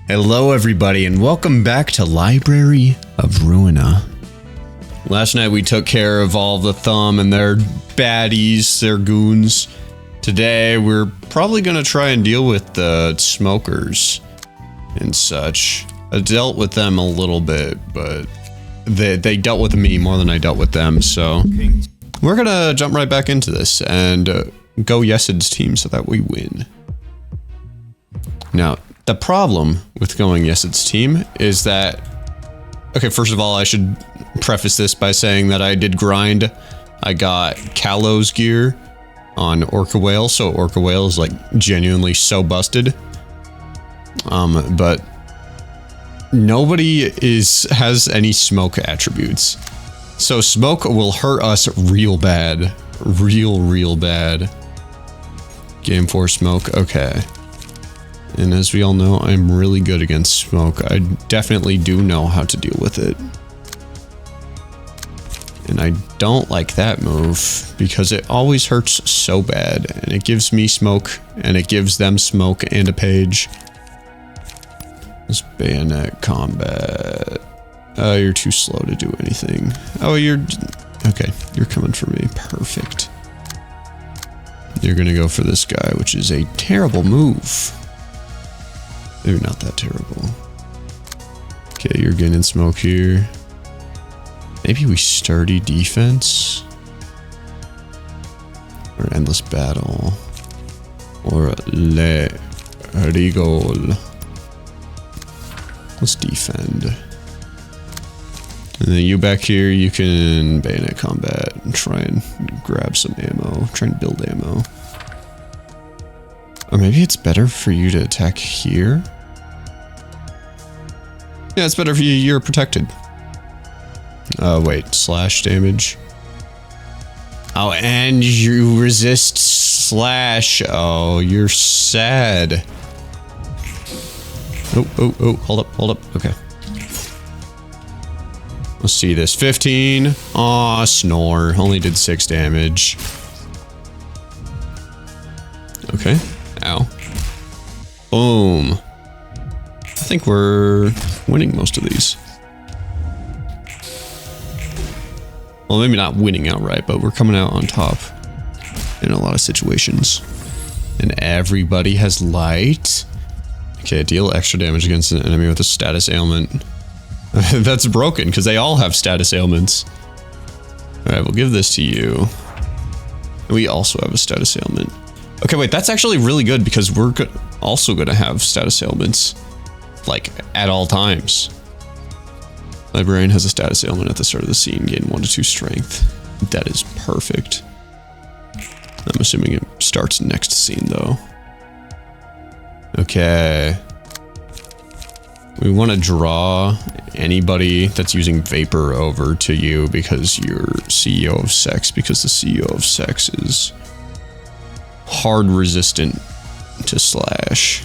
Hello everybody and welcome back to Library of Ruina. Last night we took care of all the Thumb and their baddies, their goons. Today we're probably gonna try and deal with the smokers and such. I dealt with them a little bit, but they dealt with me more than I dealt with them, so we're gonna jump right back into this and go Yesid's team so that we win. Now, the problem with going Yesid's team is that, okay, first of all, I should preface this by saying that I did grind. I got Kalos gear on Orca Whale, so Orca Whale is like genuinely so busted. But nobody has any smoke attributes. So smoke will hurt us real bad. Real bad. Game 4 smoke, okay. And as we all know, I'm really good against smoke. I definitely do know how to deal with it. And I don't like that move because it always hurts so bad. And it gives me smoke and it gives them smoke and a page. This bayonet combat. You're too slow to do anything. Oh, okay, you're coming for me. Perfect. You're gonna go for this guy, which is a terrible move. Maybe not that terrible. Okay, you're getting smoke here. Maybe we sturdy defense? Or endless battle. Or le rigole. Let's defend. And then you back here, you can bayonet combat and try and grab some ammo. Try and build ammo. Or maybe it's better for you to attack here? Yeah, it's better for you. You're protected. Wait, slash damage. Oh, and you resist slash. Oh, you're sad. Oh, hold up. Okay. Let's see this. 15. Aw, snore. Only did 6 damage. Okay. Ow. Boom. I think we're winning most of these. Well, maybe not winning outright, but we're coming out on top in a lot of situations. And everybody has light. Okay, deal extra damage against an enemy with a status ailment. That's broken, because they all have status ailments. Alright, we'll give this to you. We also have a status ailment. Okay, wait, that's actually really good, because we're also going to have status ailments. Like, at all times. Librarian has a status ailment at the start of the scene. Gain 1 to 2 strength. That is perfect. I'm assuming it starts next scene, though. Okay. We want to draw anybody that's using Vapor over to you because you're CEO of Sex, because the CEO of Sex is hard resistant to slash.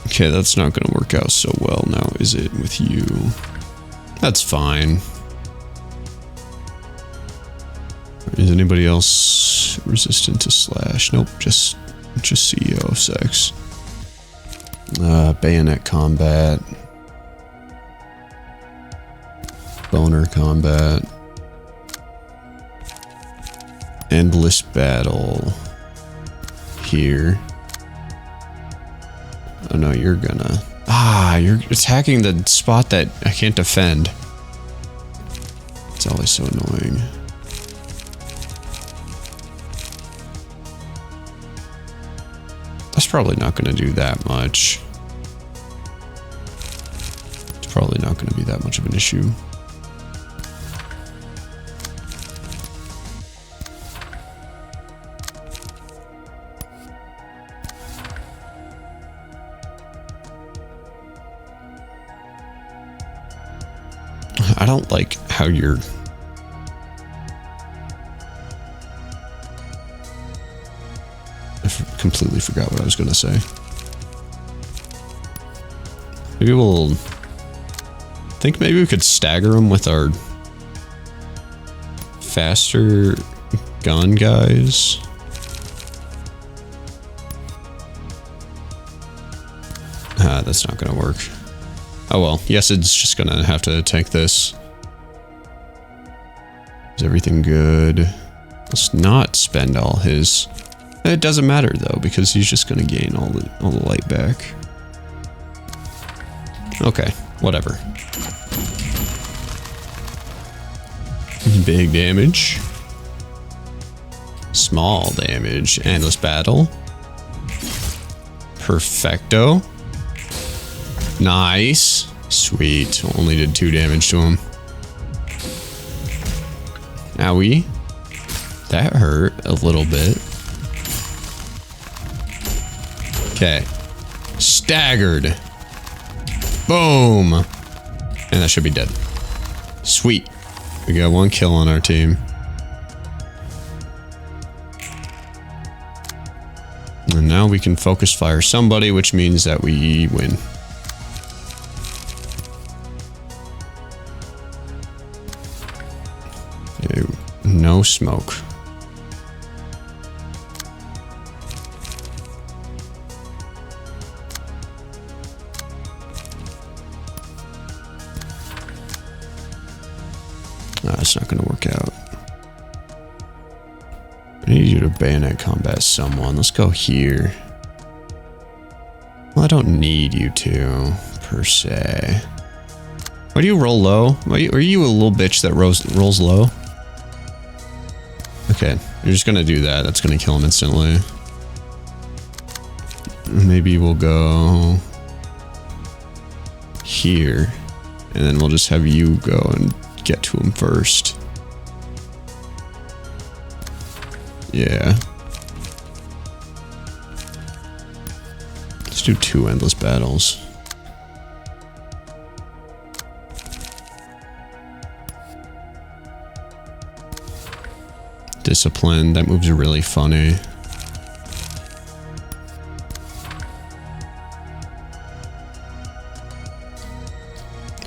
Okay, that's not going to work out so well now, is it, with you? That's fine. Is anybody else resistant to slash? Nope, just CEO of Sex. Bayonet combat. Boner combat. Endless battle. Here. Oh no, you're gonna... you're attacking the spot that I can't defend. It's always so annoying. That's probably not gonna do that much. It's probably not gonna be that much of an issue. I don't like how you're... I completely forgot what I was going to say. Maybe we'll... I think maybe we could stagger them with our faster gun guys. That's not gonna work. Oh well, yes, it's just gonna have to tank this. Is everything good? Let's not spend all his... It doesn't matter though, because he's just gonna gain all the light back. Okay, whatever. Big damage. Small damage. Endless battle. Perfecto. Nice. Sweet. Only did 2 damage to him. Owie. That hurt a little bit. Okay. Staggered. Boom. And that should be dead. Sweet. We got 1 kill on our team. And now we can focus fire somebody, which means that we win. Okay, no smoke. It's not going to work out. I need you to bayonet combat someone. Let's go here. Well, I don't need you to, per se. Why do you roll low? Are you a little bitch that rolls low? Okay, you're just going to do that. That's going to kill him instantly. Maybe we'll go here. And then we'll just have you go and get to him first. Yeah. Let's do 2 endless battles. Discipline. That move's really funny.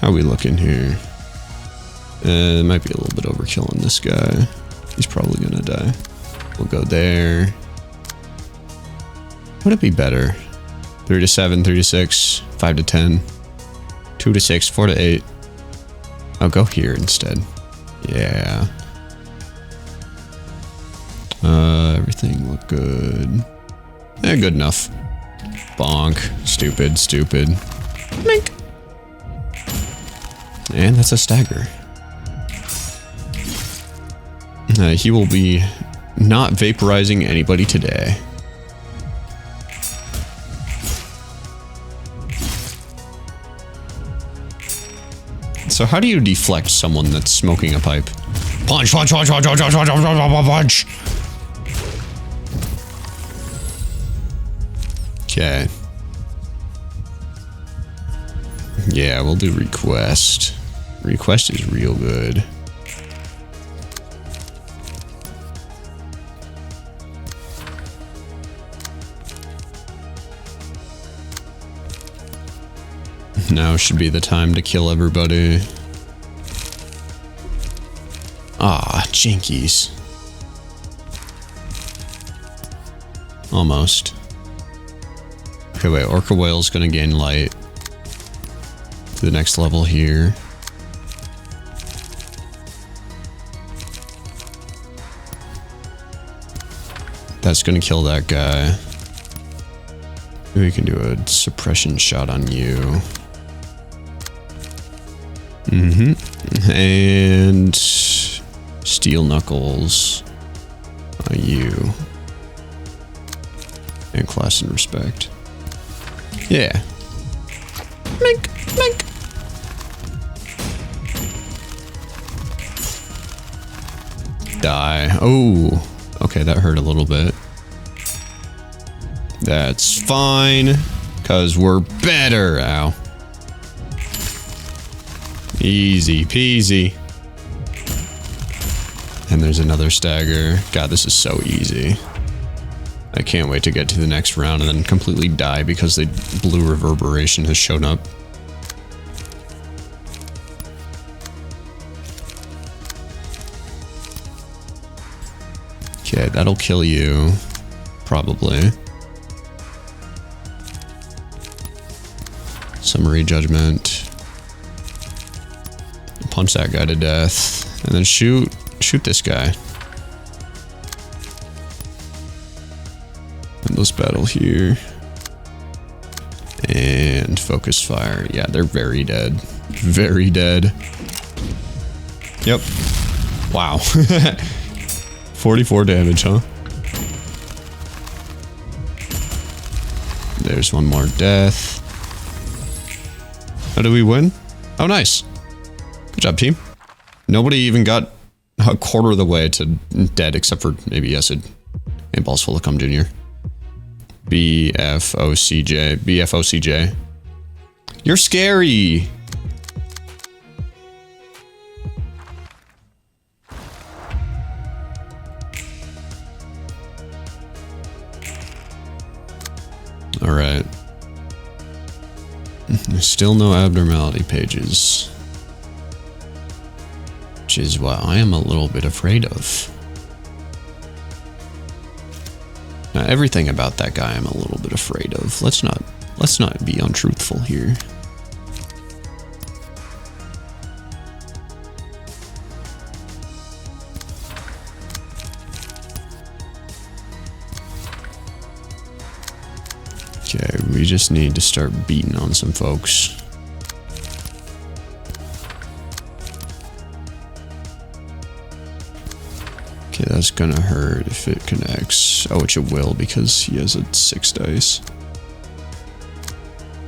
How are we looking here? It might be a little bit overkill on this guy. He's probably gonna die. We'll go there. Would it be better? 3 to 7, 3 to 6, 5 to 10, 2 to 6, 4 to 8. I'll go here instead. Yeah. Everything looked good. Good enough. Bonk. Stupid, stupid. Mink. And that's a stagger. He will be not vaporizing anybody today. So how do you deflect someone that's smoking a pipe? Punch, punch, punch, punch, punch, punch, punch, punch, punch. Okay. Yeah, we'll do request. Request is real good. Now should be the time to kill everybody. Ah, jinkies. Almost. Okay, wait, Orca Whale's gonna gain light to the next level here. That's gonna kill that guy. Maybe we can do a suppression shot on you. And steel knuckles on you. And class and respect. Yeah. Mink, mink. Die. Oh, okay, that hurt a little bit. That's fine, because we're better. Ow. Easy peasy. And there's another stagger. God, this is so easy. I can't wait to get to the next round and then completely die because the blue reverberation has shown up. Okay, that'll kill you. Probably. Summary judgment. Punch that guy to death. And then shoot this guy. Endless battle here. And focus fire. Yeah, they're very dead. Very dead. Yep. Wow. 44 damage, huh? There's one more death. How do we win? Oh, nice. Good job, team. Nobody even got a quarter of the way to dead, except for maybe Acid and Balls Full of Cum Jr. BFOCJ. BFOCJ. You're scary. All right. Still no abnormality pages. Which is what I am a little bit afraid of. Now, everything about that guy I'm a little bit afraid of. Let's not be untruthful here. Okay, we just need to start beating on some folks. Okay, that's gonna hurt if it connects. Oh, which it will because he has a 6 dice.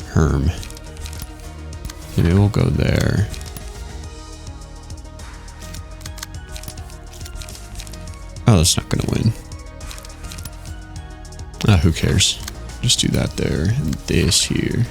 Herm. Maybe we'll go there. Oh, that's not gonna win. Ah, who cares? Just do that there and this here.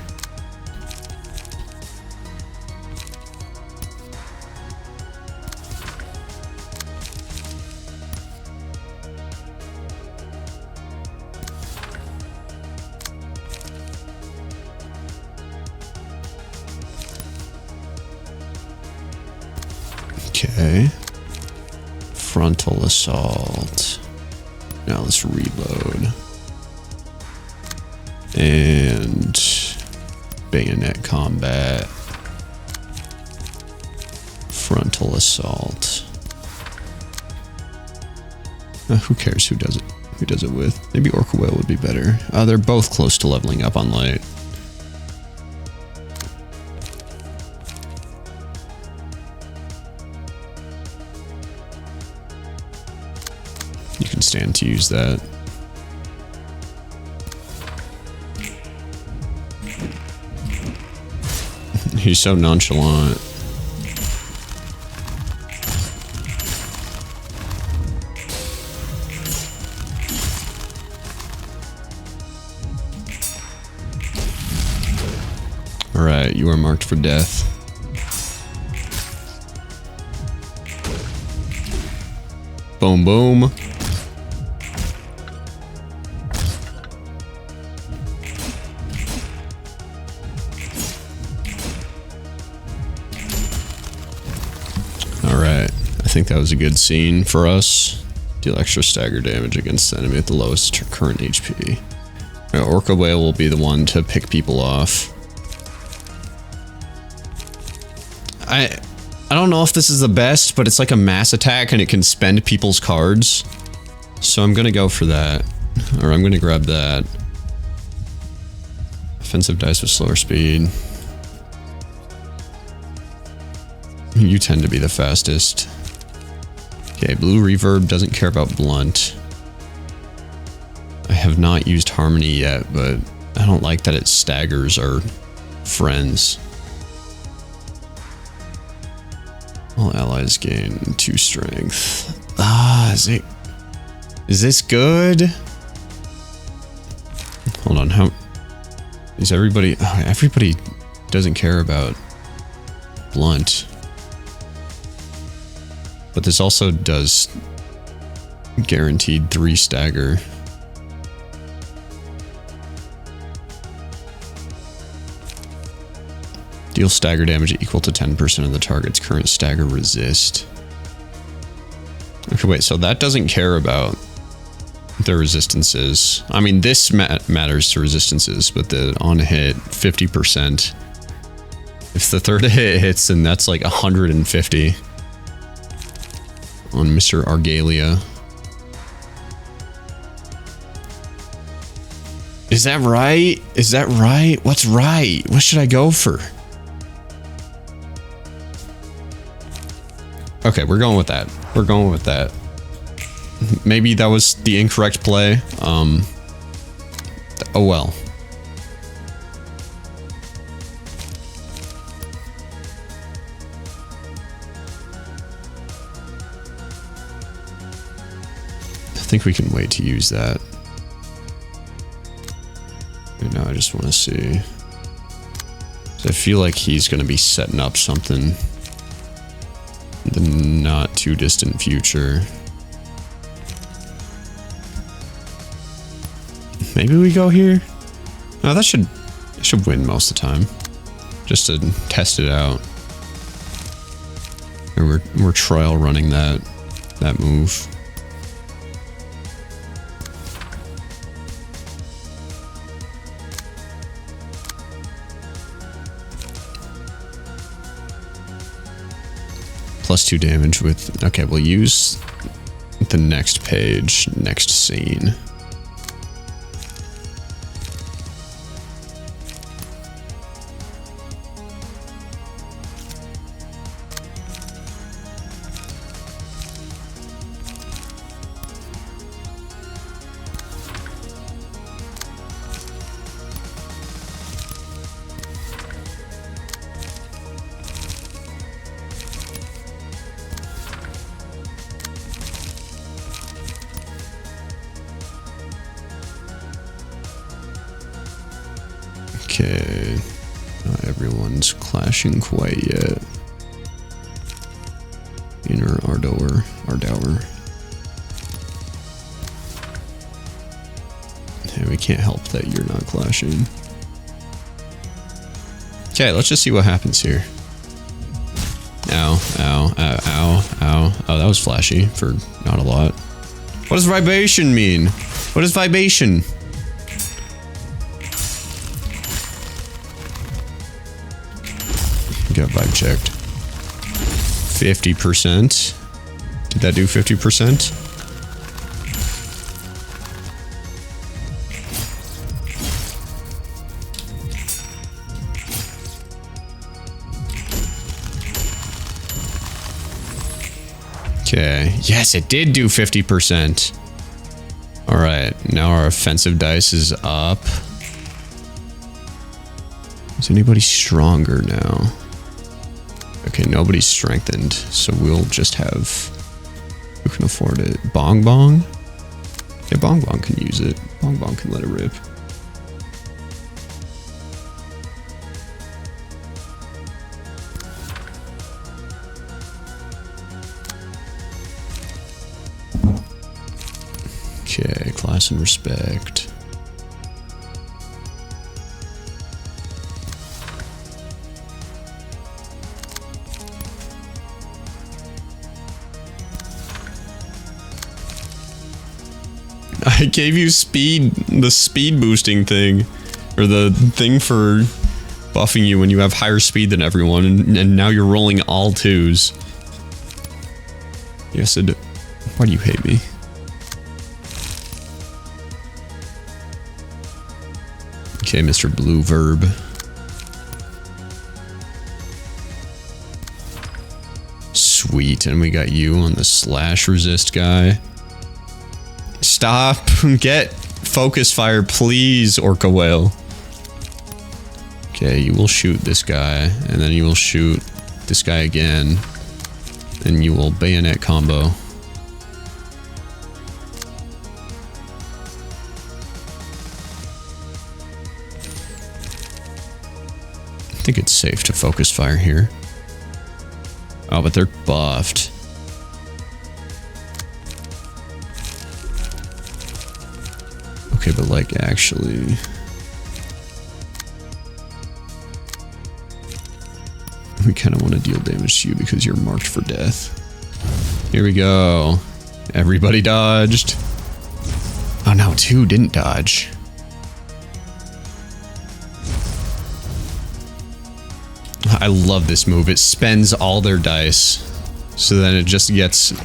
Okay. Frontal assault. Now let's reload. And bayonet combat. Frontal assault. Who cares who does it? Who does it with? Maybe Orca Whale would be better. They're both close to leveling up on light. You can stand to use that. He's so nonchalant. Alright, you are marked for death. Boom, boom. Alright, I think that was a good scene for us. Deal extra stagger damage against the enemy at the lowest current HP. Right, Orca Whale will be the one to pick people off. I don't know if this is the best, but it's like a mass attack and it can spend people's cards. So I'm gonna go for that. Or I'm gonna grab that. Offensive dice with slower speed. You tend to be the fastest. Okay, Blue Reverb doesn't care about blunt. I have not used Harmony yet, but I don't like that it staggers our friends. All allies gain 2 strength. Ah, is this good? Hold on, how is everybody? Oh, everybody doesn't care about blunt. But this also does guaranteed 3 stagger. Deal stagger damage equal to 10% of the target's current stagger resist. Okay, wait, so that doesn't care about the resistances. I mean, this matters to resistances, but the on hit 50% If the third hit hits, then that's like 150 on Mr. Argalia. Is that right? Is that right? What's right? What should I go for? Okay, we're going with that. We're going with that. Maybe that was the incorrect play. Oh well. I think we can wait to use that. Right now I just want to see. So I feel like he's going to be setting up something in the not too distant future. Maybe we go here? No, that should win most of the time. Just to test it out. And we're trial running that move. +2 damage with... Okay, we'll use the next page, next scene. Okay, not everyone's clashing quite yet. Inner Ardour. Yeah, we can't help that you're not clashing. Okay, let's just see what happens here. Ow, ow, ow, ow, ow. Oh, that was flashy for not a lot. What does vibration mean? What is vibration? Got vibe checked. 50%. Did that do 50%? Okay. Yes, it did do 50%. Alright, now our offensive dice is up. Is anybody stronger now? Okay, nobody's strengthened, so we'll just have... Who can afford it? Bong Bong? Yeah, Bong Bong can use it. Bong Bong can let it rip. Okay, class and respect. I gave you the speed boosting thing, or the thing for buffing you when you have higher speed than everyone, and now you're rolling all 2s. Yes, why do you hate me? Okay, Mr. Blue Verb. Sweet, and we got you on the slash resist guy. Stop. Get focus fire, please, Orca Whale. Okay, you will shoot this guy, and then you will shoot this guy again. And you will bayonet combo. I think it's safe to focus fire here. Oh, but they're buffed. Okay, but like actually... We kind of want to deal damage to you because you're marked for death. Here we go. Everybody dodged. Oh no, 2 didn't dodge. I love this move. It spends all their dice. So then it just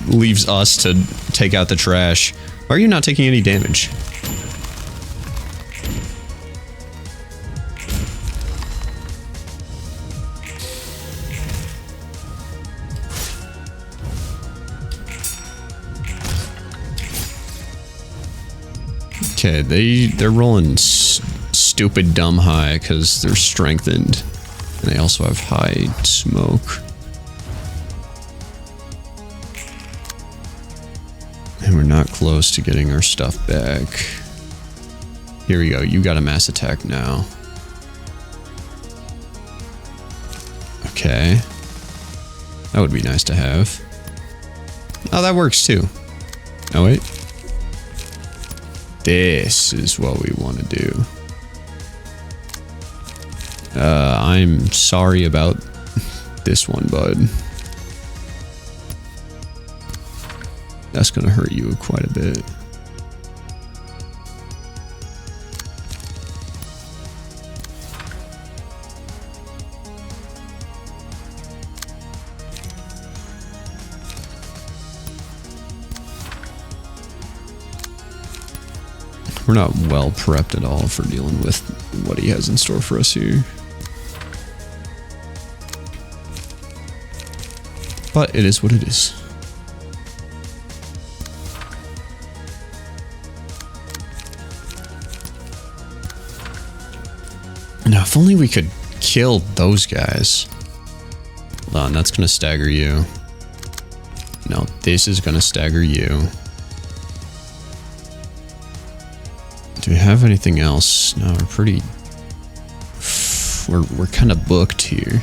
leaves us to take out the trash. Why are you not taking any damage? Okay, they're rolling stupid dumb high because they're strengthened. And they also have high smoke. And we're not close to getting our stuff back. Here we go. You got a mass attack now. Okay. That would be nice to have. Oh, that works too. Oh, wait. This is what we want to do. I'm sorry about this one, bud. That's gonna hurt you quite a bit. We're not well prepped at all for dealing with what he has in store for us here. But it is what it is. Now, if only we could kill those guys. Hold on, that's gonna stagger you. No, this is gonna stagger you. Do we have anything else? No, we're pretty... We're kind of booked here.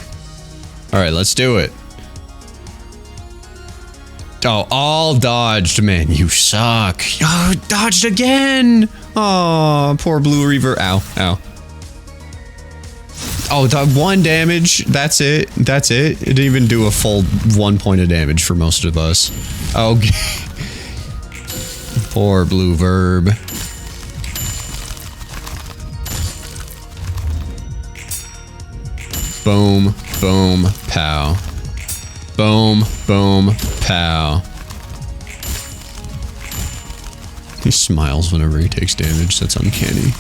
Alright, let's do it. Oh, all dodged, man. You suck. Oh, dodged again. Oh, poor Blue Reverb. Ow, ow. Oh, that 1 damage. That's it. That's it. It didn't even do a full 1 point of damage for most of us. Okay. Poor Blue Verb. Boom, boom, pow. Boom, boom, pow. He smiles whenever he takes damage. That's uncanny.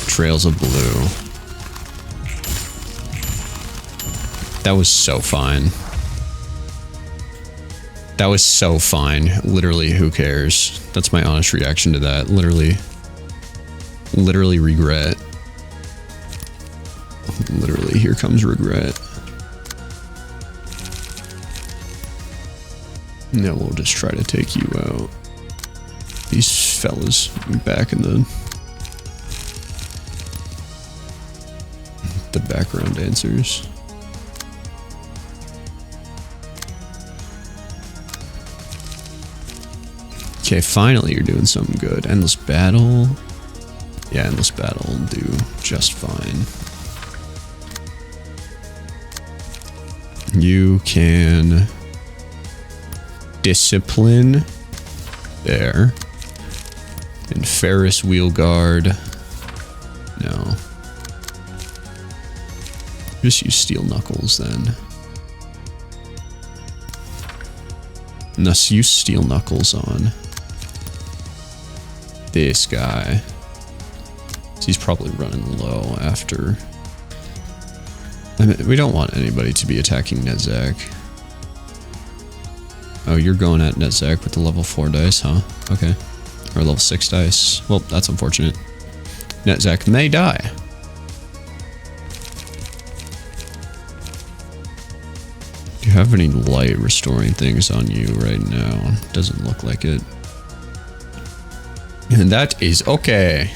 Trails of blue. That was so fine. That was so fine. Literally, who cares? That's my honest reaction to that. Literally regret. Literally, here comes regret. No, we'll just try to take you out. These fellas back in the background dancers. Okay, finally you're doing something good. Endless battle. Yeah, endless battle will do just fine. You can discipline there. And Ferris wheel guard. No. Just use steel knuckles then. And thus use steel knuckles on this guy. So he's probably running low after. I mean, we don't want anybody to be attacking Netzach. Oh, you're going at Netzach with the level 4 dice, huh? Okay. Or level 6 dice. Well, that's unfortunate. Netzach may die. Do you have any light restoring things on you right now? Doesn't look like it. And that is okay.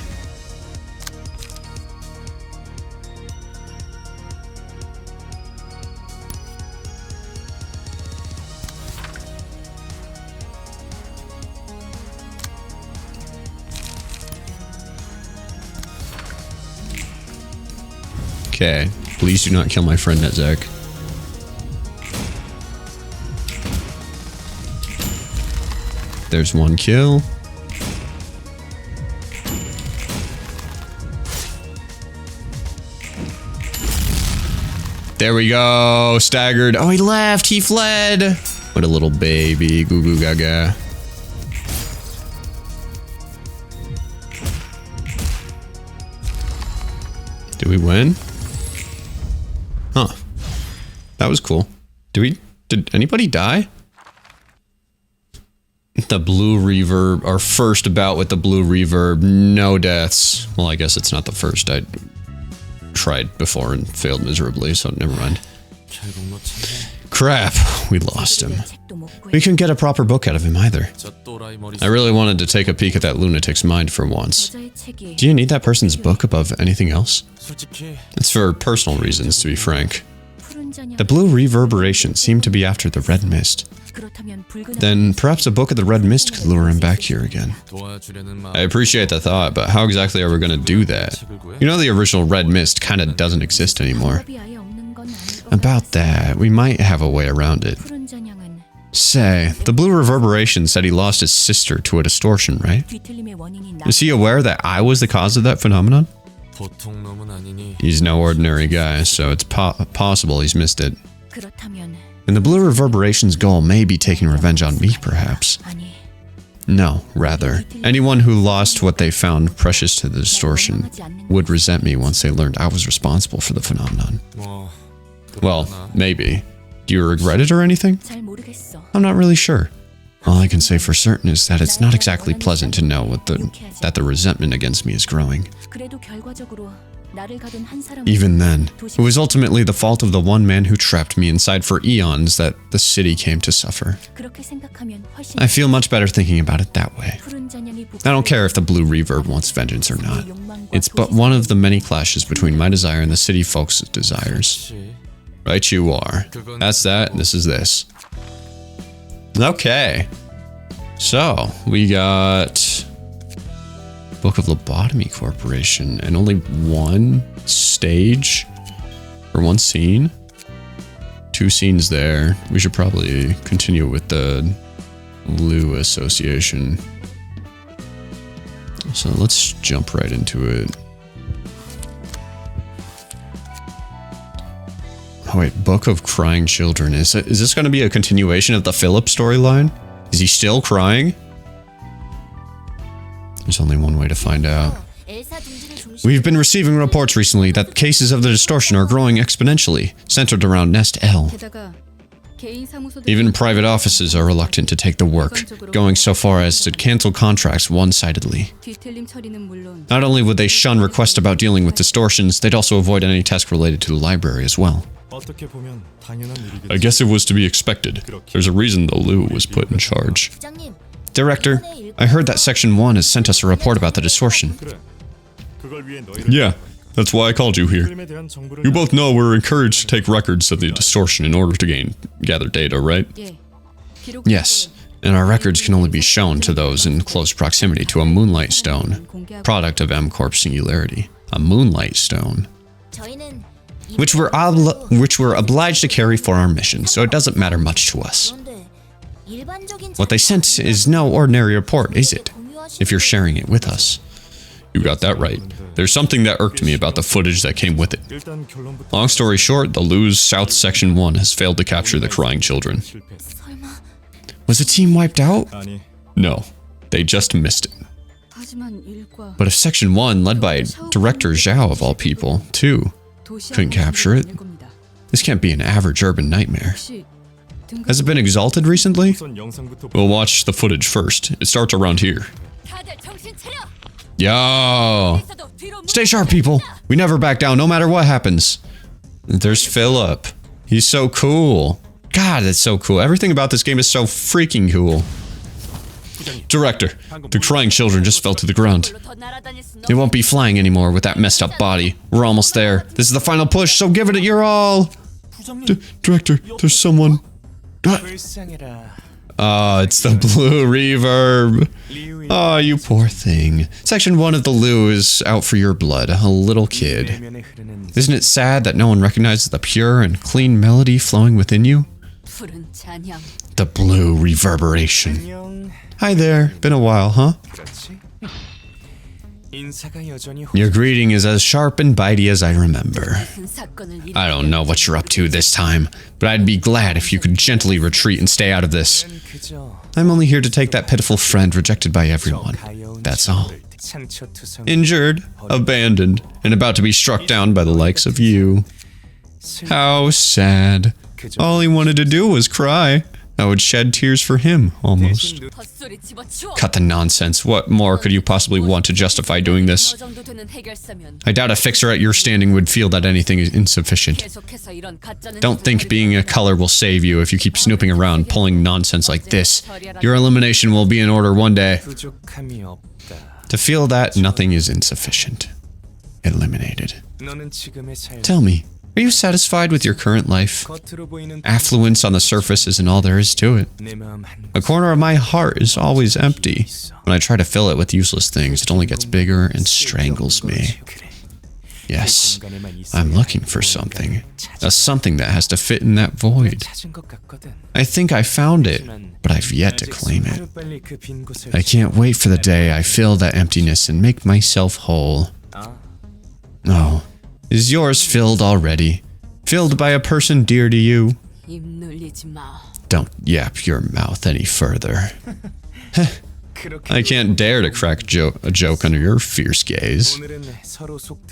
Okay, please do not kill my friend Netzach. There's 1 kill. There we go. Staggered. Oh, he left. He fled. What a little baby. Goo goo gaga. Did we win? Huh. That was cool. Did anybody die? The Blue Reverb, our first bout with the Blue Reverb, no deaths. Well, I guess it's not the first. I tried before and failed miserably, so never mind. Crap, we lost him. We couldn't get a proper book out of him either. I really wanted to take a peek at that lunatic's mind for once. Do you need that person's book above anything else? It's for personal reasons, to be frank. The Blue Reverberation seemed to be after the Red Mist. Then perhaps a book of the Red Mist could lure him back here again. I appreciate the thought, but how exactly are we going to do that? You know, the original Red Mist kind of doesn't exist anymore. About that, we might have a way around it. Say, the Blue Reverberation said he lost his sister to a distortion, right? Is he aware that I was the cause of that phenomenon? He's no ordinary guy, so it's possible he's missed it. And the Blue Reverberation's goal may be taking revenge on me, perhaps. No, rather, anyone who lost what they found precious to the distortion would resent me once they learned I was responsible for the phenomenon. Well, maybe. Do you regret it or anything? I'm not really sure. All I can say for certain is that it's not exactly pleasant to know that the resentment against me is growing. Even then, it was ultimately the fault of the one man who trapped me inside for eons that the city came to suffer. I feel much better thinking about it that way. I don't care if the Blue Reverb wants vengeance or not. It's but one of the many clashes between my desire and the city folks' desires. Right you are. That's that, this is this. Okay. So, we got Book of Lobotomy Corporation and only one stage or one scene. 2 scenes there. We should probably continue with the Lou Association. So let's jump right into it. Oh wait, Book of Crying Children. Is this going to be a continuation of the Philip storyline? Is he still crying? There's only one way to find out. We've been receiving reports recently that cases of the distortion are growing exponentially, centered around Nest L. Even private offices are reluctant to take the work, going so far as to cancel contracts one-sidedly. Not only would they shun requests about dealing with distortions, they'd also avoid any task related to the library as well. I guess it was to be expected. There's a reason the Lou was put in charge. Director, I heard that Section 1 has sent us a report about the distortion. Yeah, that's why I called you here. You both know we're encouraged to take records of the distortion in order to gather data, right? Yes, and our records can only be shown to those in close proximity to a moonlight stone, product of R Corp singularity. A moonlight stone. Which we're obliged to carry for our mission, so it doesn't matter much to us. What they sent is no ordinary report, is it? If you're sharing it with us. You got that right. There's something that irked me about the footage that came with it. Long story short, the Lou's South Section 1 has failed to capture the crying children. Was the team wiped out? No, they just missed it. But if Section 1, led by Director Zhao of all people, too, couldn't capture it, this can't be an average urban nightmare. Has it been exalted recently? We'll watch the footage first. It starts around here. Yo! Stay sharp, people! We never back down, no matter what happens. There's Philip. He's so cool. God, that's so cool. Everything about this game is so freaking cool. Director, the crying children just fell to the ground. They won't be flying anymore with that messed up body. We're almost there. This is the final push, so give it your all! Director, there's someone... Oh, it's the Blue Reverb. Oh, you poor thing. Section 1 of the Lou is out for your blood, a little kid. Isn't it sad that no one recognizes the pure and clean melody flowing within you? The Blue Reverberation. Hi there. Been a while, huh? Your greeting is as sharp and bitey as I remember. I don't know what you're up to this time, but I'd be glad if you could gently retreat and stay out of this. I'm only here to take that pitiful friend rejected by everyone. That's all. Injured, abandoned, and about to be struck down by the likes of you. How sad. All he wanted to do was cry. I would shed tears for him, almost. Cut the nonsense. What more could you possibly want to justify doing this? I doubt a fixer at your standing would feel that anything is insufficient. Don't think being a color will save you if you keep snooping around pulling nonsense like this. Your elimination will be in order one day. To feel that nothing is insufficient. Eliminated. Tell me. Are you satisfied with your current life? Affluence on the surface isn't all there is to it. A corner of my heart is always empty. When I try to fill it with useless things, it only gets bigger and strangles me. Yes, I'm looking for something. A something that has to fit in that void. I think I found it, but I've yet to claim it. I can't wait for the day I fill that emptiness and make myself whole. Oh. Is yours filled already? Filled by a person dear to you? Don't yap your mouth any further. I can't dare to crack a joke under your fierce gaze.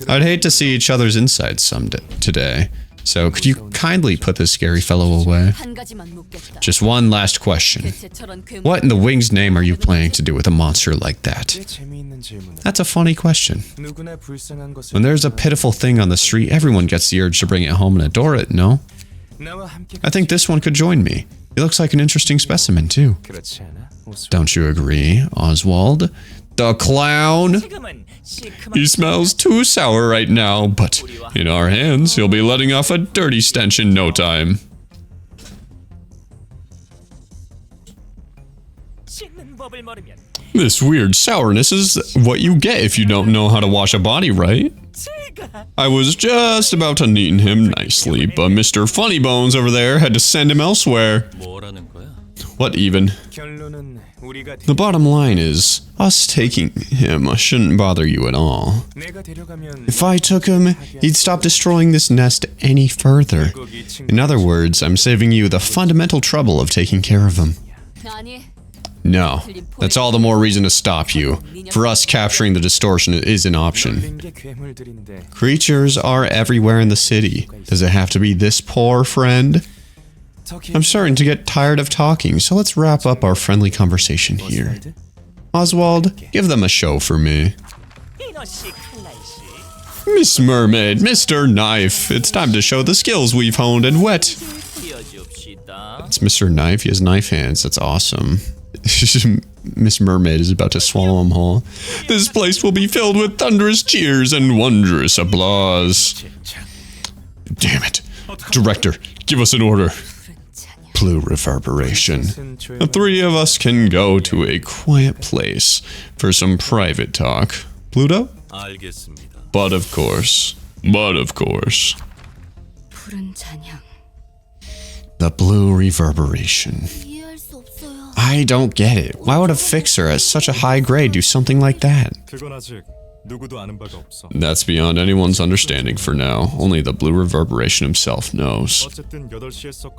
I'd hate to see each other's insides today. So could you kindly put this scary fellow away? Just one last question. What in the wing's name are you planning to do with a monster like that? That's a funny question. When there's a pitiful thing on the street, everyone gets the urge to bring it home and adore it, no? I think this one could join me. He looks like an interesting specimen, too. Don't you agree, Oswald? The clown? He smells too sour right now, but in our hands, he'll be letting off a dirty stench in no time. This weird sourness is what you get if you don't know how to wash a body, right? I was just about to neaten him nicely, but Mr. Funnybones over there had to send him elsewhere. What even? The bottom line is, us taking him shouldn't bother you at all. If I took him, he'd stop destroying this nest any further. In other words, I'm saving you the fundamental trouble of taking care of him. No, that's all the more reason to stop you. For us, capturing the distortion is an option. Creatures are everywhere in the city. Does it have to be this poor friend? I'm starting to get tired of talking, so let's wrap up our friendly conversation here. Oswald, give them a show for me. Miss Mermaid, Mr. Knife, it's time to show the skills we've honed and wet. It's Mr. Knife, he has knife hands, that's awesome. Miss Mermaid is about to swallow him whole. This place will be filled with thunderous cheers and wondrous applause. Damn it. Director, give us an order. Blue Reverberation. The three of us can go to a quiet place for some private talk. Pluto? But of course. The Blue Reverberation. I don't get it. Why would a fixer at such a high grade do something like that? That's beyond anyone's understanding for now. Only the Blue Reverberation himself knows.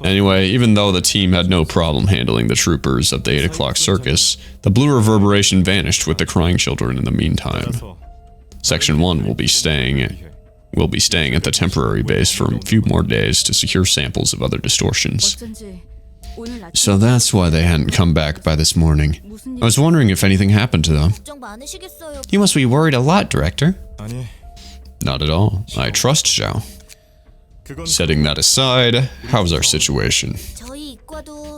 Anyway, even though the team had no problem handling the troopers of the 8 o'clock circus, the Blue Reverberation vanished with the crying children in the meantime. Section 1 will be staying at the temporary base for a few more days to secure samples of other distortions. So that's why they hadn't come back by this morning. I was wondering if anything happened to them. You must be worried a lot, Director. Not at all. I trust Zhao. Setting that aside, how's our situation?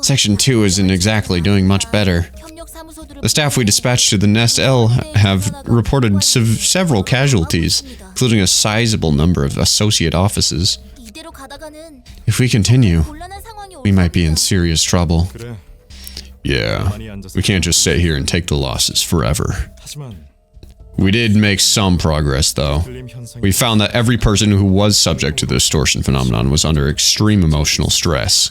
Section 2 isn't exactly doing much better. The staff we dispatched to the Nest L have reported several casualties, including a sizable number of associate offices. If we continue, we might be in serious trouble. Yeah, we can't just sit here and take the losses forever. We did make some progress, though. We found that every person who was subject to the distortion phenomenon was under extreme emotional stress.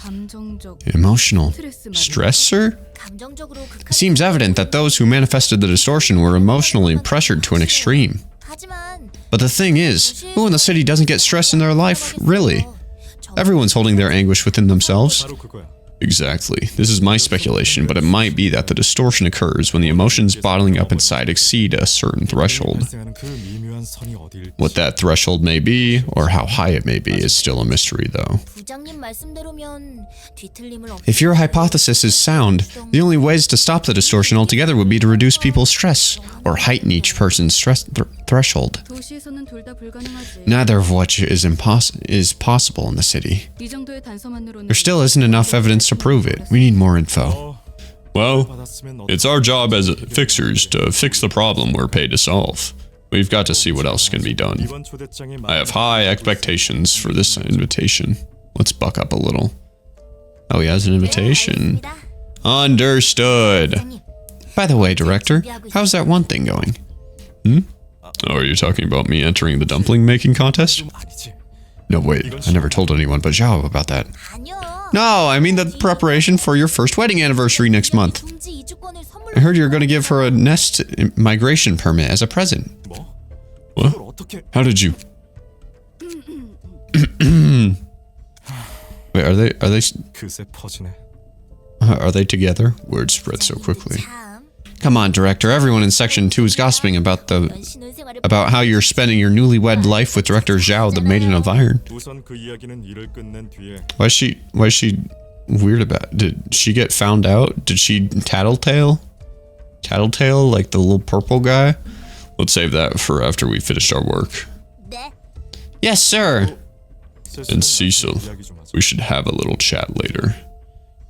Emotional stress, sir? It seems evident that those who manifested the distortion were emotionally pressured to an extreme. But the thing is, who in the city doesn't get stressed in their life, really? Everyone's holding their anguish within themselves. Exactly. This is my speculation, but it might be that the distortion occurs when the emotions bottling up inside exceed a certain threshold. What that threshold may be, or how high it may be, is still a mystery, though. If your hypothesis is sound, the only ways to stop the distortion altogether would be to reduce people's stress, or heighten each person's stress threshold. Neither of which is possible in the city. There still isn't enough evidence to prove it. We need more info. Well, it's our job as fixers to fix the problem we're paid to solve. We've got to see what else can be done. I have high expectations for this invitation. Let's buck up a little. Oh, he has an invitation. Understood. By the way, Director, how's that one thing going? Oh, are you talking about me entering the dumpling making contest? No, wait, I never told anyone but Zhao about that. No, I mean the preparation for your first wedding anniversary next month. I heard you're going to give her a nest migration permit as a present. What? How did you? Wait, are they together? Word spread so quickly. Come on, Director. Everyone in Section 2 is gossiping about how you're spending your newlywed life with Director Zhao, the Maiden of Iron. Why is she weird about it? Did she get found out? Did she tattletale? Tattletale, like the little purple guy? Let's save that for after we finished our work. Yes, sir. And Cecil, we should have a little chat later.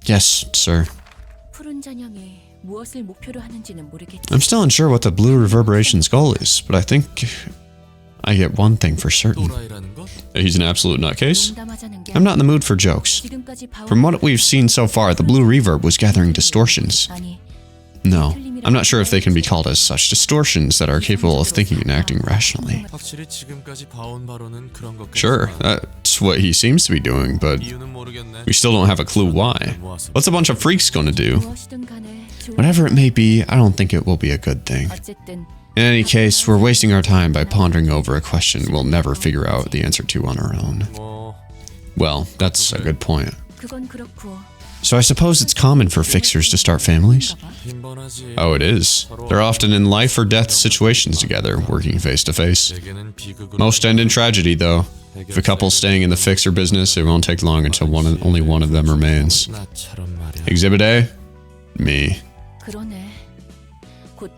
Yes, sir. I'm still unsure what the Blue Reverberation's goal is, but I think I get one thing for certain. He's an absolute nutcase? I'm not in the mood for jokes. From what we've seen so far, the Blue Reverb was gathering distortions. No, I'm not sure if they can be called as such. Distortions that are capable of thinking and acting rationally. Sure, that's what he seems to be doing, but we still don't have a clue why. What's a bunch of freaks going to do? Whatever it may be, I don't think it will be a good thing. In any case, we're wasting our time by pondering over a question we'll never figure out the answer to on our own. Well, that's a good point. So I suppose it's common for fixers to start families? Oh, it is. They're often in life or death situations together, working face to face. Most end in tragedy, though. If a couple's staying in the fixer business, it won't take long until only one of them remains. Exhibit A? Me.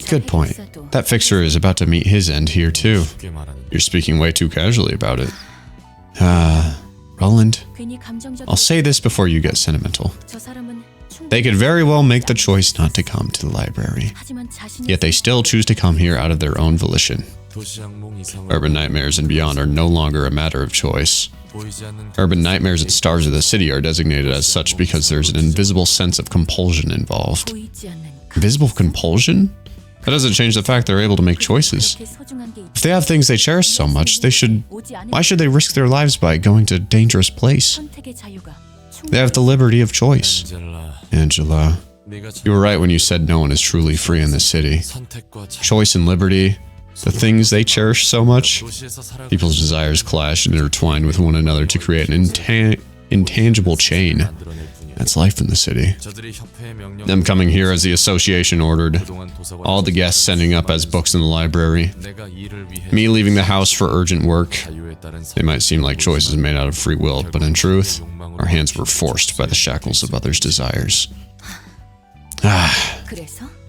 Good point. That fixer is about to meet his end here, too. You're speaking way too casually about it. Roland, I'll say this before you get sentimental. They could very well make the choice not to come to the library, yet they still choose to come here out of their own volition. Urban nightmares and beyond are no longer a matter of choice. Urban nightmares and stars of the city are designated as such because there's an invisible sense of compulsion involved. Invisible compulsion? That doesn't change the fact they're able to make choices. If they have things they cherish so much, why should they risk their lives by going to a dangerous place? They have the liberty of choice. Angela, you were right when you said no one is truly free in this city. Choice and liberty, the things they cherish so much, people's desires clash and intertwine with one another to create an intangible chain. That's life in the city. Them coming here as the association ordered. All the guests sending up as books in the library. Me leaving the house for urgent work. They might seem like choices made out of free will, but in truth, our hands were forced by the shackles of others' desires.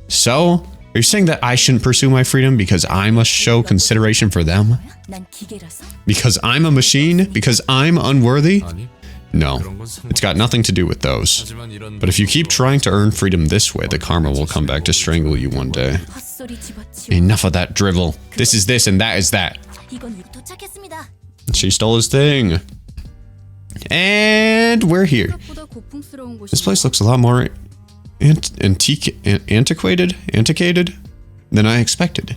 So, are you saying that I shouldn't pursue my freedom because I must show consideration for them? Because I'm a machine? Because I'm unworthy? No, it's got nothing to do with those. But if you keep trying to earn freedom this way, the karma will come back to strangle you one day. Enough of that drivel. This is this and that is that. She stole his thing. And we're here. This place looks a lot more antiquated than I expected.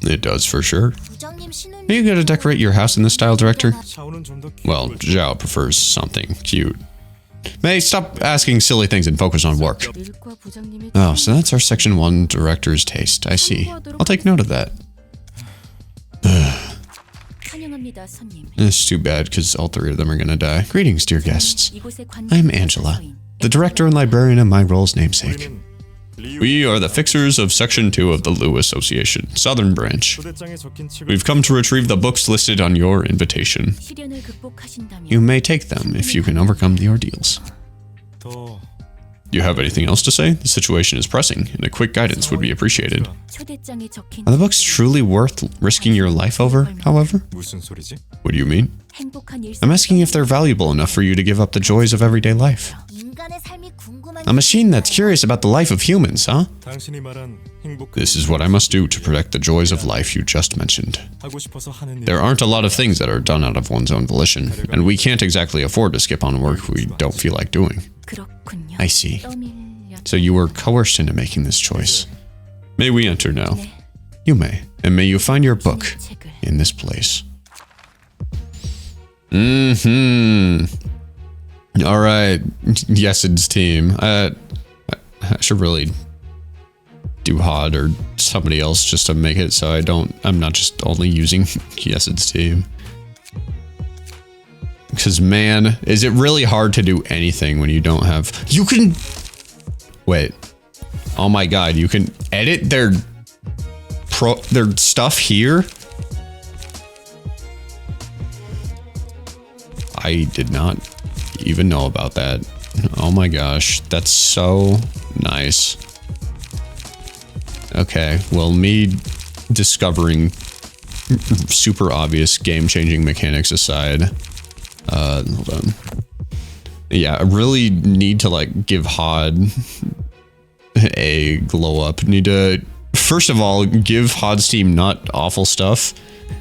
It does for sure. Are you gonna decorate your house in this style, Director? Well, Zhao prefers something cute. May, stop asking silly things and focus on work. Oh, so that's our Section 1 director's taste. I see. I'll take note of that. It's too bad, because all three of them are gonna die. Greetings, dear guests. I'm Angela, the director and librarian of my role's namesake. We are the fixers of Section 2 of the Lou Association, Southern Branch. We've come to retrieve the books listed on your invitation. You may take them if you can overcome the ordeals. Do you have anything else to say? The situation is pressing, and a quick guidance would be appreciated. Are the books truly worth risking your life over, however? What do you mean? I'm asking if they're valuable enough for you to give up the joys of everyday life. A machine that's curious about the life of humans, huh? This is what I must do to protect the joys of life you just mentioned. There aren't a lot of things that are done out of one's own volition, and we can't exactly afford to skip on work we don't feel like doing. I see. So you were coerced into making this choice. May we enter now? You may, and may you find your book in this place. Alright, Yesid's team. I should really do HOD or somebody else just to make it so I'm not just only using Yesid's team. Because man, is it really hard to do anything when you don't have... You can... Wait. Oh my god, you can edit their stuff here? I did not even know about that. Oh my gosh, that's so nice. Okay, well, me discovering super obvious game-changing mechanics aside, hold on. Yeah, I really need to like give HOD a glow up. Need to, first of all, give HOD's team not awful stuff,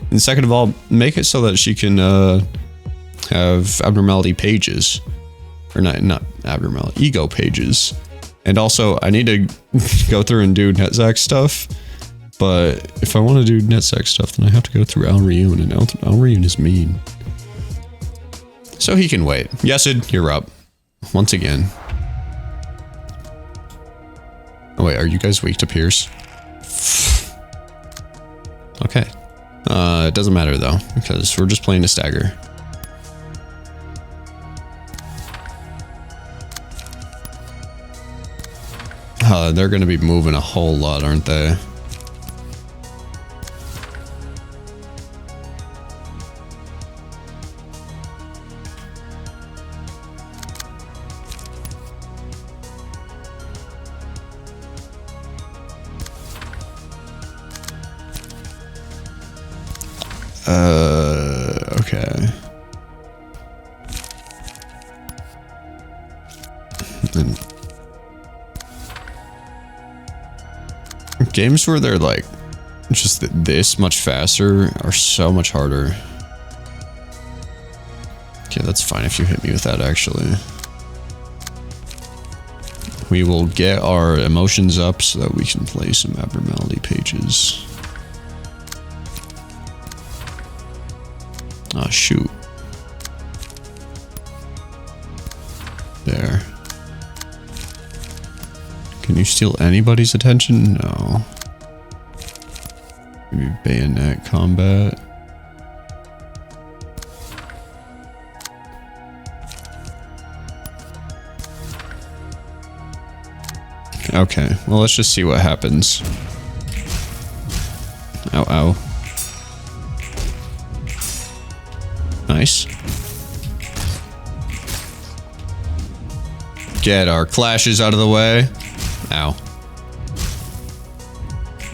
and second of all, make it so that she can have abnormality pages, or not abnormality, ego pages. And also, I need to go through and do NetZack stuff, but if I want to do NetZack stuff, then I have to go through Alrune, and Alrune is mean. So he can wait. Yesid, you're up. Once again. Oh wait, are you guys weak to Pierce? Okay. It doesn't matter though, because we're just playing a stagger. They're gonna be moving a whole lot, aren't they? Okay. And games where they're like just this much faster are so much harder. Okay, that's fine if you hit me with that, actually. We will get our emotions up so that we can play some abnormality pages. Ah, shoot. There. Can you steal anybody's attention? No. Maybe bayonet combat. Okay, well, let's just see what happens. Ow, ow. Nice. Get our clashes out of the way. Ow.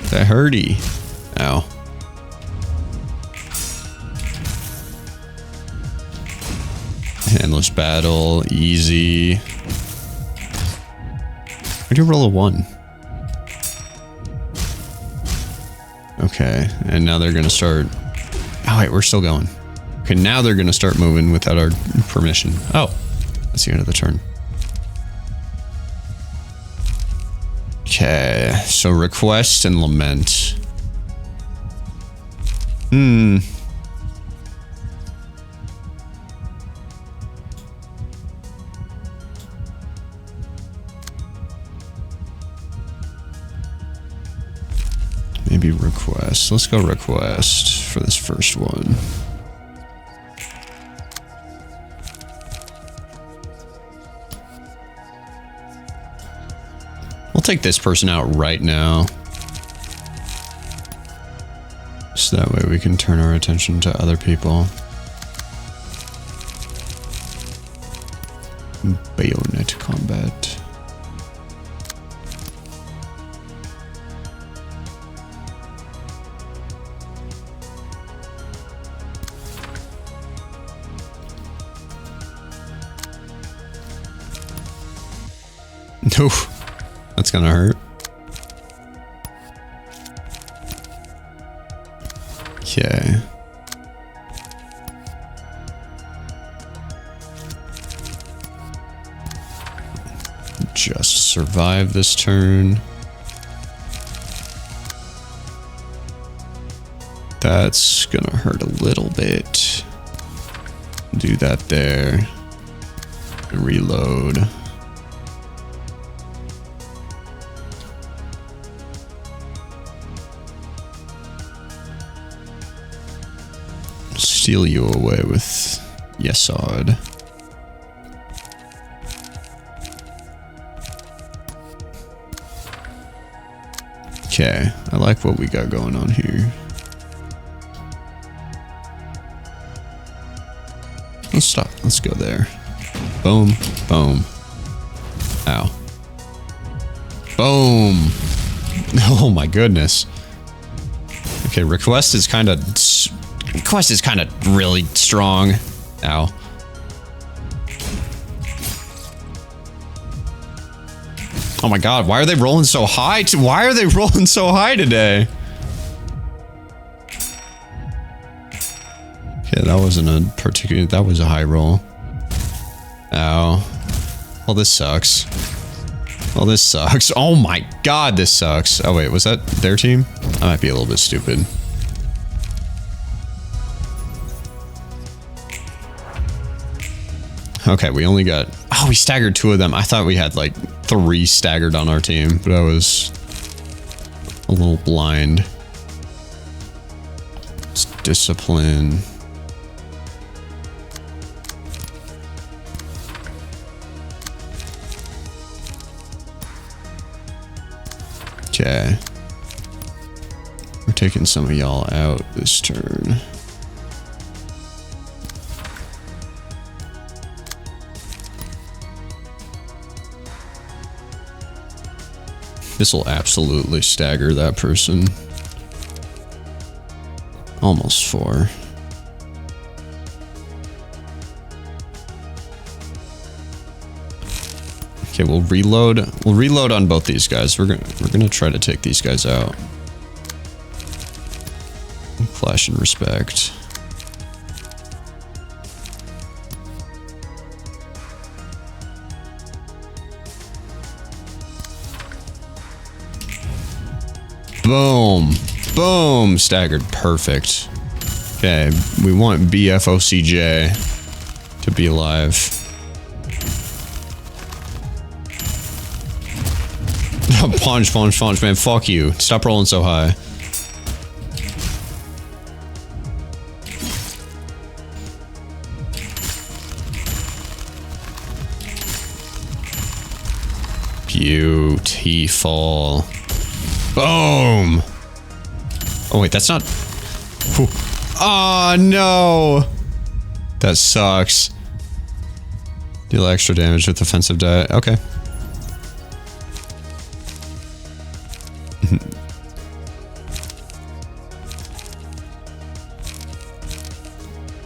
That hurty. Ow. Endless battle. Easy. Why'd you roll a 1? Okay, and now they're gonna start... Oh wait, we're still going. Okay, now they're gonna start moving without our permission. Oh, that's the end of the turn. Okay, so request and lament. so let's go request for this first one. We'll take this person out right now. So that way we can turn our attention to other people. Bayonet combat. No, that's gonna hurt. Okay. Just survive this turn. That's gonna hurt a little bit. Do that there. Reload. Steal you away with Yesod. Okay, I like what we got going on here. Let's stop. Let's go there. Boom, boom. Ow. Boom. Oh my goodness. Okay, request is kind of really strong. Ow. Oh my god, why are they rolling so high? Why are they rolling so high today? Okay, that wasn't a particular... That was a high roll. Ow. Well, this sucks. Well, this sucks. Oh my god, this sucks. Oh wait, was that their team? I might be a little bit stupid. Okay, we only got... Oh, we staggered 2 of them. I thought we had like 3 staggered on our team, but I was a little blind. It's discipline. Okay. We're taking some of y'all out this turn. This will absolutely stagger that person. Almost 4. Okay, we'll reload. We'll reload on both these guys. We're gonna try to take these guys out. Flash and respect. Boom. Boom. Staggered. Perfect. Okay. We want BFOCJ to be alive. Punch, punch, punch, man. Fuck you. Stop rolling so high. Beautiful. Boom! Oh wait, that's not... Oh no! That sucks. Deal extra damage with offensive die. Okay.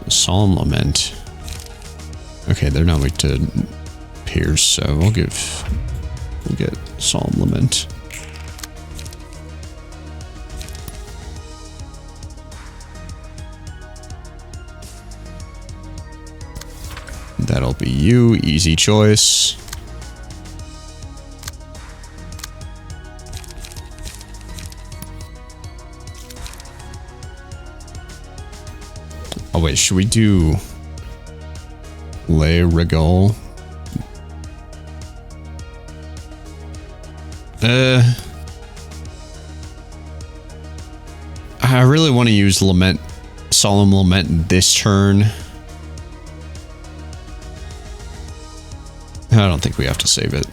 Solemn Lament. Okay, they're not weak to Pierce, so we'll get Solemn Lament. That'll be you. Easy choice. Oh wait, should we do Le Regal? I really want to use Lament, Solemn Lament this turn. I don't think we have to save it.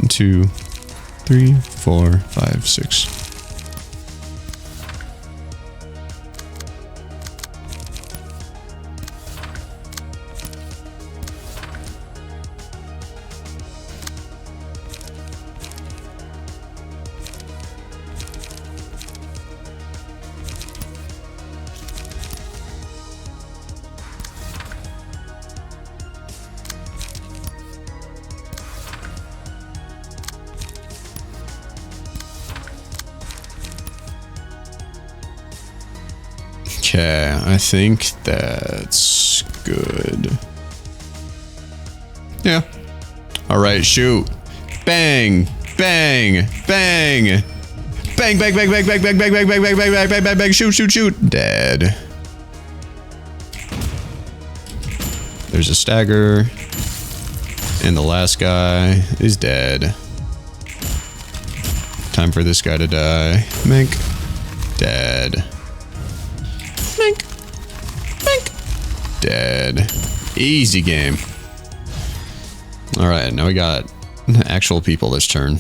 Two, 3, 4, 5, 6. Okay, I think that's good. Yeah. All right, shoot. Bang, bang, bang. Bang, bang, bang, bang, bang, bang, bang, bang, bang, bang, bang, bang, bang, bang, bang, shoot, shoot, shoot. Dead. There's a stagger. And the last guy is dead. Time for this guy to die. Mink. Dead. Mink. Mink. Dead. Easy game. Alright, now we got actual people this turn.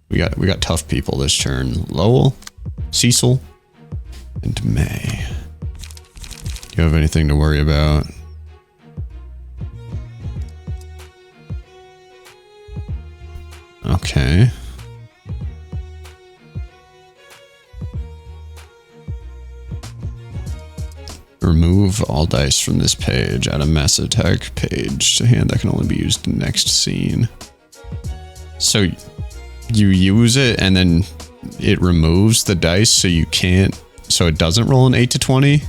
We got tough people this turn. Lowell, Cecil, and May. Do you have anything to worry about? Okay. Remove all dice from this page. Add a mass attack page to hand that can only be used in the next scene. So you use it and then it removes the dice so you can't, so it doesn't roll an 8 to 20?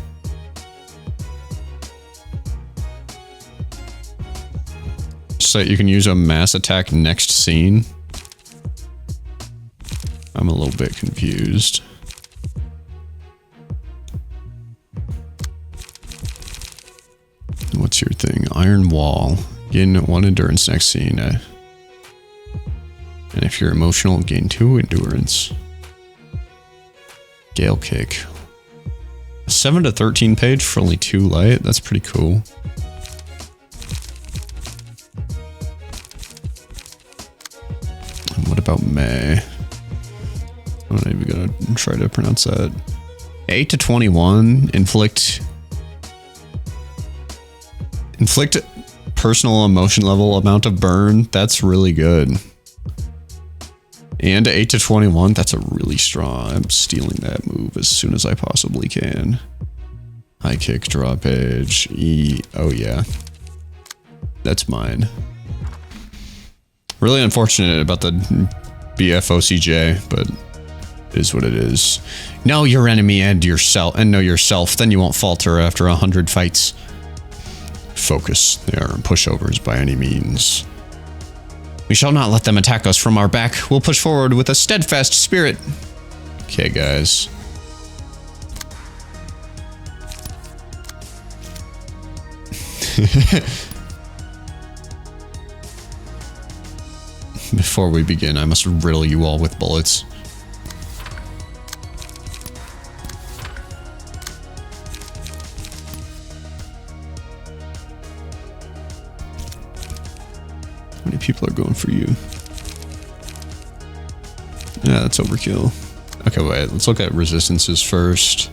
So you can use a mass attack next scene? I'm a little bit confused. What's your thing? Iron Wall. Gain 1 endurance next scene. And if you're emotional, gain 2 endurance. Gale Kick. A 7 to 13 page for only 2 light. That's pretty cool. And what about May? I'm not even gonna try to pronounce that. 8 to 21. Inflict personal emotion level amount of burn. That's really good. And 8 to 21. That's a really strong. I'm stealing that move as soon as I possibly can. High kick, draw page. E. Oh yeah. That's mine. Really unfortunate about the BFOCJ, but it is what it is. Know your enemy and yourself, and know yourself. Then you won't falter after 100 fights. Focus. They aren't pushovers by any means. We shall not let them attack us from our back. We'll push forward with a steadfast spirit. Okay, guys. Before we begin, I must riddle you all with bullets. How many people are going for you? Yeah, that's overkill. Okay, wait, let's look at resistances first.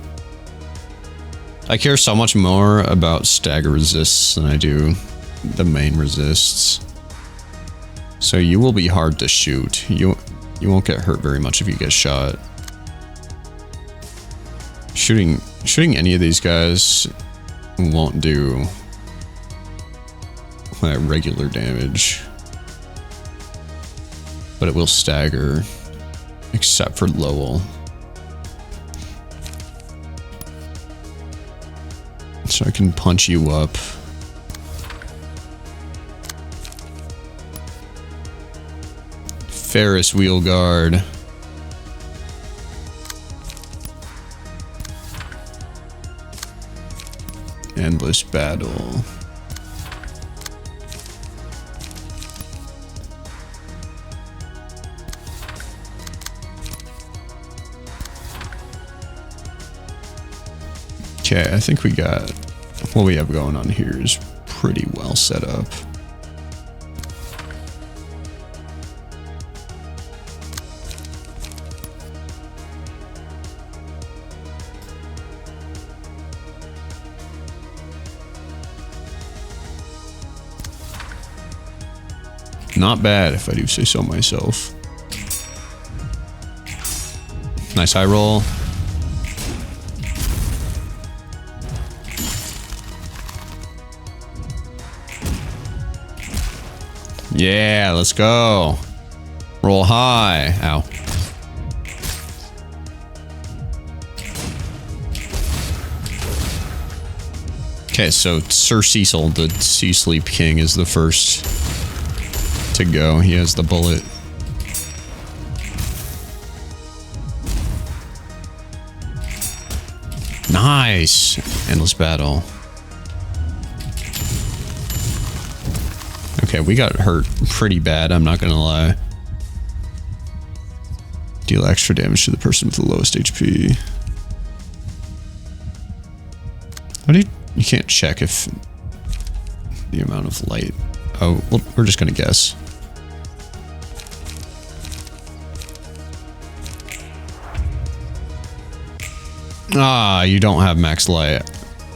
I care so much more about stagger resists than I do the main resists. So you will be hard to shoot. You won't get hurt very much if you get shot. Shooting any of these guys won't do regular damage. But it will stagger, except for Lowell. So I can punch you up. Ferris wheel guard. Endless battle. Okay, I think we got what we have going on here is pretty well set up. Not bad, if I do say so myself. Nice high roll. Yeah, let's go. Roll high. Ow. Okay, so Sir Cecil, the Sea Sleep King, is the first to go. He has the bullet. Nice. Endless battle. Okay, we got hurt pretty bad, I'm not gonna lie. Deal extra damage to the person with the lowest HP. What do you can't check if the amount of light. Oh, well, we're just gonna guess. Ah, you don't have max light.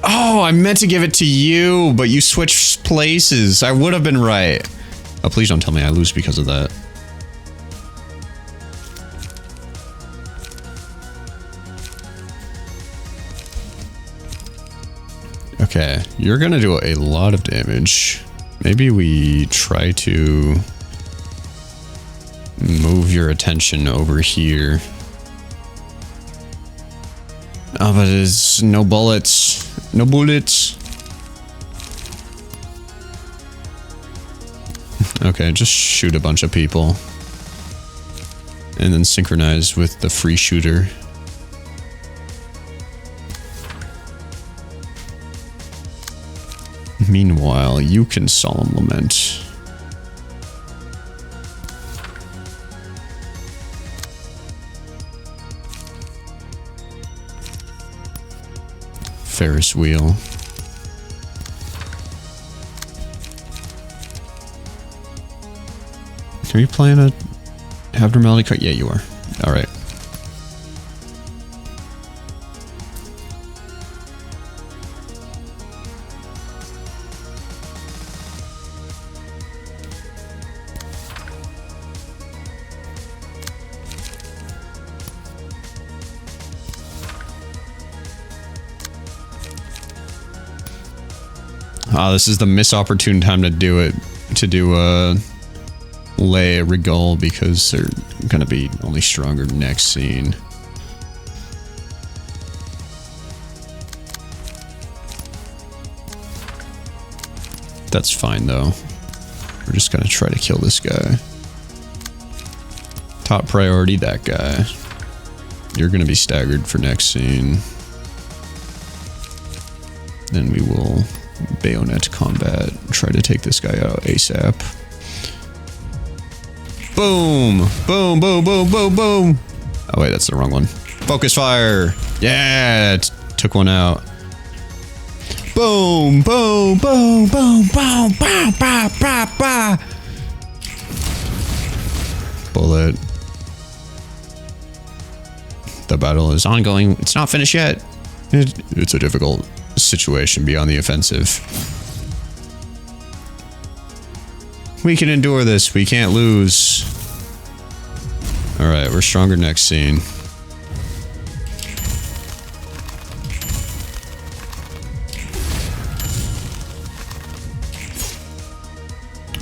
Oh, I meant to give it to you, but you switched places. I would have been right. Oh, please don't tell me I lose because of that. Okay, you're gonna do a lot of damage. Maybe we try to move your attention over here. Oh, but it's no bullets. No bullets. Okay, just shoot a bunch of people. And then synchronize with the free shooter. Meanwhile, you can solemn lament. Ferris wheel. Are you playing a abnormality card? Yeah, you are. All right. This is the misopportune time to do it, to do lay a Regal, because they're gonna be only stronger next scene. That's fine though. We're just gonna try to kill this guy. Top priority, that guy. You're gonna be staggered for next scene. Then we will bayonet combat, try to take this guy out ASAP. Boom! Boom, boom, boom, boom, boom! Oh wait, that's the wrong one. Focus fire! Yeah! Took one out. Boom! Boom! Boom! Boom! Boom! Bah! Bah! Bah! Bah! Bullet. The battle is ongoing. It's not finished yet. It's a difficult situation. Be on the offensive. We can endure this. We can't lose. Alright, we're stronger next scene.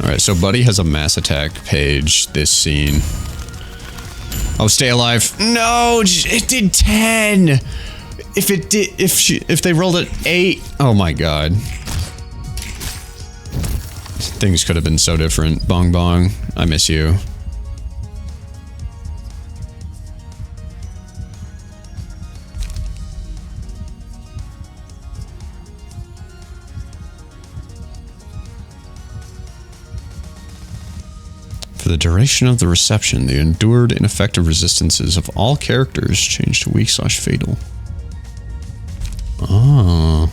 Alright, so Buddy has a mass attack page this scene. Oh, stay alive. No, it did 10. If it did, if they rolled at 8, oh my god. Things could have been so different. Bong Bong, I miss you. For the duration of the reception, the endured ineffective resistances of all characters change to weak/fatal. Oh.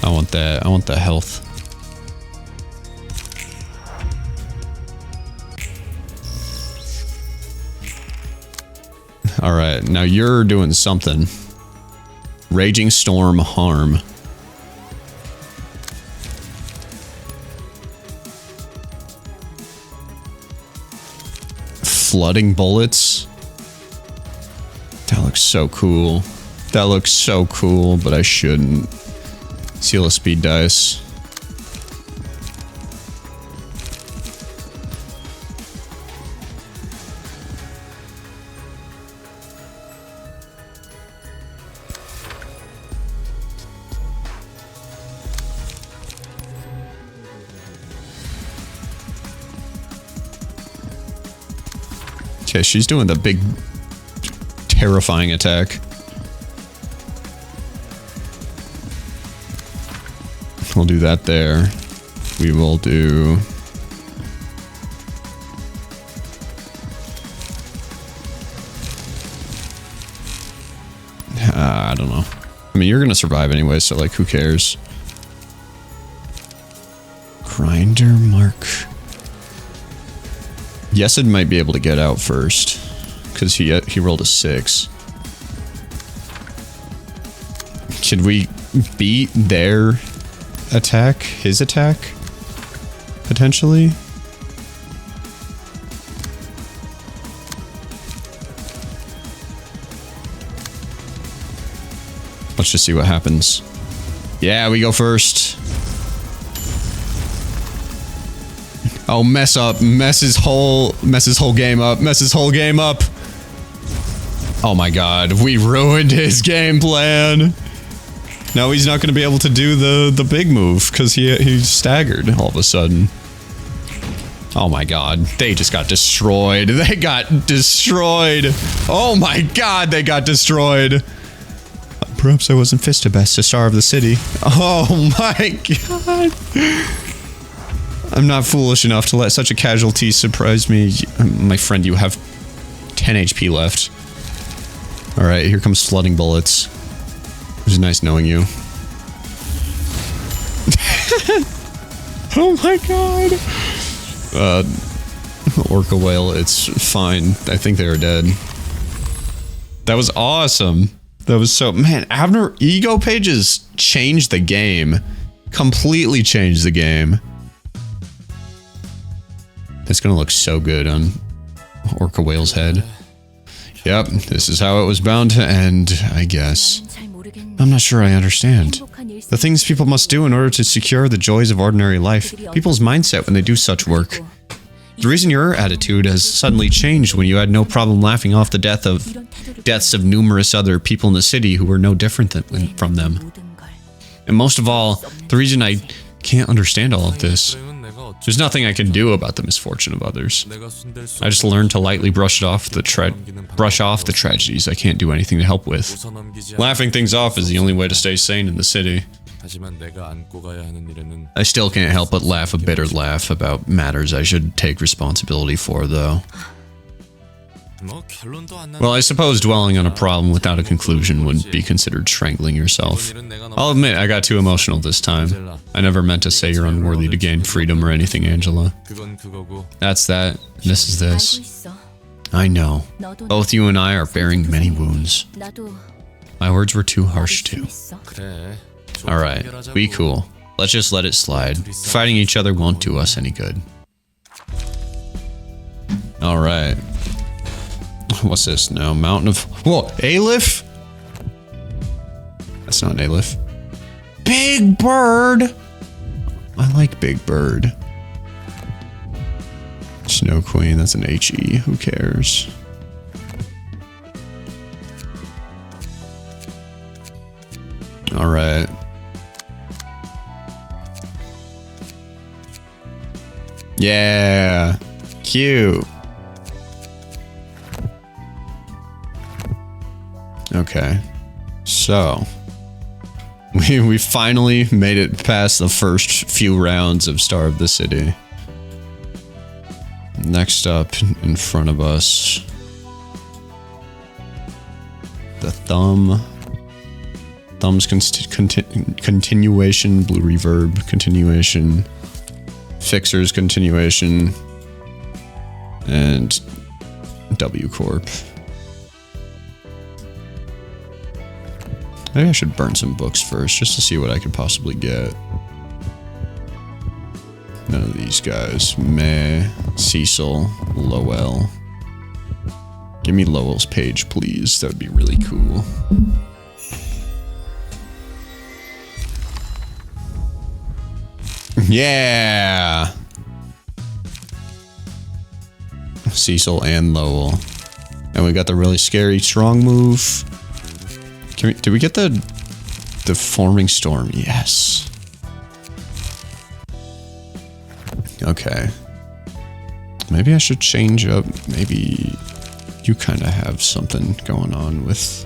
I want that. I want the health. Alright, now you're doing something. Raging Storm Harm. Flooding bullets. That looks so cool. That looks so cool, but I shouldn't. Seal a speed dice. Okay, she's doing the big, terrifying attack. We'll do that there. We will do... I don't know. I mean, you're gonna survive anyway, so like, who cares? Grinder mark. Yesid might be able to get out first, because he rolled a 6. Should we beat their attack? His attack? Potentially? Let's just see what happens. Yeah, we go first. Oh, mess up. Mess his whole game up. Mess his whole game up. Oh my god, we ruined his game plan. Now he's not going to be able to do the big move because he's staggered all of a sudden. Oh my god, they just got destroyed. They got destroyed. Oh my god, they got destroyed. Perhaps I wasn't fisted best to starve the city. Oh my god. I'm not foolish enough to let such a casualty surprise me. My friend, you have 10 HP left. Alright, here comes flooding bullets. It was nice knowing you. Oh my god! Orca whale, it's fine. I think they are dead. That was awesome. That was so... Man, Abner ego pages changed the game. Completely changed the game. It's gonna look so good on Orca Whale's head. Yep, this is how it was bound to end, I guess. I'm not sure I understand. The things people must do in order to secure the joys of ordinary life. People's mindset when they do such work. The reason your attitude has suddenly changed when you had no problem laughing off the deaths of numerous other people in the city who were no different from them. And most of all, the reason I can't understand all of this. There's nothing I can do about the misfortune of others. I just learned to lightly brush off the tragedies I can't do anything to help with. Laughing things off is the only way to stay sane in the city. I still can't help but laugh a bitter laugh about matters I should take responsibility for, though. Well, I suppose dwelling on a problem without a conclusion would be considered strangling yourself. I'll admit I got too emotional this time. I never meant to say you're unworthy to gain freedom or anything, Angela. That's that. This is this. I know. Both you and I are bearing many wounds. My words were too harsh too. Alright, be cool. Let's just let it slide. Fighting each other won't do us any good. Alright. What's this? No, Mountain of... Whoa, Aleph? That's not an Aleph. Big Bird! I like Big Bird. Snow Queen, that's an HE. Who cares? Alright. Yeah! Cute! Okay, so We finally made it past the first few rounds of Star of the City. Next up in front of us, the Thumb. Thumb's continuation, Blue Reverb continuation, Fixer's continuation, and W Corp. Maybe I should burn some books first, just to see what I could possibly get. None of these guys. Meh, Cecil, Lowell. Give me Lowell's page, please. That would be really cool. Yeah! Cecil and Lowell. And we got the really scary strong move. Did we get the forming storm? Yes. Okay. Maybe I should change up. Maybe you kind of have something going on with...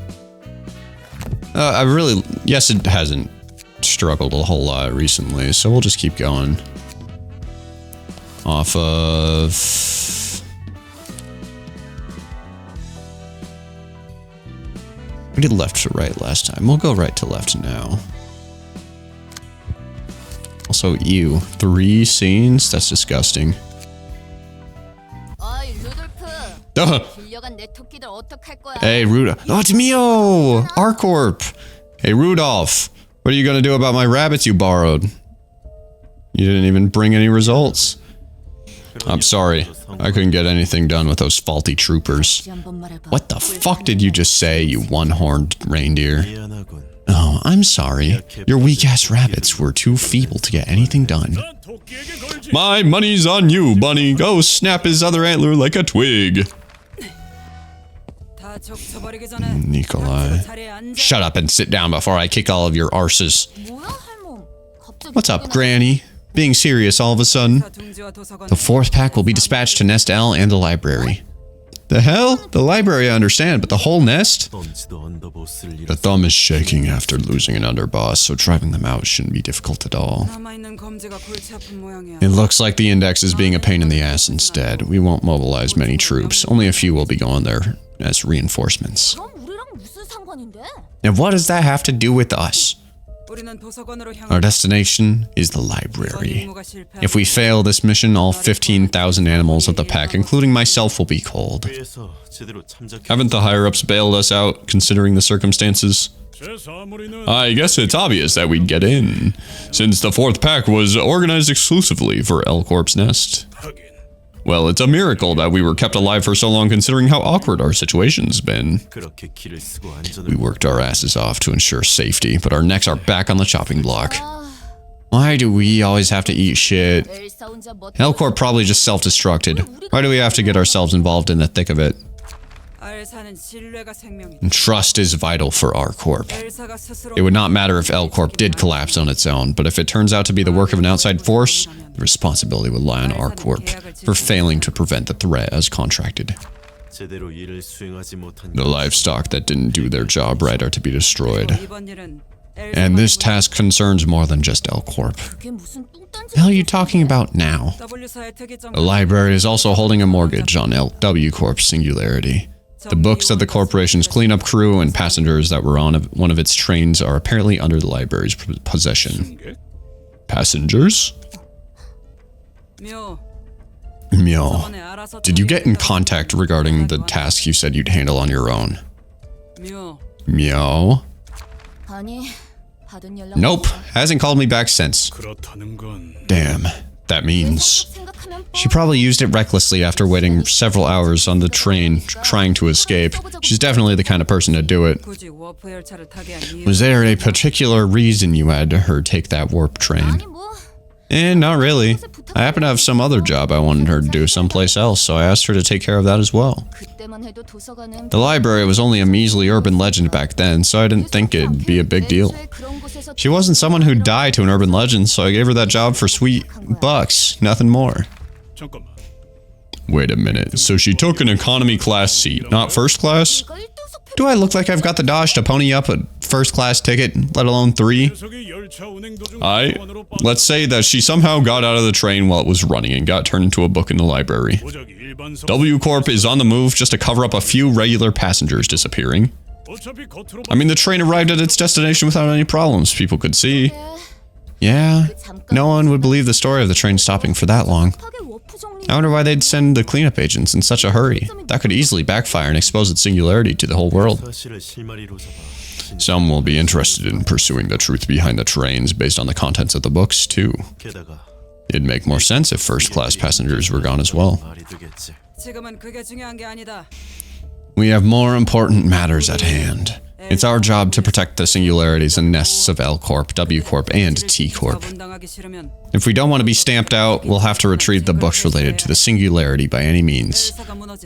Yes, it hasn't struggled a whole lot recently, so we'll just keep going. Off of... We did left to right last time. We'll go right to left now. Also, ew. 3 scenes? That's disgusting. Duh. Hey, Rudolph. Oh, it's Mio! R Corp! Hey, Rudolph. What are you gonna do about my rabbits you borrowed? You didn't even bring any results. I'm sorry. I couldn't get anything done with those faulty troopers. What the fuck did you just say, you one-horned reindeer? Oh, I'm sorry. Your weak-ass rabbits were too feeble to get anything done. My money's on you, Bunny. Go snap his other antler like a twig. Nikolai. Shut up and sit down before I kick all of your arses. What's up, Granny? Being serious all of a sudden. The 4th pack will be dispatched to Nest L and the library. The hell? The library I understand, but the whole nest? The thumb is shaking after losing an underboss, so driving them out shouldn't be difficult at all. It looks like the index is being a pain in the ass instead. We won't mobilize many troops. Only a few will be going there as reinforcements. And what does that have to do with us? Our destination is the library. If we fail this mission, all 15,000 animals of the pack, including myself, will be culled. Haven't the higher-ups bailed us out, considering the circumstances? I guess it's obvious that we'd get in, since the 4th pack was organized exclusively for R Corp's nest. Well, it's a miracle that we were kept alive for so long, considering how awkward our situation's been. We worked our asses off to ensure safety, but our necks are back on the chopping block. Why do we always have to eat shit? R Corp probably just self-destructed. Why do we have to get ourselves involved in the thick of it? And trust is vital for R Corp. It would not matter if R Corp did collapse on its own, but if it turns out to be the work of an outside force, the responsibility would lie on R Corp for failing to prevent the threat as contracted. The livestock that didn't do their job right are to be destroyed. And this task concerns more than just R Corp. The hell are you talking about now? The library is also holding a mortgage on W Corp's singularity. The books of the corporation's cleanup crew and passengers that were on one of its trains are apparently under the library's possession. Passengers? Myo. Did you get in contact regarding the task you said you'd handle on your own? Myo? Nope, hasn't called me back since. Damn, that means... She probably used it recklessly after waiting several hours on the train, trying to escape. She's definitely the kind of person to do it. Was there a particular reason you had her take that warp train? Not really. I happen to have some other job I wanted her to do someplace else, so I asked her to take care of that as well. The library was only a measly urban legend back then, so I didn't think it'd be a big deal. She wasn't someone who'd die to an urban legend, so I gave her that job for sweet bucks, nothing more. Wait a minute, so she took an economy class seat, not first class? Do I look like I've got the dodge to pony up a first class ticket, let alone 3. Let's say that she somehow got out of the train while it was running and got turned into a book in the library. W Corp is on the move just to cover up a few regular passengers disappearing. I mean, the train arrived at its destination without any problems, people could see. Yeah, no one would believe the story of the train stopping for that long. I wonder why they'd send the cleanup agents in such a hurry. That could easily backfire and expose its singularity to the whole world. Some will be interested in pursuing the truth behind the trains based on the contents of the books, too. It'd make more sense if first-class passengers were gone as well. We have more important matters at hand. It's our job to protect the singularities and nests of L Corp, W Corp, and T Corp. If we don't want to be stamped out, we'll have to retrieve the books related to the singularity by any means.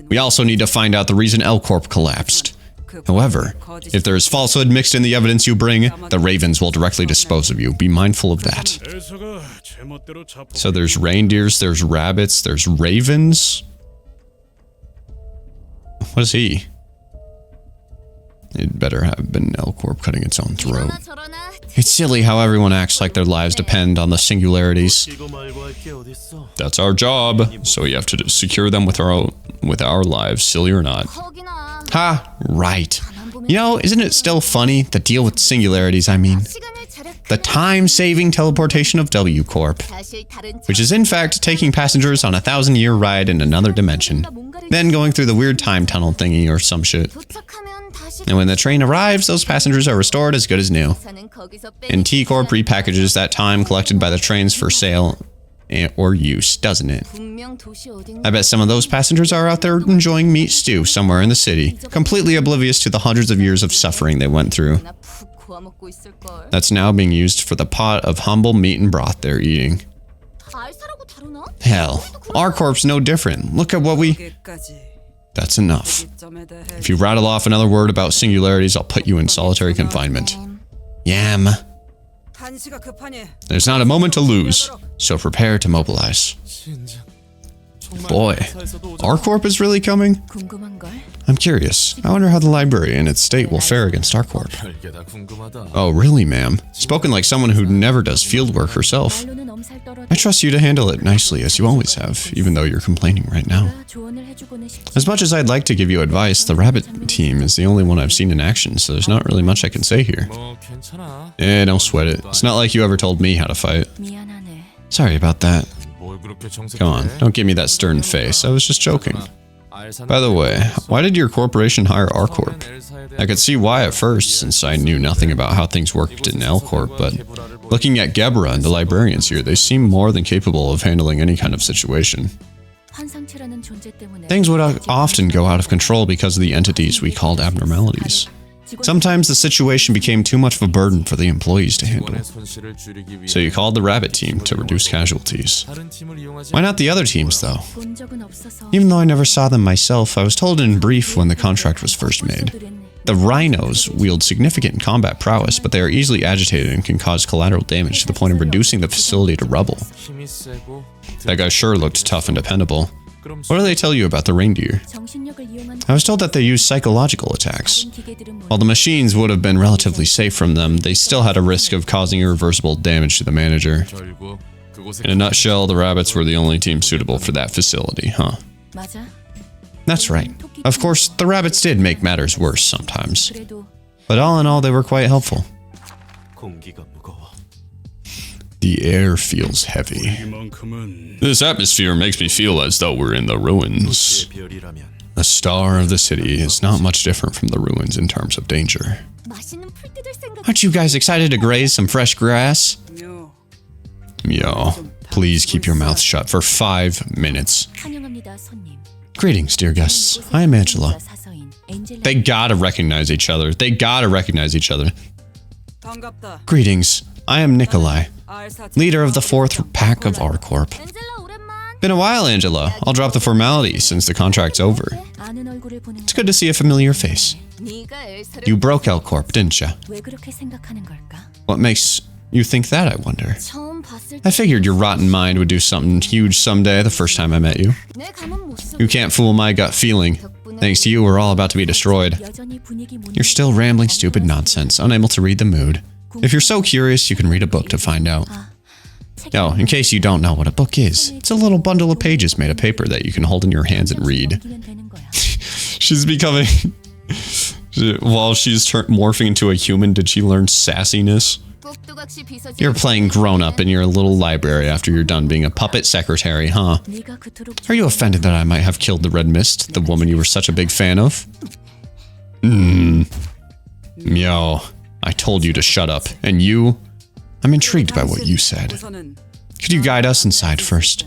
We also need to find out the reason L Corp collapsed. However, if there is falsehood mixed in the evidence you bring, the Ravens will directly dispose of you. Be mindful of that. So there's reindeers, there's rabbits, there's ravens. What is he? It better have been L Corp cutting its own throat. It's silly how everyone acts like their lives depend on the singularities. That's our job, so we have to secure them with our lives, silly or not. Ha, right. You know, isn't it still funny, the deal with singularities, I mean? The time-saving teleportation of W Corp, which is in fact taking passengers on a 1,000-year ride in another dimension, then going through the weird time tunnel thingy or some shit. And when the train arrives, those passengers are restored as good as new. And T Corp repackages that time collected by the trains for sale or use, doesn't it? I bet some of those passengers are out there enjoying meat stew somewhere in the city, completely oblivious to the hundreds of years of suffering they went through. That's now being used for the pot of humble meat and broth they're eating. Hell, R Corp's no different. Look at what we... That's enough. If you rattle off another word about singularities, I'll put you in solitary confinement. Yam. There's not a moment to lose, so prepare to mobilize. Boy, R Corp is really coming? I'm curious. I wonder how the library and its state will fare against R Corp. Oh, really, ma'am? Spoken like someone who never does field work herself. I trust you to handle it nicely, as you always have, even though you're complaining right now. As much as I'd like to give you advice, the rabbit team is the only one I've seen in action, so there's not really much I can say here. Don't sweat it. It's not like you ever told me how to fight. Sorry about that. Come on, don't give me that stern face. I was just joking. By the way, why did your corporation hire R Corp? I could see why at first, since I knew nothing about how things worked in L Corp, but looking at Gebra and the librarians here, they seem more than capable of handling any kind of situation. Things would often go out of control because of the entities we called abnormalities. Sometimes the situation became too much of a burden for the employees to handle. So you called the rabbit team to reduce casualties. Why not the other teams, though? Even though I never saw them myself, I was told in brief when the contract was first made. The rhinos wield significant combat prowess, but they are easily agitated and can cause collateral damage to the point of reducing the facility to rubble. That guy sure looked tough and dependable. What do they tell you about the reindeer? I was told that they use psychological attacks. While the machines would have been relatively safe from them, they still had a risk of causing irreversible damage to the manager. In a nutshell, the rabbits were the only team suitable for that facility, huh? That's right. Of course, the rabbits did make matters worse sometimes. But all in all, they were quite helpful. The air feels heavy. This atmosphere makes me feel as though we're in the ruins. The star of the city is not much different from the ruins in terms of danger. Aren't you guys excited to graze some fresh grass? Yo, please keep your mouth shut for 5 minutes. Greetings, dear guests. I am Angela. They gotta recognize each other. They gotta recognize each other. Greetings. I am Nikolai, leader of the 4th pack of R Corp. Been a while, Angela. I'll drop the formalities since the contract's over. It's good to see a familiar face. You broke L Corp, didn't ya? What makes you think that, I wonder? I figured your rotten mind would do something huge someday the first time I met you. You can't fool my gut feeling. Thanks to you, we're all about to be destroyed. You're still rambling stupid nonsense, unable to read the mood. If you're so curious, you can read a book to find out. Oh, in case you don't know what a book is, it's a little bundle of pages made of paper that you can hold in your hands and read. She's becoming... While she's morphing into a human, did she learn sassiness? You're playing grown-up in your little library after you're done being a puppet secretary, huh? Are you offended that I might have killed the Red Mist, the woman you were such a big fan of? Yo, I told you to shut up. And you? I'm intrigued by what you said. Could you guide us inside first?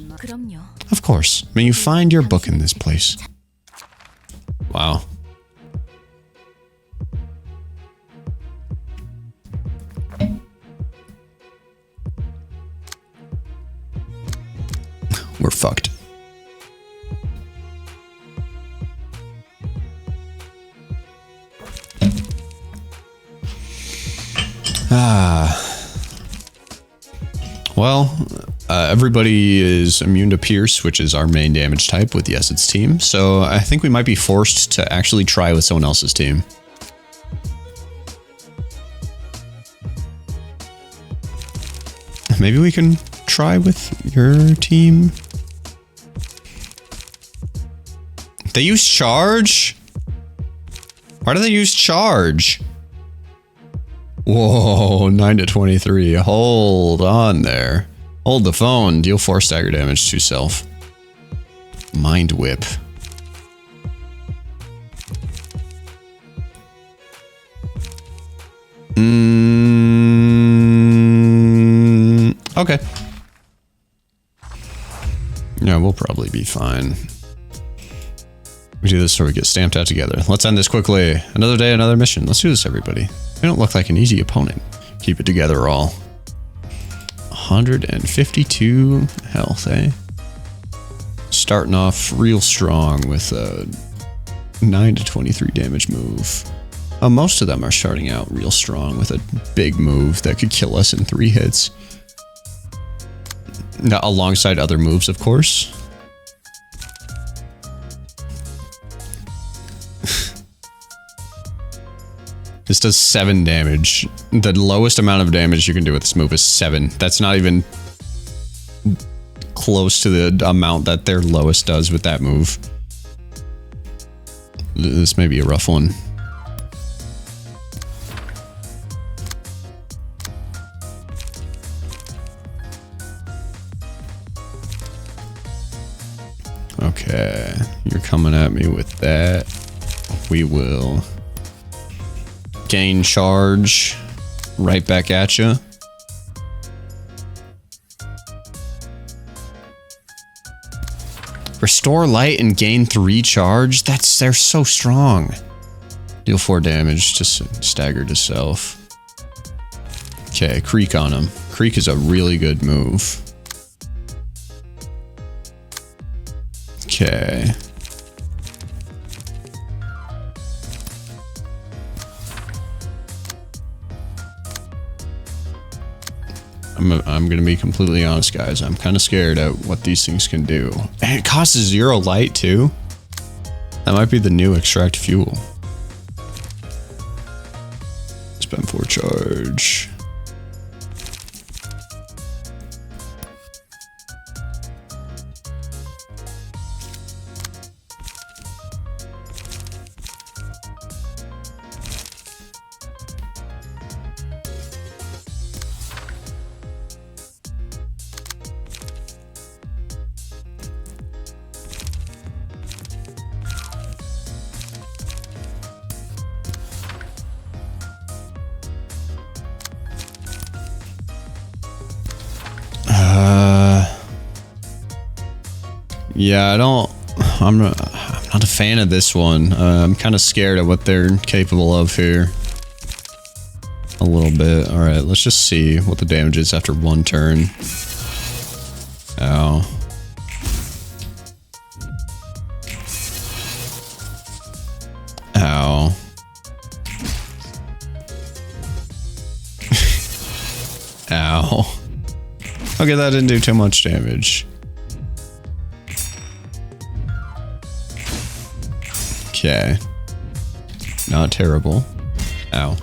Of course. May you find your book in this place. Wow. We're fucked. Well, everybody is immune to Pierce, which is our main damage type with Yesid's team, so I think we might be forced to actually try with someone else's team. Maybe we can try with your team. They use charge? Why do they use charge? Whoa, 9 to 23. Hold on there. Hold the phone. Deal 4 stagger damage to self. Mind whip. Okay. Yeah, we'll probably be fine. We do this so we get stamped out together. Let's end this quickly. Another day, another mission. Let's do this, everybody. We don't look like an easy opponent. Keep it together, all. 152 health, eh? Starting off real strong with a 9 to 23 damage move. Most of them are starting out real strong with a big move that could kill us in 3 hits. Now, alongside other moves, of course. This does 7 damage. The lowest amount of damage you can do with this move is 7. That's not even close to the amount that their lowest does with that move. This may be a rough one. Okay, you're coming at me with that. We will gain charge right back at you. Restore light and gain 3 charge. They're so strong. Deal 4 damage to stagger to self. Okay, creek on him. Creek is a really good move. Okay. I'm gonna be completely honest, guys. I'm kind of scared at what these things can do. And it costs 0 light, too. That might be the new extract fuel. Spend 4 charge. Yeah, I'm not a fan of this one. I'm kind of scared of what they're capable of here. A little bit. Alright, let's just see what the damage is after 1 turn. Ow. Ow. Ow. Okay, that didn't do too much damage. Okay. Okay. Not terrible. Ow.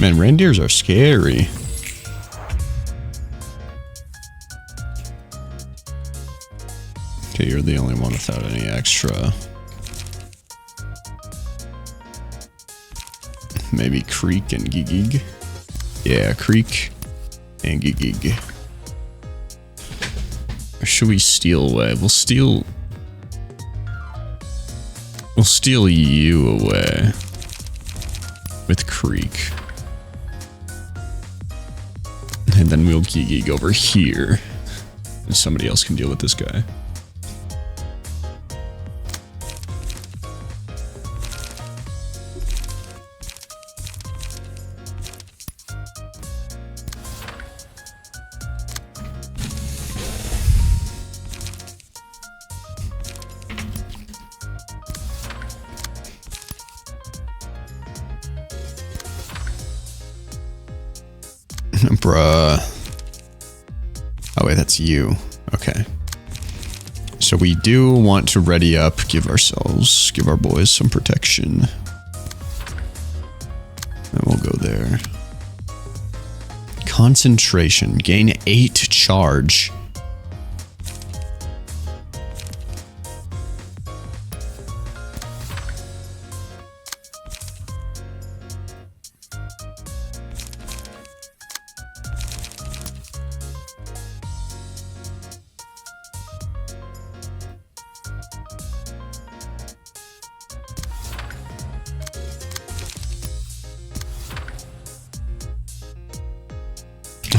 Man, reindeers are scary. Okay, you're the only one without any extra. Maybe Creek and Gigig. Yeah, Creek and Gigig. Or should we steal away? We'll steal you away with Creek. And then we'll Gigig over here. And somebody else can deal with this guy. Bruh. Oh wait, that's you. Okay. So we do want to ready up, give our boys some protection. And we'll go there. Concentration. Gain 8 charge.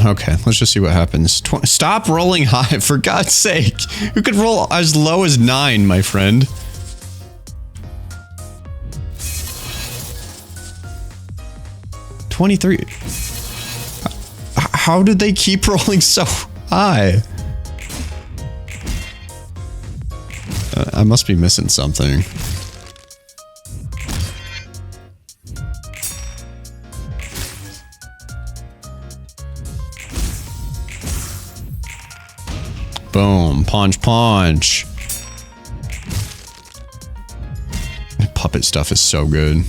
Okay, let's just see what happens. Stop rolling high, for God's sake. You could roll as low as 9, my friend. $23. How did they keep rolling so high? I must be missing something. Boom. Punch, punch. Puppet stuff is so good.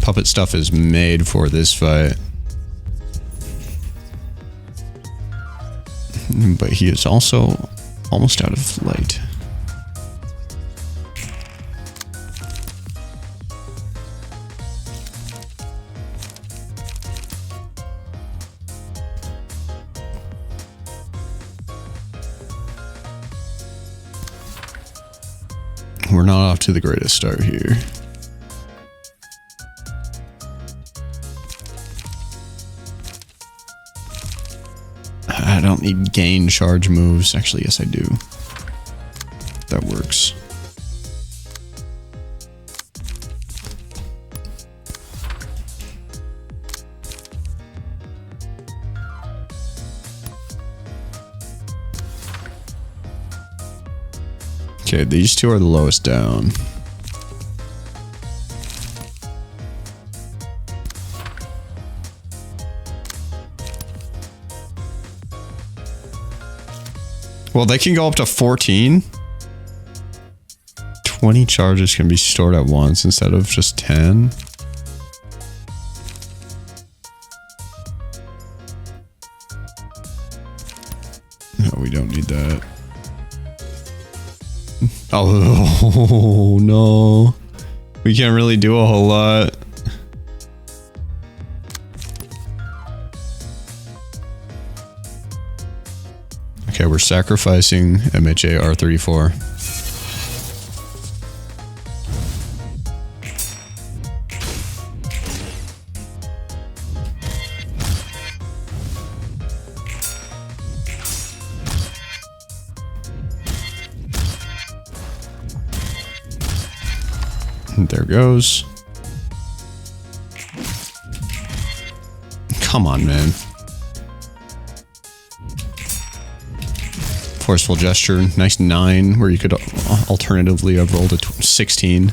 Puppet stuff is made for this fight. But he is also almost out of light. We're not off to the greatest start here. I don't need gain charge moves. Actually, yes, I do. That works. Okay, these two are the lowest down. Well, they can go up to 14. 20 charges can be stored at once instead of just 10. No, we don't need that. Oh, no. We can't really do a whole lot. Okay, we're sacrificing MHA R34. There goes. Come on, man. Forceful gesture. Nice 9, where you could alternatively have rolled a 16.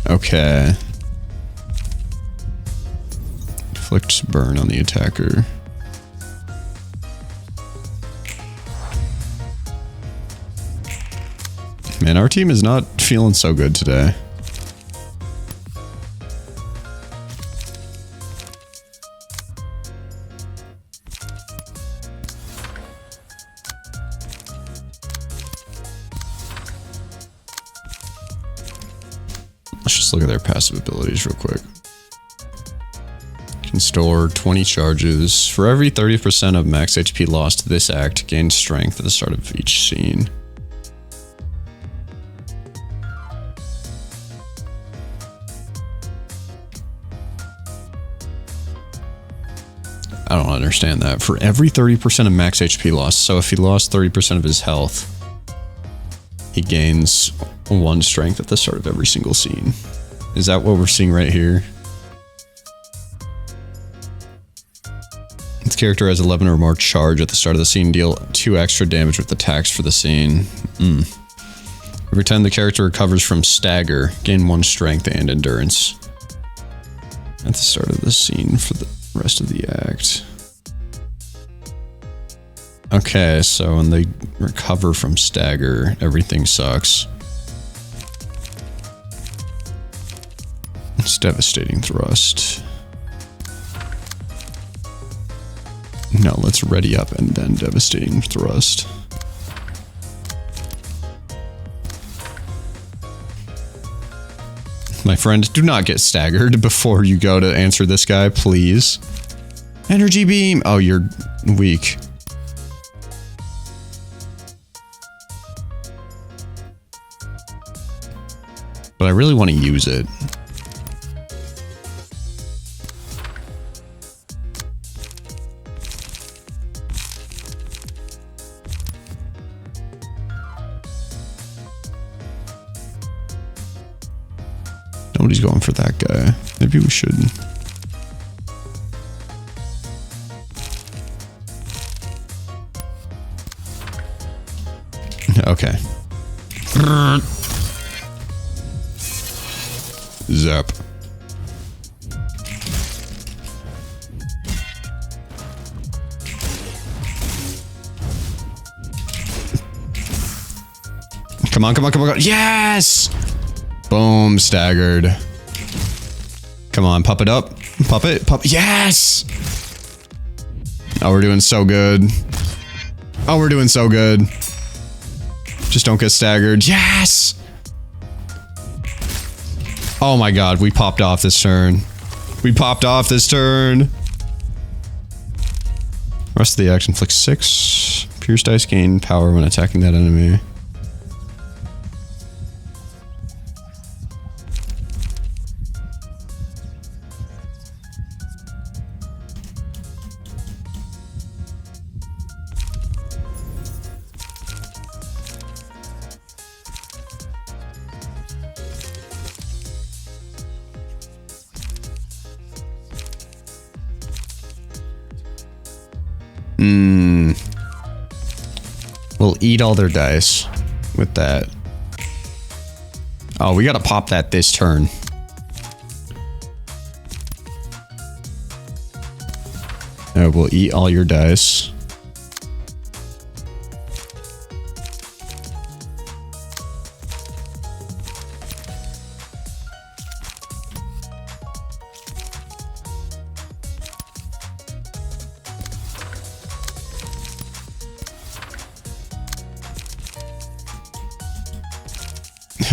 Okay. Inflict burn on the attacker. Man, our team is not feeling so good today. Let's just look at their passive abilities real quick. Can store 20 charges. For every 30% of max HP lost this act, gain strength at the start of each scene. I don't understand that. For every 30% of max HP lost, so if he lost 30% of his health, he gains 1 strength at the start of every single scene. Is that what we're seeing right here? This character has 11 or more charge at the start of the scene. Deal 2 extra damage with attacks for the scene. Every time the character recovers from stagger, gain 1 strength and endurance at the start of the scene for the rest of the act. Okay, so when they recover from stagger, everything sucks. It's devastating thrust. No, let's ready up and then devastating thrust. My friend, do not get staggered before you go to answer this guy, please. Energy beam! Oh, you're weak. But I really want to use it. Nobody's going for that guy. Maybe we should. Okay. Zap. Come on, come on, come on. Yes! Boom, staggered. Come on, pop it up. Pop it, pop. Yes! Oh, we're doing so good. Oh, we're doing so good. Just don't get staggered. Yes! Oh my god, we popped off this turn. We popped off this turn. Rest of the action, inflict 6. Pierce dice gain power when attacking that enemy. We'll eat all their dice with that. Oh, we gotta pop that this turn. No, we'll eat all your dice.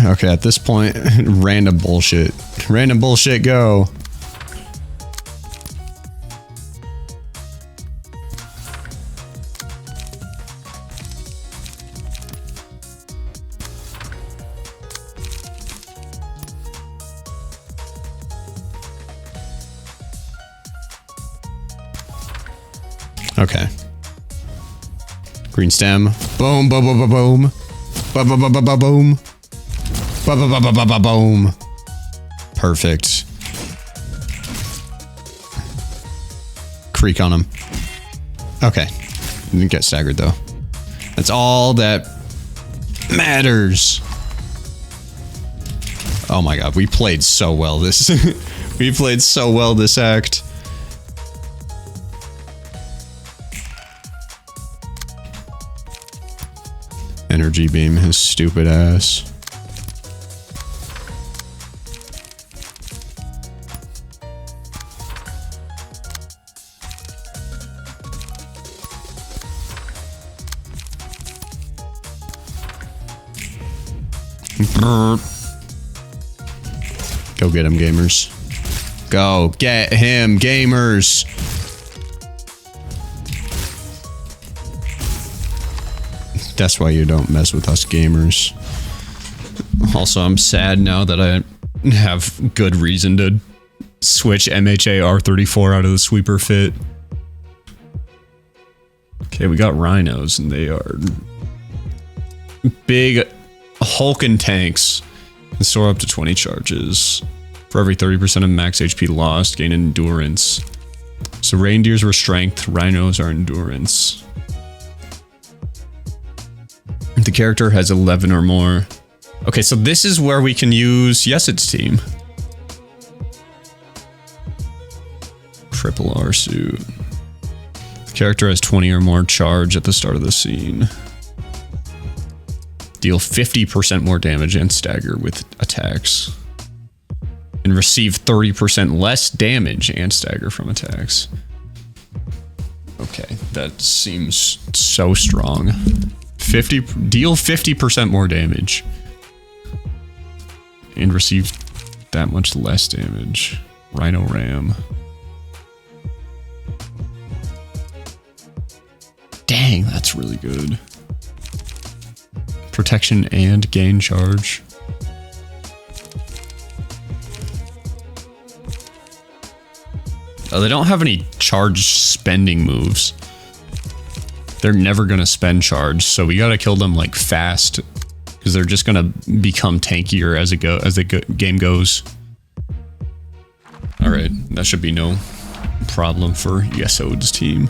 Okay, at this point, random bullshit. Random bullshit, go. Okay. Green stem. Boom, boom, boom, boom, boom. Boom, boom, boom, boom, boom, boom. Boom, boom, boom, boom, boom, boom. Perfect. Creak on him. Okay. Didn't get staggered though. That's all that matters. Oh my god, we played so well this. We played so well this act. Energy beam his stupid ass. Go get him, gamers. Go get him, gamers. That's why you don't mess with us, gamers. Also, I'm sad now that I have good reason to switch MHA R34 out of the sweeper fit. Okay, we got rhinos, and they are big hulking tanks. And store up to 20 charges. For every 30% of max HP lost, gain endurance. So reindeers were strength, rhinos are endurance. The character has 11 or more. Okay, so this is where we can use Yeset's team. Triple R suit. The character has 20 or more charge at the start of the scene. Deal 50% more damage and stagger with attacks. And receive 30% less damage and stagger from attacks. Okay, that seems so strong. Deal 50% more damage. And receive that much less damage. Rhino Ram. Dang, that's really good. Protection and gain charge. Oh, they don't have any charge spending moves. They're never gonna spend charge, so we gotta kill them like fast, because they're just gonna become tankier as the game goes. All right, that should be no problem for Yesod's team.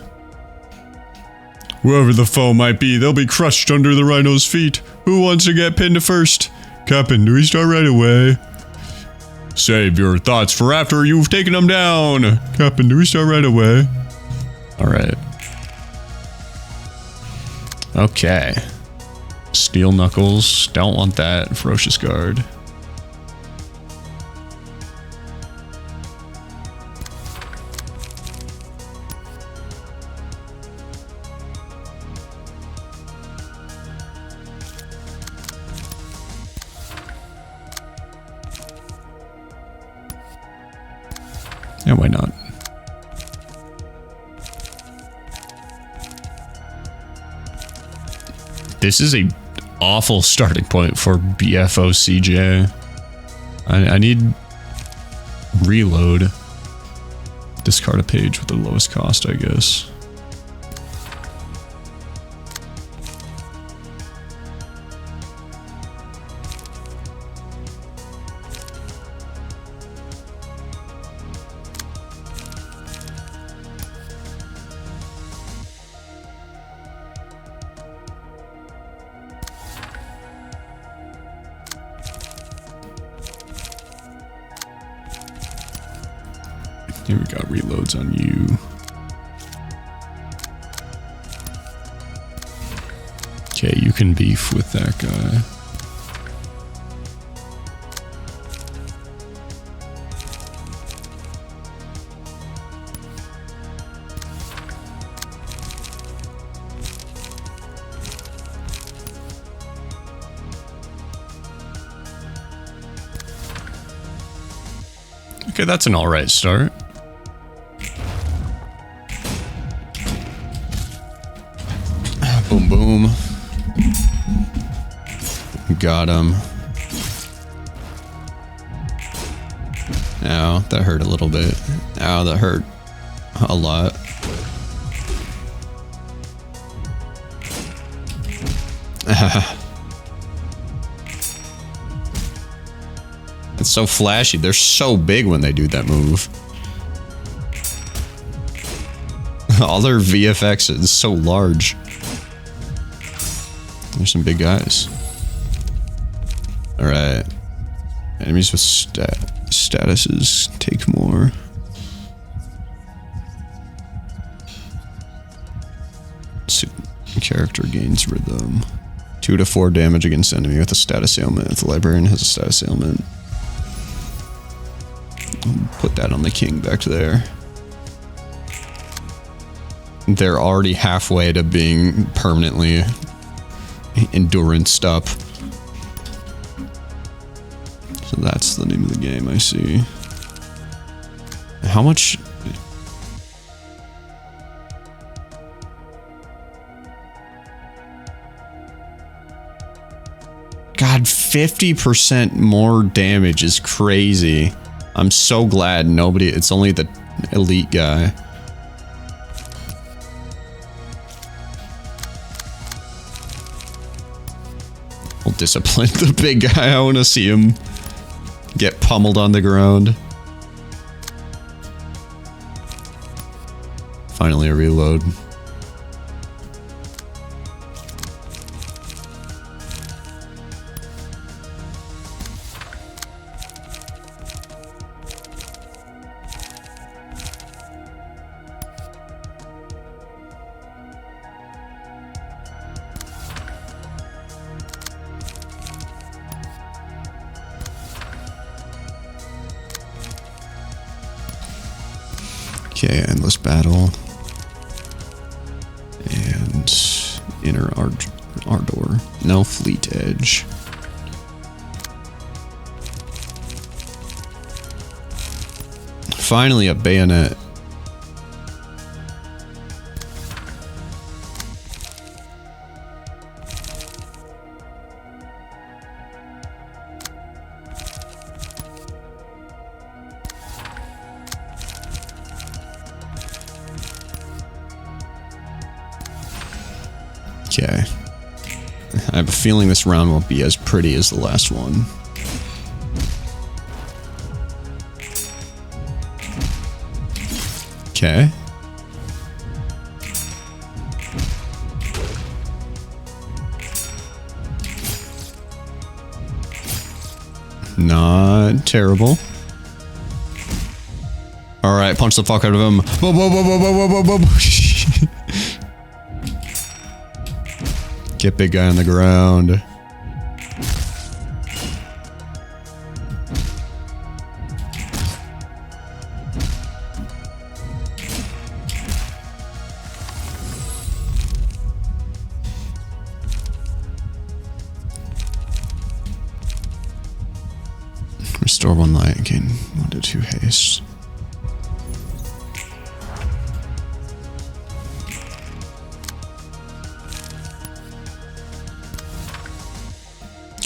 Whoever the foe might be, they'll be crushed under the rhino's feet. Who wants to get pinned first? Captain, do we start right away? Save your thoughts for after you've taken them down. Captain, do we start right away? Alright. Okay. Steel Knuckles. Don't want that. Ferocious Guard. Yeah, why not? This is a awful starting point for BFOCJ. I need reload. Discard a page with the lowest cost, I guess. Here we got reloads on you. Okay, you can beef with that guy. Okay, that's an alright start. Boom, boom. Got him. Ow, that hurt a little bit. Ow, that hurt a lot. It's so flashy. They're so big when they do that move. All their VFX is so large. There's some big guys. Alright. Enemies with statuses take more. Character gains rhythm. 2 to 4 damage against enemy with a status ailment. If the librarian has a status ailment. Put that on the king back there. They're already halfway to being permanently enduranced up. So that's the name of the game, I see. How much... God, 50% more damage is crazy. I'm so glad nobody... It's only the elite guy. We'll discipline the big guy. I want to see him get pummeled on the ground. Finally a reload. Okay, endless battle. And inner ardor. No fleet edge. Finally a bayonet. Okay. I have a feeling this round won't be as pretty as the last one. Okay. Not terrible. Alright, punch the fuck out of him. Whoa, whoa, whoa, whoa, whoa, whoa, whoa, whoa. Get big guy on the ground. Restore 1 light, gain 1 to 2 haste.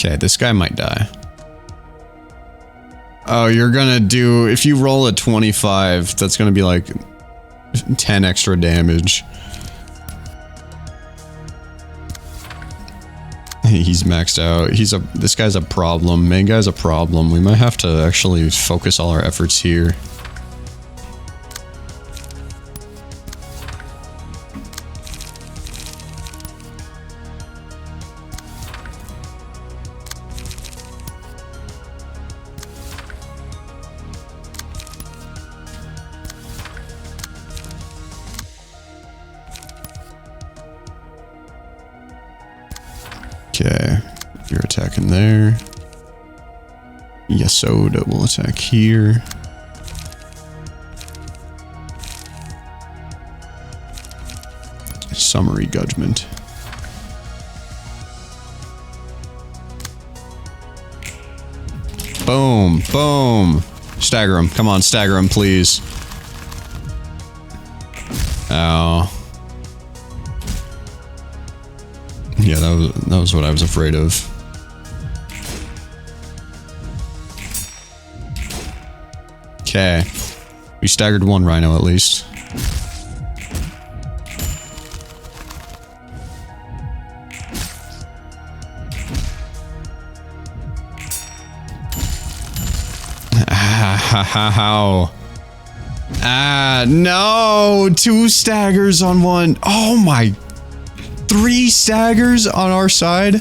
Okay, this guy might die. Oh, you're gonna do... If you roll a 25, that's gonna be like 10 extra damage. He's maxed out. This guy's a problem. Main guy's a problem. We might have to actually focus all our efforts here. Okay, you're attacking there. Yasod will attack here. Summary judgment. Boom, boom. Stagger him. Come on, stagger him, please. Ow. Yeah, that was what I was afraid of. Okay. We staggered 1 rhino at least. How? Ah, no! 2 staggers on 1. Oh my... 3 staggers on our side?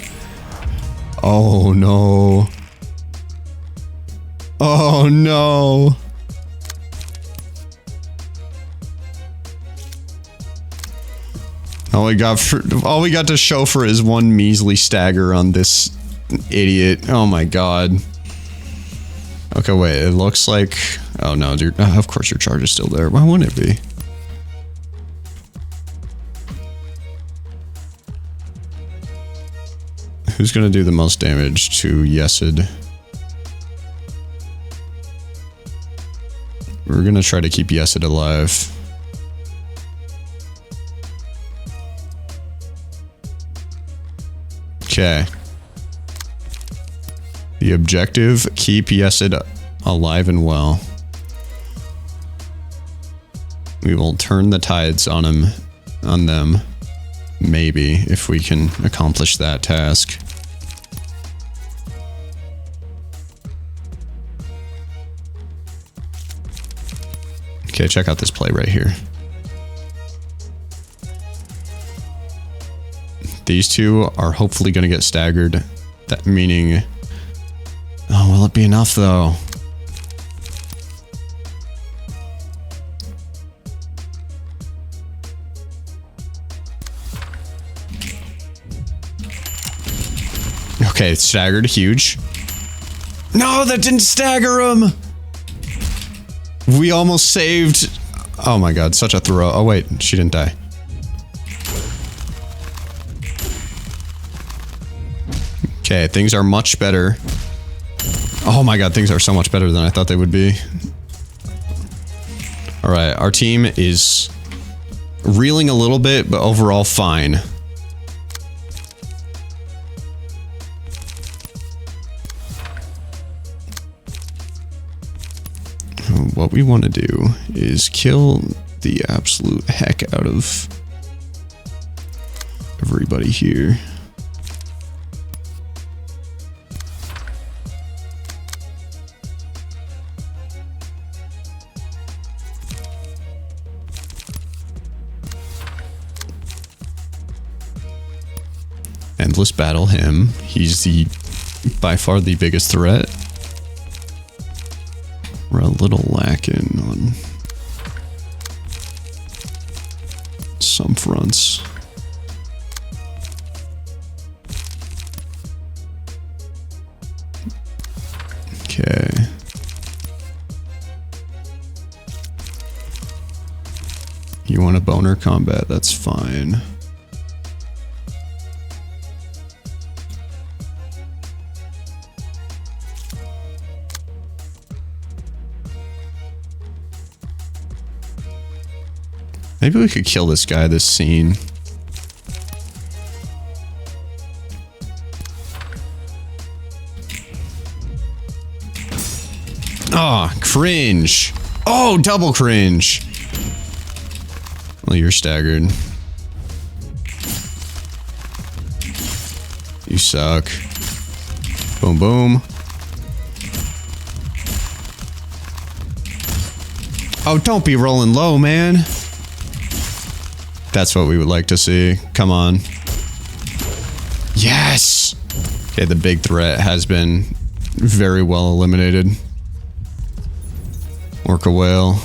Oh no. Oh no. All we got to show for is one measly stagger on this idiot. Oh my god. Okay, wait, it looks like... Oh no, dude. Of course your charge is still there. Why wouldn't it be? Who's gonna do the most damage to Yesid? We're gonna try to keep Yesid alive. Okay. The objective, keep Yesid alive and well. We will turn the tides on them. Maybe, if we can accomplish that task. Okay, check out this play right here. These two are hopefully going to get staggered. That meaning... Oh, will it be enough though? Okay, it's staggered. Huge. No, that didn't stagger him! We almost saved... Oh my god, such a throw. Oh wait, she didn't die. Okay, things are much better. Oh my god, things are so much better than I thought they would be. Alright, our team is reeling a little bit, but overall fine. What we want to do is kill the absolute heck out of everybody here. Endless battle him. He's by far the biggest threat. We're a little lacking on some fronts. Okay. You want a boner combat? That's fine. Maybe we could kill this guy this scene. Oh, cringe. Oh, double cringe. Well, you're staggered. You suck. Boom, boom. Oh, don't be rolling low, man. That's what we would like to see. Come on. Yes! Okay, the big threat has been very well eliminated. Orca whale.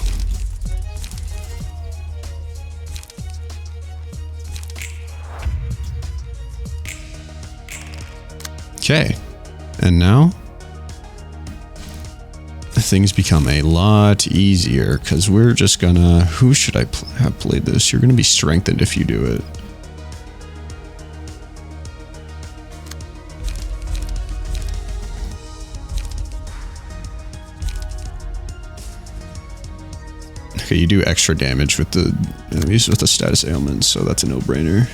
Okay. And now things become a lot easier because we're just gonna... Who should I have played this? You're gonna be strengthened if you do it. Okay, you do extra damage with the enemies with the status ailments, so that's a no-brainer.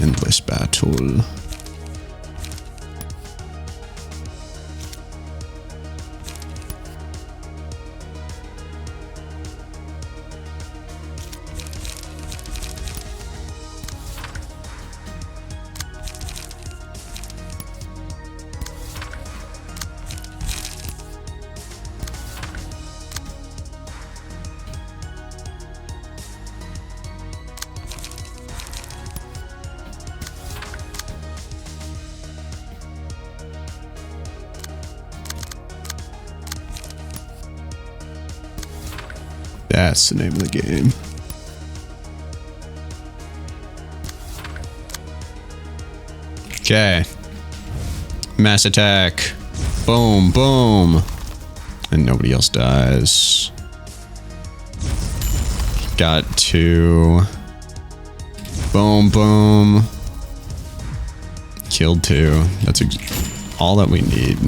Endless battle. That's the name of the game. Okay. Mass attack. Boom, boom. And nobody else dies. Got 2. Boom, boom. Killed 2. That's all that we need.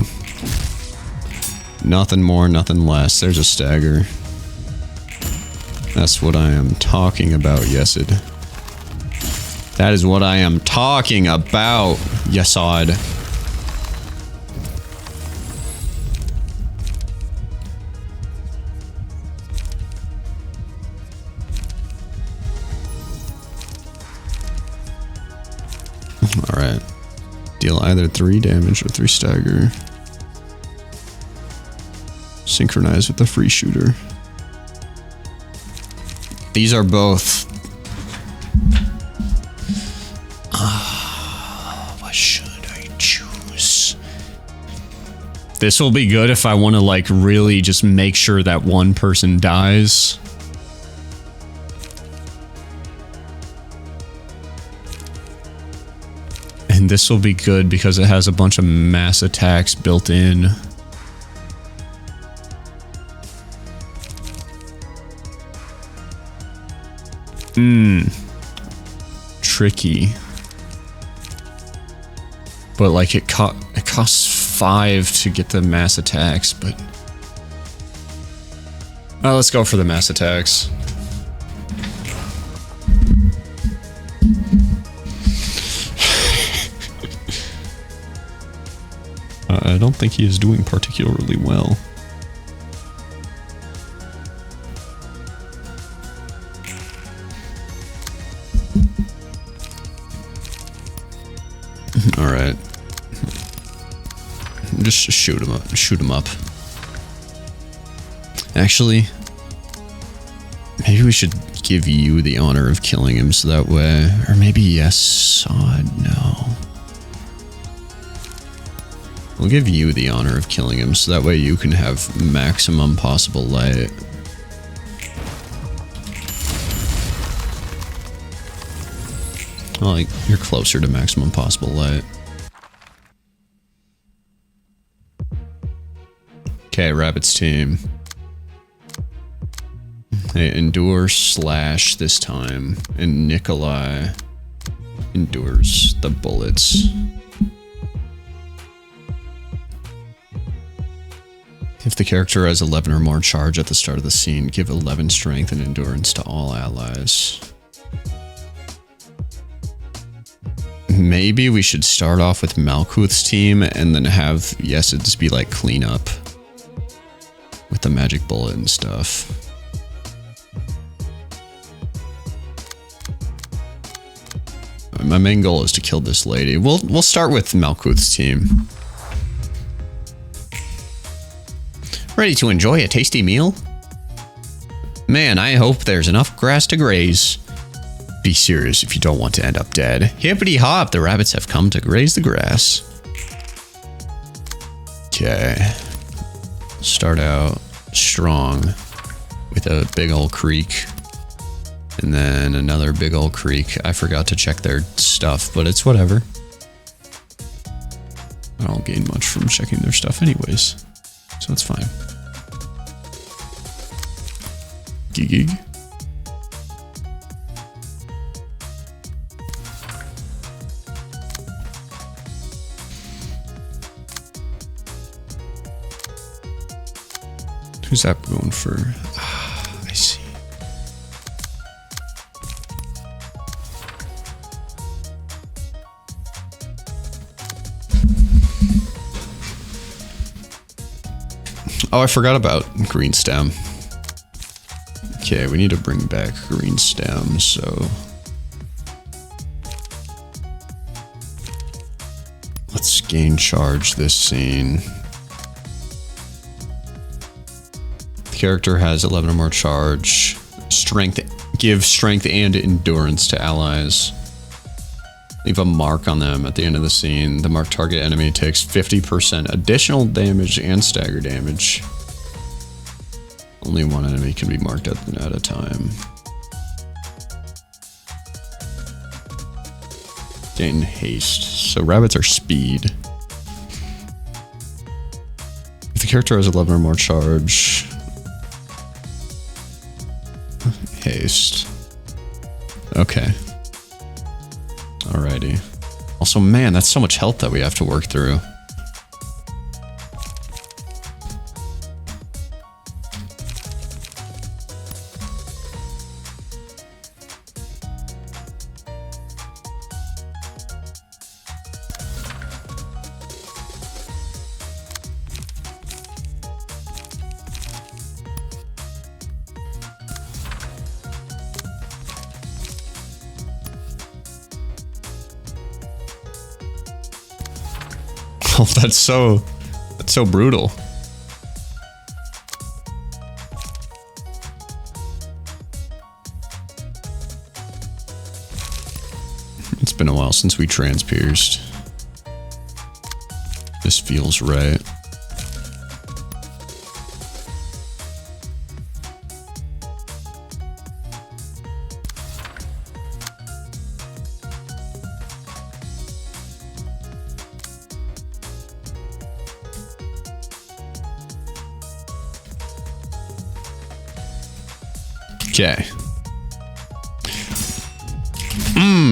Nothing more, nothing less. There's a stagger. That's what I am talking about, Yesid. That is what I am talking about, Yesod. Alright. Deal either 3 damage or 3 stagger. Synchronize with the free shooter. These are both... what should I choose? This will be good if I want to, like, really just make sure that one person dies. And this will be good because it has a bunch of mass attacks built in. Tricky. But like it costs 5 to get the mass attacks, but let's go for the mass attacks. I don't think he is doing particularly well. All right, just shoot him up. Shoot him up. Actually, maybe we should give you the honor of killing him, so that way, or maybe yes, no. We'll give you the honor of killing him, so that way you can have maximum possible light. Well, like, you're closer to maximum possible light. Okay, Rabbit's team. Hey, endure slash this time. And Nikolai endures the bullets. If the character has 11 or more charge at the start of the scene, give 11 strength and endurance to all allies. Maybe we should start off with Malkuth's team and then have Yesid's be like cleanup with the magic bullet and stuff. My main goal is to kill this lady. We'll start with Malkuth's team. Ready to enjoy a tasty meal? Man, I hope there's enough grass to graze. Be serious if you don't want to end up dead. Hippity hop, the rabbits have come to graze the grass. Okay. Start out strong with a big old creek. And then another big old creek. I forgot to check their stuff, but it's whatever. I don't gain much from checking their stuff anyways. So it's fine. Gig. Who's that going for? I see. Oh, I forgot about green stem. Okay, we need to bring back green stem, so let's gain charge this scene. The character has 11 or more charge. Strength, give strength and endurance to allies. Leave a mark on them at the end of the scene. The marked target enemy takes 50% additional damage and stagger damage. Only one enemy can be marked at a time. Gain haste. So rabbits are speed. If the character has 11 or more charge. Haste. Okay. Alrighty. Also, man, that's so much health that we have to work through. Oh, that's so brutal. It's been a while since we transpierced. This feels right. Okay.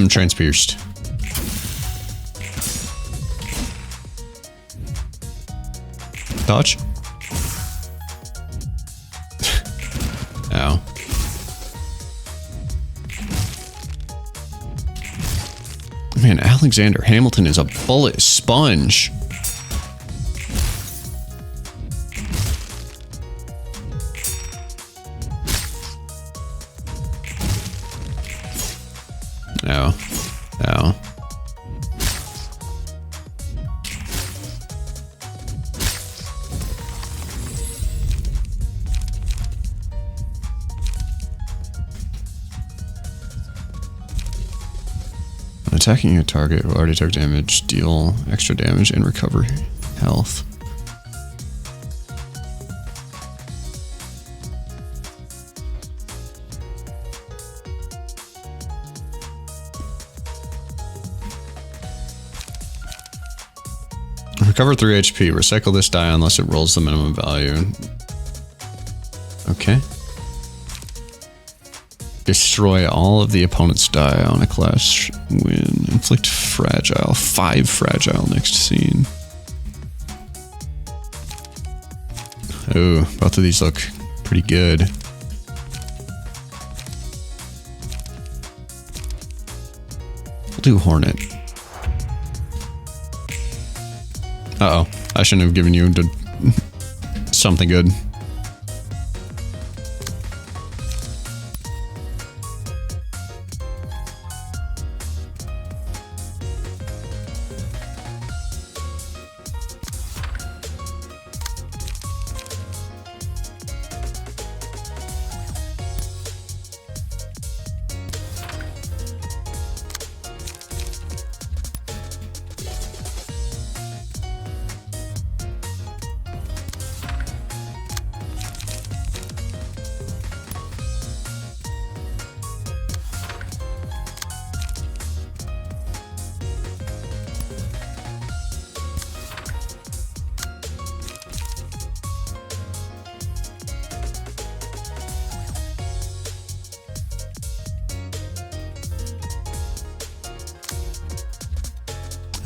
Transpierced. Dodge. Ow. Man, Alexander Hamilton is a bullet sponge. Ow. Ow. When attacking a target who already took damage, deal extra damage and recover health. Recover 3 HP. Recycle this die unless it rolls the minimum value. Okay. Destroy all of the opponent's die on a clash win. Inflict fragile. 5 fragile next scene. Oh, both of these look pretty good. We'll do Hornet. Uh-oh. I shouldn't have given you something good.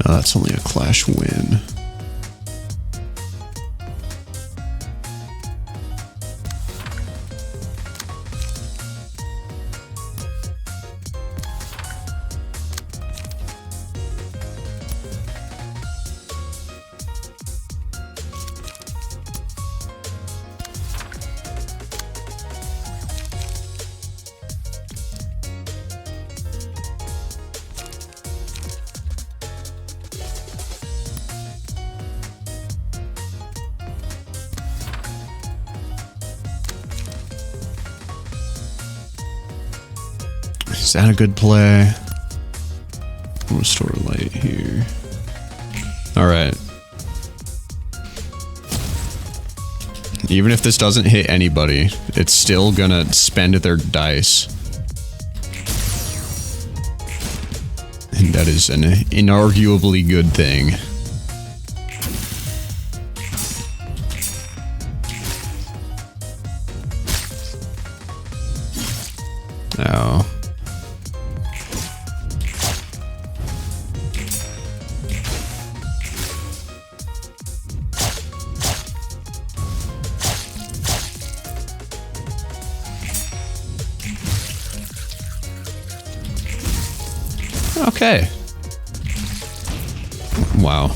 Oh, that's only a clash win. Is that a good play? I'll restore light here. Alright. Even if this doesn't hit anybody, it's still gonna spend their dice. And that is an inarguably good thing. Oh. Okay. Wow.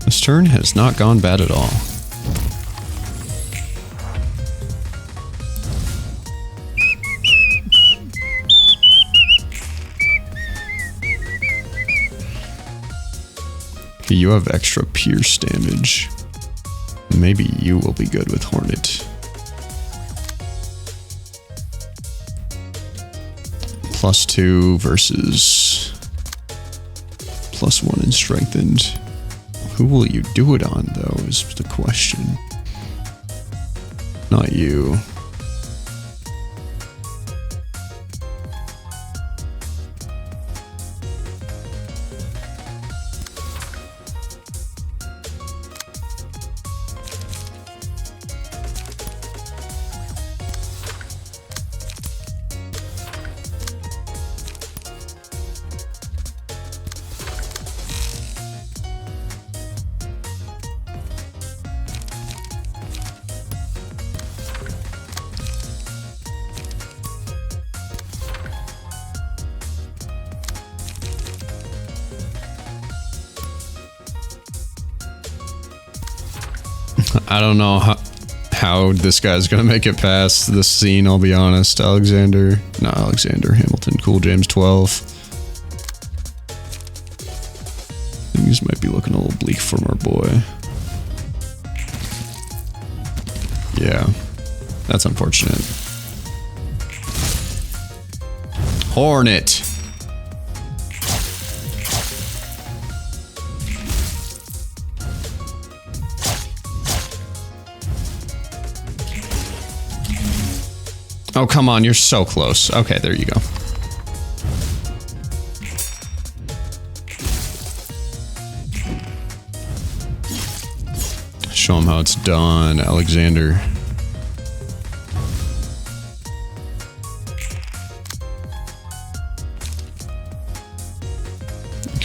This turn has not gone bad at all. You have extra pierce damage. Maybe you will be good with Hornet. +2 versus +1 in strengthened. Who will you do it on, though, is the question. Not you. I don't know how this guy's gonna make it past this scene, I'll be honest. Alexander, not Alexander, Hamilton, Cool James 12. Things might be looking a little bleak for our boy. Yeah, that's unfortunate. Hornet! Oh, come on, you're so close. Okay, there you go. Show him how it's done, Alexander.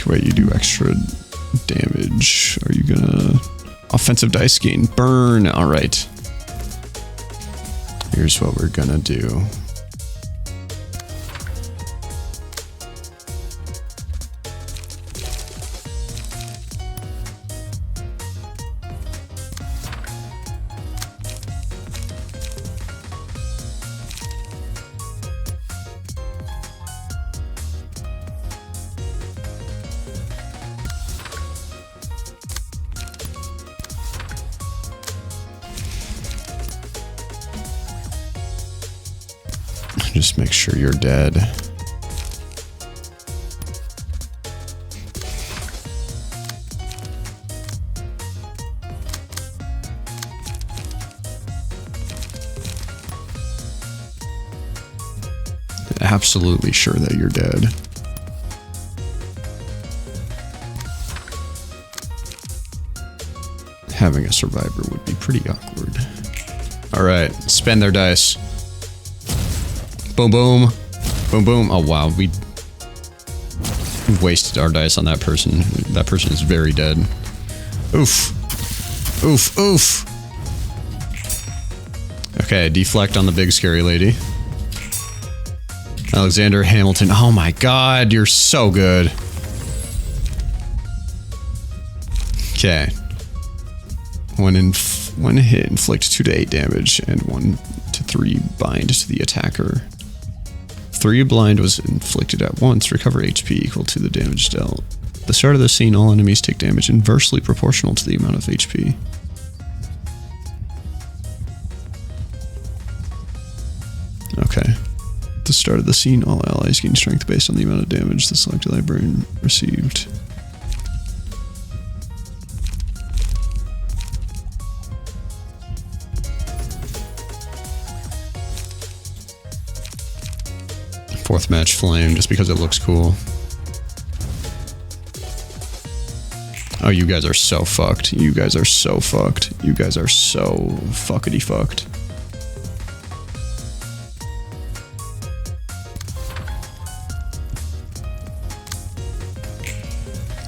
Wait, you do extra damage. Are you gonna... Offensive dice gain. Burn. All right. Here's what we're gonna do. Just make sure you're dead. Absolutely sure that you're dead. Having a survivor would be pretty awkward. All right, spend their dice. Boom, boom. Boom, boom. Oh, wow. We wasted our dice on that person. That person is very dead. Oof. Oof, oof. Okay, deflect on the big scary lady. Alexander Hamilton. Oh my god, you're so good. Okay. When hit, inflict 2 to 8 damage and 1 to 3 bind to the attacker. 3 blind was inflicted at once. Recover HP equal to the damage dealt. At the start of the scene, all enemies take damage inversely proportional to the amount of HP. Okay. At the start of the scene, all allies gain strength based on the amount of damage the selected librarian received. 4th match flame just because it looks cool. Oh, you guys are so fucked. You guys are so fucked. You guys are so fuckity fucked.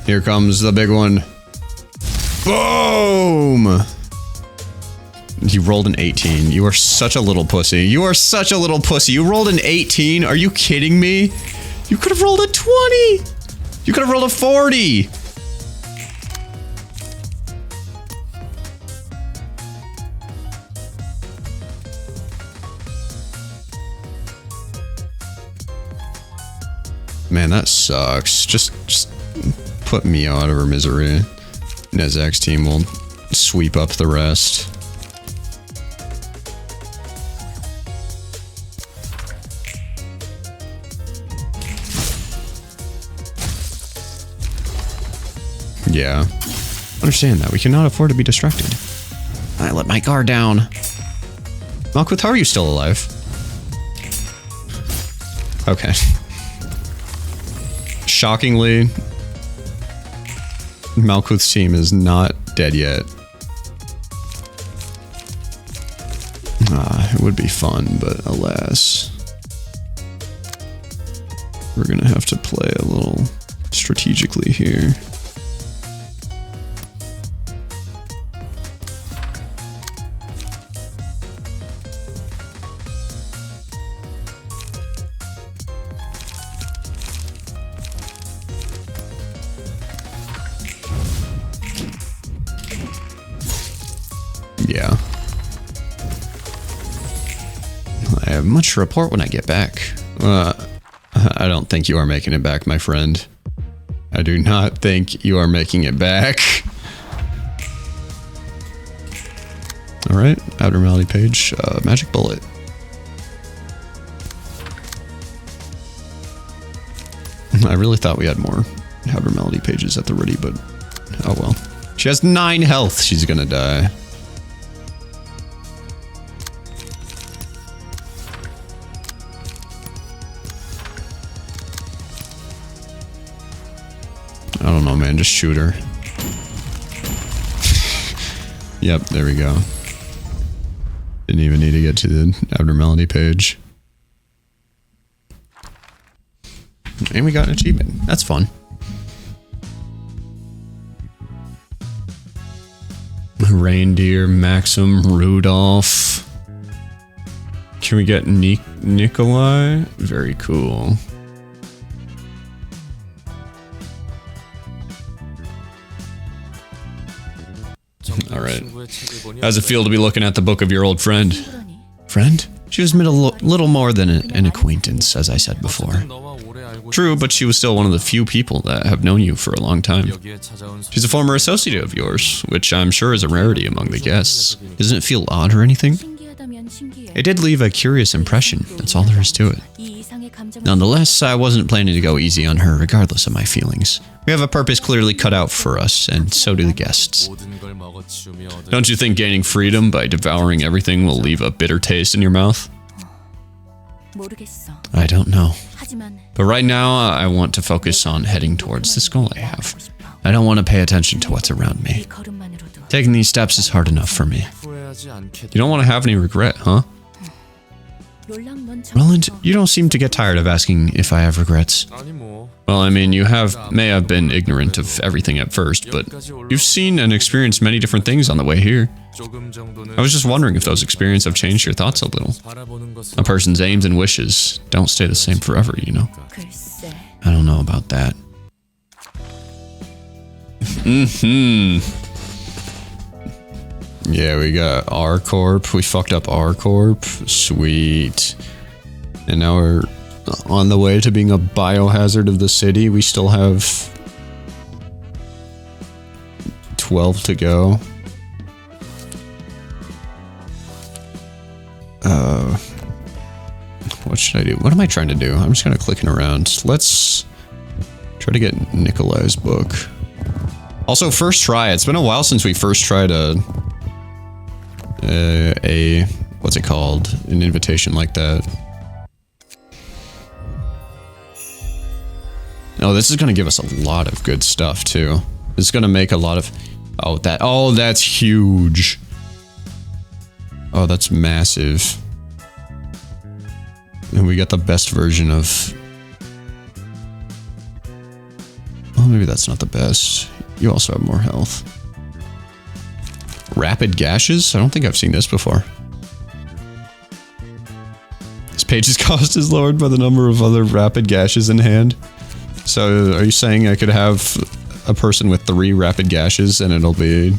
Here comes the big one. Boom! You rolled an 18. You are such a little pussy. You are such a little pussy. You rolled an 18. Are you kidding me? You could have rolled a 20. You could have rolled a 40. Man, that sucks. Just put me out of her misery. Nezak's team will sweep up the rest. Yeah. Understand that. We cannot afford to be distracted. I let my guard down. Malkuth, how are you still alive? Okay. Shockingly, Malkuth's team is not dead yet. It would be fun, but alas. We're gonna have to play a little strategically here. Yeah. I have much to report when I get back. I don't think you are making it back, my friend. I do not think you are making it back. Alright, abnormality page, magic bullet. I really thought we had more abnormality pages at the ready, but oh well. She has 9 health, she's gonna die. I don't know, man. Just shoot her. Yep, there we go. Didn't even need to get to the abnormality page. And we got an achievement. That's fun. Reindeer, Maxim, Rudolph. Can we get Nikolai? Very cool. Alright. How's it feel to be looking at the book of your old friend? Friend? She was a little more than an acquaintance, as I said before. True, but she was still one of the few people that have known you for a long time. She's a former associate of yours, which I'm sure is a rarity among the guests. Doesn't it feel odd or anything? It did leave a curious impression, that's all there is to it. Nonetheless, I wasn't planning to go easy on her regardless of my feelings. We have a purpose clearly cut out for us, and so do the guests. Don't you think gaining freedom by devouring everything will leave a bitter taste in your mouth? I don't know. But right now, I want to focus on heading towards this goal I have. I don't want to pay attention to what's around me. Taking these steps is hard enough for me. You don't want to have any regret, huh? Roland, you don't seem to get tired of asking if I have regrets. Well, I mean, you may have been ignorant of everything at first, but you've seen and experienced many different things on the way here. I was just wondering if those experiences have changed your thoughts a little. A person's aims and wishes don't stay the same forever, you know? I don't know about that. Yeah, we got R Corp. We fucked up R Corp. Sweet. And now we're on the way to being a biohazard of the city. We still have 12 to go. What should I do? What am I trying to do? I'm just kind of clicking around. Let's try to get Nikolai's book. Also, first try. It's been a while since we first tried what's it called? An invitation like that. Oh, this is going to give us a lot of good stuff, too. This is going to make a lot of... Oh, that's huge. Oh, that's massive. And we got the best version of... Oh, maybe that's not the best. You also have more health. Rapid gashes? I don't think I've seen this before. This page's cost is lowered by the number of other rapid gashes in hand. So, are you saying I could have a person with 3 rapid gashes and it'll be...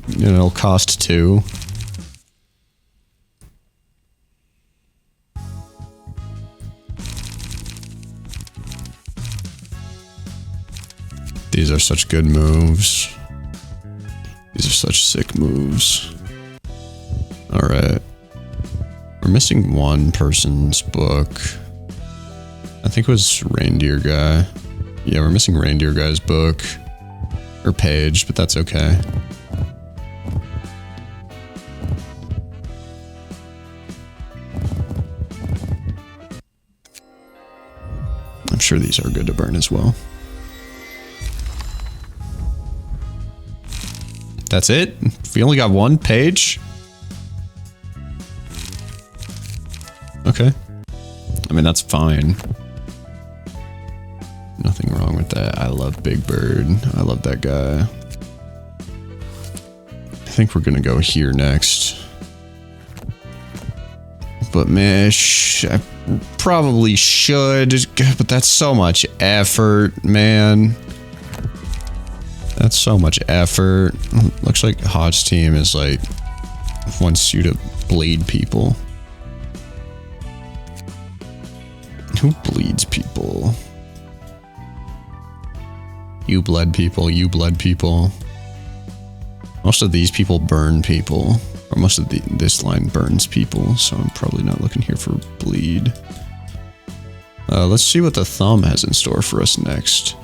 it'll cost 2? These are such good moves. These are such sick moves. Alright. We're missing one person's book. I think it was Reindeer Guy. Yeah, we're missing Reindeer Guy's book. Or page, but that's okay. I'm sure these are good to burn as well. That's it? We only got one page? Okay. I mean, that's fine. Nothing wrong with that. I love Big Bird. I love that guy. I think we're gonna go here next. But man, I probably should, but that's so much effort, man. That's so much effort. Looks like Hodge's team is like wants you to bleed people. Who bleeds people? You bled people, you bled people. Most of these people burn people. Or most of this line burns people, so I'm probably not looking here for bleed. Let's see what the thumb has in store for us next.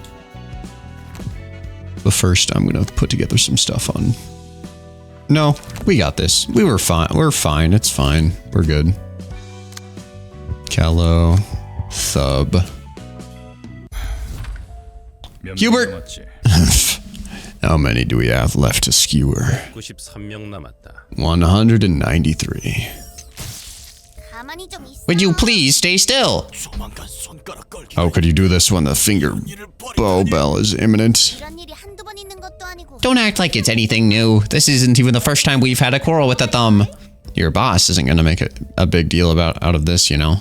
But first, I'm gonna put together some stuff on. No, we got this. We were fine. We're fine. It's fine. We're good. Callow. Thub. Hubert! How many do we have left to skewer? 193. Would you please stay still? How could you do this when the finger bow bell is imminent? Don't act like it's anything new. This isn't even the first time we've had a quarrel with the thumb. Your boss isn't gonna make a big deal out of this, you know.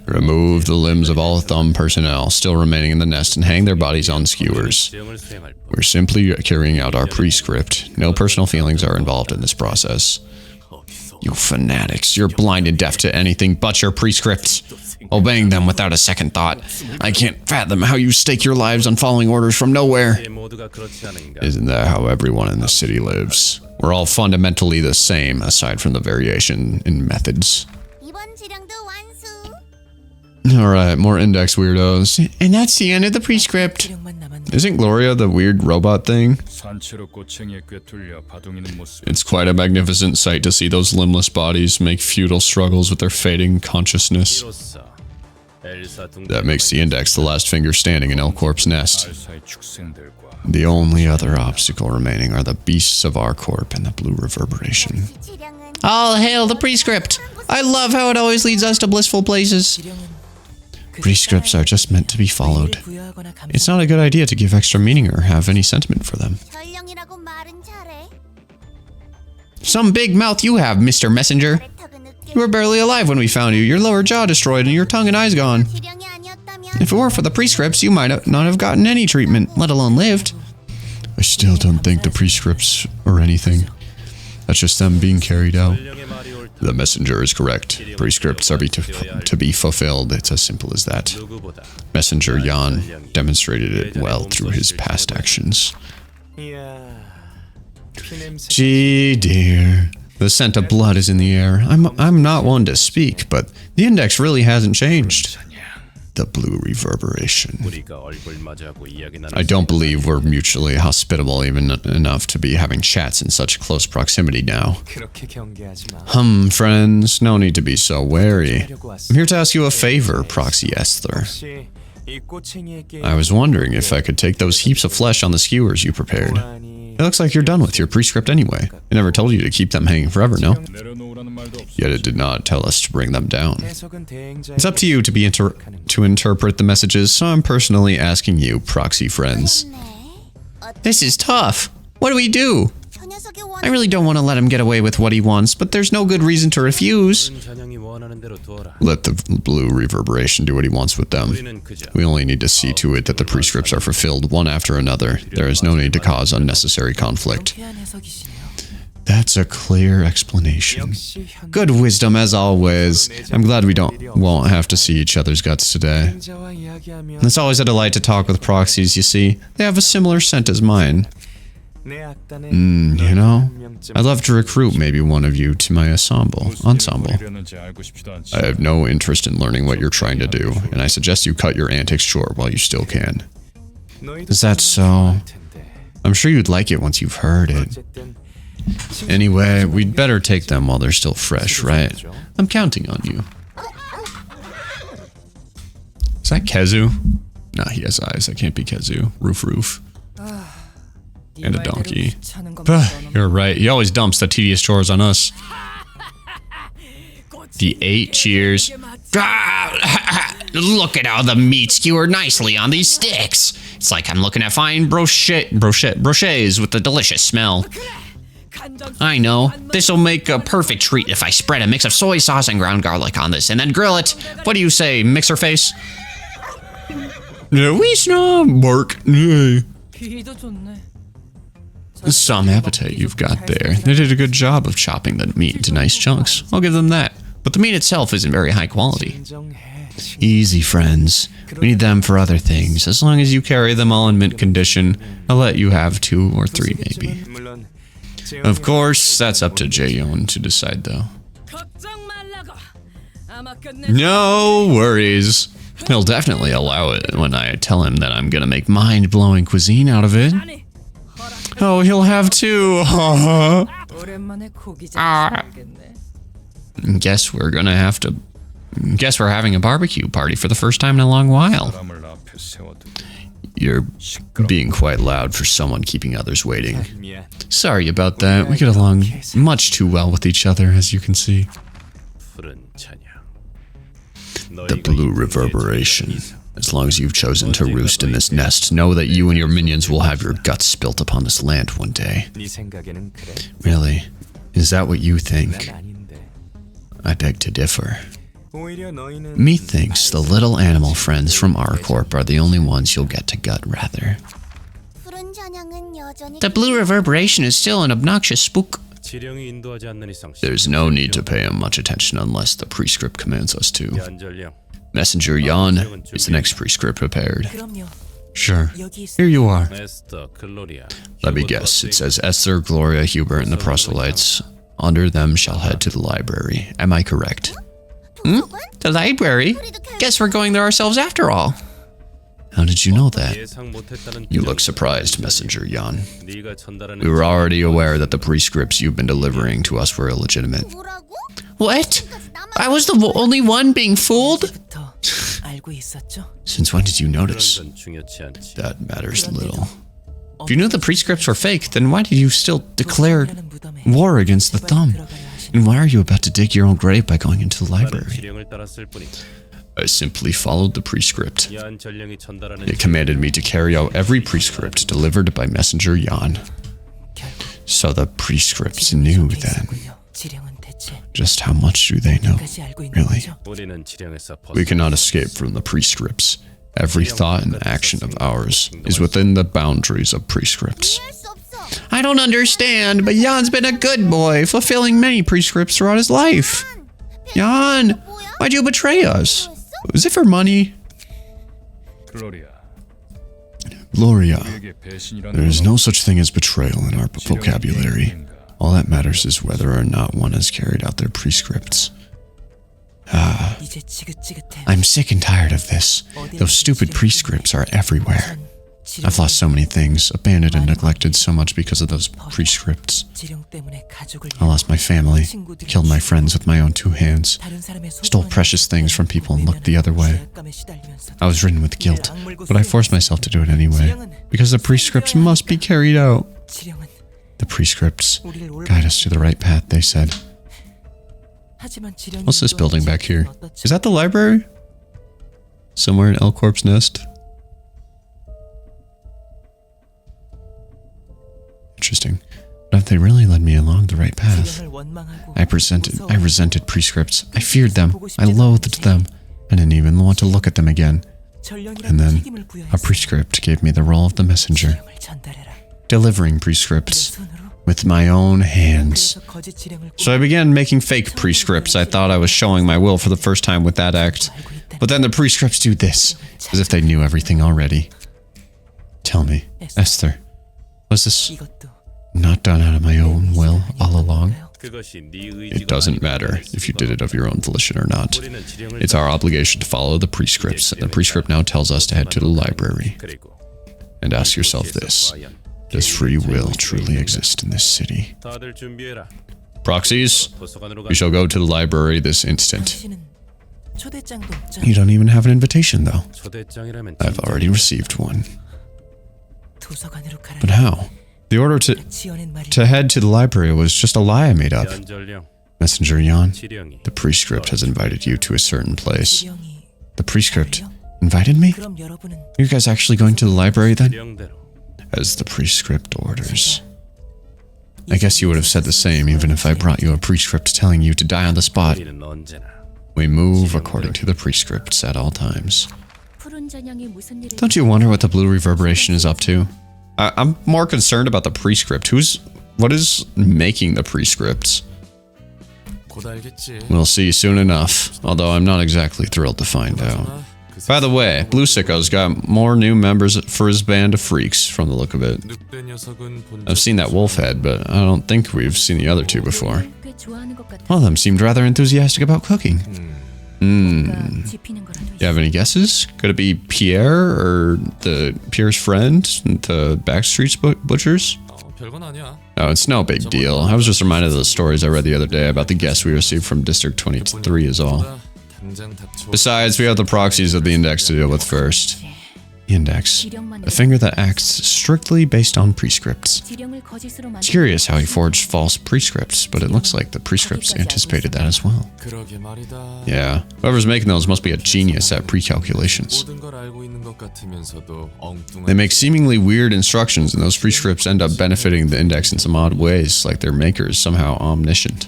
Remove the limbs of all thumb personnel still remaining in the nest and hang their bodies on skewers. We're simply carrying out our prescript. No personal feelings are involved in this process. You fanatics, you're blind and deaf to anything but your prescripts. Obeying them without a second thought. I can't fathom how you stake your lives on following orders from nowhere. Isn't that how everyone in the city lives? We're all fundamentally the same, aside from the variation in methods. Alright, more index weirdos. And that's the end of the prescript. Isn't Gloria the weird robot thing? It's quite a magnificent sight to see those limbless bodies make futile struggles with their fading consciousness. That makes the index the last finger standing in R Corp's nest. The only other obstacle remaining are the beasts of R Corp and the Blue Reverberation. All hail the prescript! I love how it always leads us to blissful places. Prescripts are just meant to be followed. It's not a good idea to give extra meaning or have any sentiment for them. Some big mouth you have, Mr. Messenger. You were barely alive when we found you, your lower jaw destroyed and your tongue and eyes gone. If it weren't for the prescripts, you might not have gotten any treatment, let alone lived. I still don't think the prescripts are anything. That's just them being carried out. The messenger is correct. Prescripts are to be fulfilled. It's as simple as that. Messenger Jan demonstrated it well through his past actions. Gee dear. The scent of blood is in the air. I'm not one to speak, but the index really hasn't changed. The Blue Reverberation. I don't believe we're mutually hospitable even enough to be having chats in such close proximity now. Friends, no need to be so wary. I'm here to ask you a favor, Proxy Esther. I was wondering if I could take those heaps of flesh on the skewers you prepared. It looks like you're done with your prescript anyway. It never told you to keep them hanging forever, no? Yet it did not tell us to bring them down. It's up to you to interpret the messages, so I'm personally asking you, proxy friends. This is tough. What do we do? I really don't want to let him get away with what he wants, but there's no good reason to refuse. Let the Blue Reverberation do what he wants with them. We only need to see to it that the prescripts are fulfilled one after another. There is no need to cause unnecessary conflict. That's a clear explanation. Good wisdom as always. I'm glad we won't have to see each other's guts today. It's always a delight to talk with proxies, you see. They have a similar scent as mine. You know, I'd love to recruit maybe one of you to my ensemble. I have no interest in learning what you're trying to do, and I suggest you cut your antics short while you still can. Is that so? I'm sure you'd like it once you've heard it. Anyway, we'd better take them while they're still fresh, right? I'm counting on you. Is that Kezu? Nah, he has eyes. That can't be Kezu. Roof. And a donkey. You're right. He always dumps the tedious chores on us. The 8 cheers. Look at how the meat skewered nicely on these sticks. It's like I'm looking at fine brochets with a delicious smell. I know. This'll make a perfect treat if I spread a mix of soy sauce and ground garlic on this and then grill it. What do you say, mixer face? We snob work. Some appetite you've got there. They did a good job of chopping the meat into nice chunks. I'll give them that. But the meat itself isn't very high quality. Easy, friends. We need them for other things. As long as you carry them all in mint condition, I'll let you have 2 or 3 maybe. Of course, that's up to Jaeyeon to decide though. No worries. He'll definitely allow it when I tell him that I'm gonna make mind-blowing cuisine out of it. Oh, he'll have 2. Guess we're having a barbecue party for the first time in a long while. You're being quite loud for someone keeping others waiting. Sorry about that. We get along much too well with each other, as you can see. The Blue Reverberation. As long as you've chosen to roost in this nest, know that you and your minions will have your guts spilt upon this land one day. Really? Is that what you think? I beg to differ. Methinks the little animal friends from R Corp are the only ones you'll get to gut, rather. The Blue Reverberation is still an obnoxious spook. There's no need to pay him much attention unless the prescript commands us to. Messenger Yan is the next prescript prepared. Sure. Here you are. Let me guess. It says Esther, Gloria, Hubert, and the proselytes. Under them shall head to the library. Am I correct? The library? Guess we're going there ourselves after all. How did you know that? You look surprised, Messenger Yan. We were already aware that the prescripts you've been delivering to us were illegitimate. What? I was the only one being fooled? Since when did you notice? That matters little. If you knew the prescripts were fake, then why did you still declare war against the thumb? And why are you about to dig your own grave by going into the library? I simply followed the prescript. It commanded me to carry out every prescript delivered by Messenger Yan. So the prescripts knew then. Just how much do they know, really? We cannot escape from the prescripts. Every thought and action of ours is within the boundaries of prescripts. I don't understand, but Yan's been a good boy, fulfilling many prescripts throughout his life. Yan, why'd you betray us? Was it for money? Gloria, there is no such thing as betrayal in our vocabulary. All that matters is whether or not one has carried out their prescripts. I'm sick and tired of this. Those stupid prescripts are everywhere. I've lost so many things, abandoned and neglected so much because of those prescripts. I lost my family, killed my friends with my own 2 hands, stole precious things from people and looked the other way. I was ridden with guilt, but I forced myself to do it anyway, because the prescripts must be carried out. The prescripts guide us to the right path, they said. What's this building back here? Is that the library? Somewhere in R Corp's nest? Interesting. But if they really led me along the right path. I resented prescripts. I feared them. I loathed them. I didn't even want to look at them again. And then, a prescript gave me the role of the messenger. Delivering prescripts. With my own hands. So I began making fake prescripts. I thought I was showing my will for the first time with that act. But then the prescripts do this. As if they knew everything already. Tell me, Esther. Was this not done out of my own will all along? It doesn't matter if you did it of your own volition or not. It's our obligation to follow the prescripts, and the prescript now tells us to head to the library. And ask yourself this. Does free will truly exist in this city? Proxies, we shall go to the library this instant. You don't even have an invitation, though. I've already received one. But how? The order to head to the library was just a lie I made up. Messenger Yan, the prescript has invited you to a certain place. The prescript invited me? Are you guys actually going to the library then? As the prescript orders. I guess you would have said the same even if I brought you a prescript telling you to die on the spot. We move according to the prescripts at all times. Don't you wonder what the Blue Reverberation is up to? I'm more concerned about the prescript. What is making the prescripts? We'll see soon enough, although I'm not exactly thrilled to find out. By the way, Blue Sicko's got more new members for his band of freaks, from the look of it. I've seen that wolf head, but I don't think we've seen the other 2 before. One of them seemed rather enthusiastic about cooking. You have any guesses? Could it be Pierre, or Pierre's friend, the Backstreet's butchers? Oh, it's no big deal. I was just reminded of the stories I read the other day about the guests we received from District 23 is all. Besides, we have the proxies of the Index to deal with first. The Index, a finger that acts strictly based on prescripts. It's curious how he forged false prescripts, but it looks like the prescripts anticipated that as well. Yeah, whoever's making those must be a genius at pre-calculations. They make seemingly weird instructions, and those prescripts end up benefiting the Index in some odd ways, like their maker is somehow omniscient.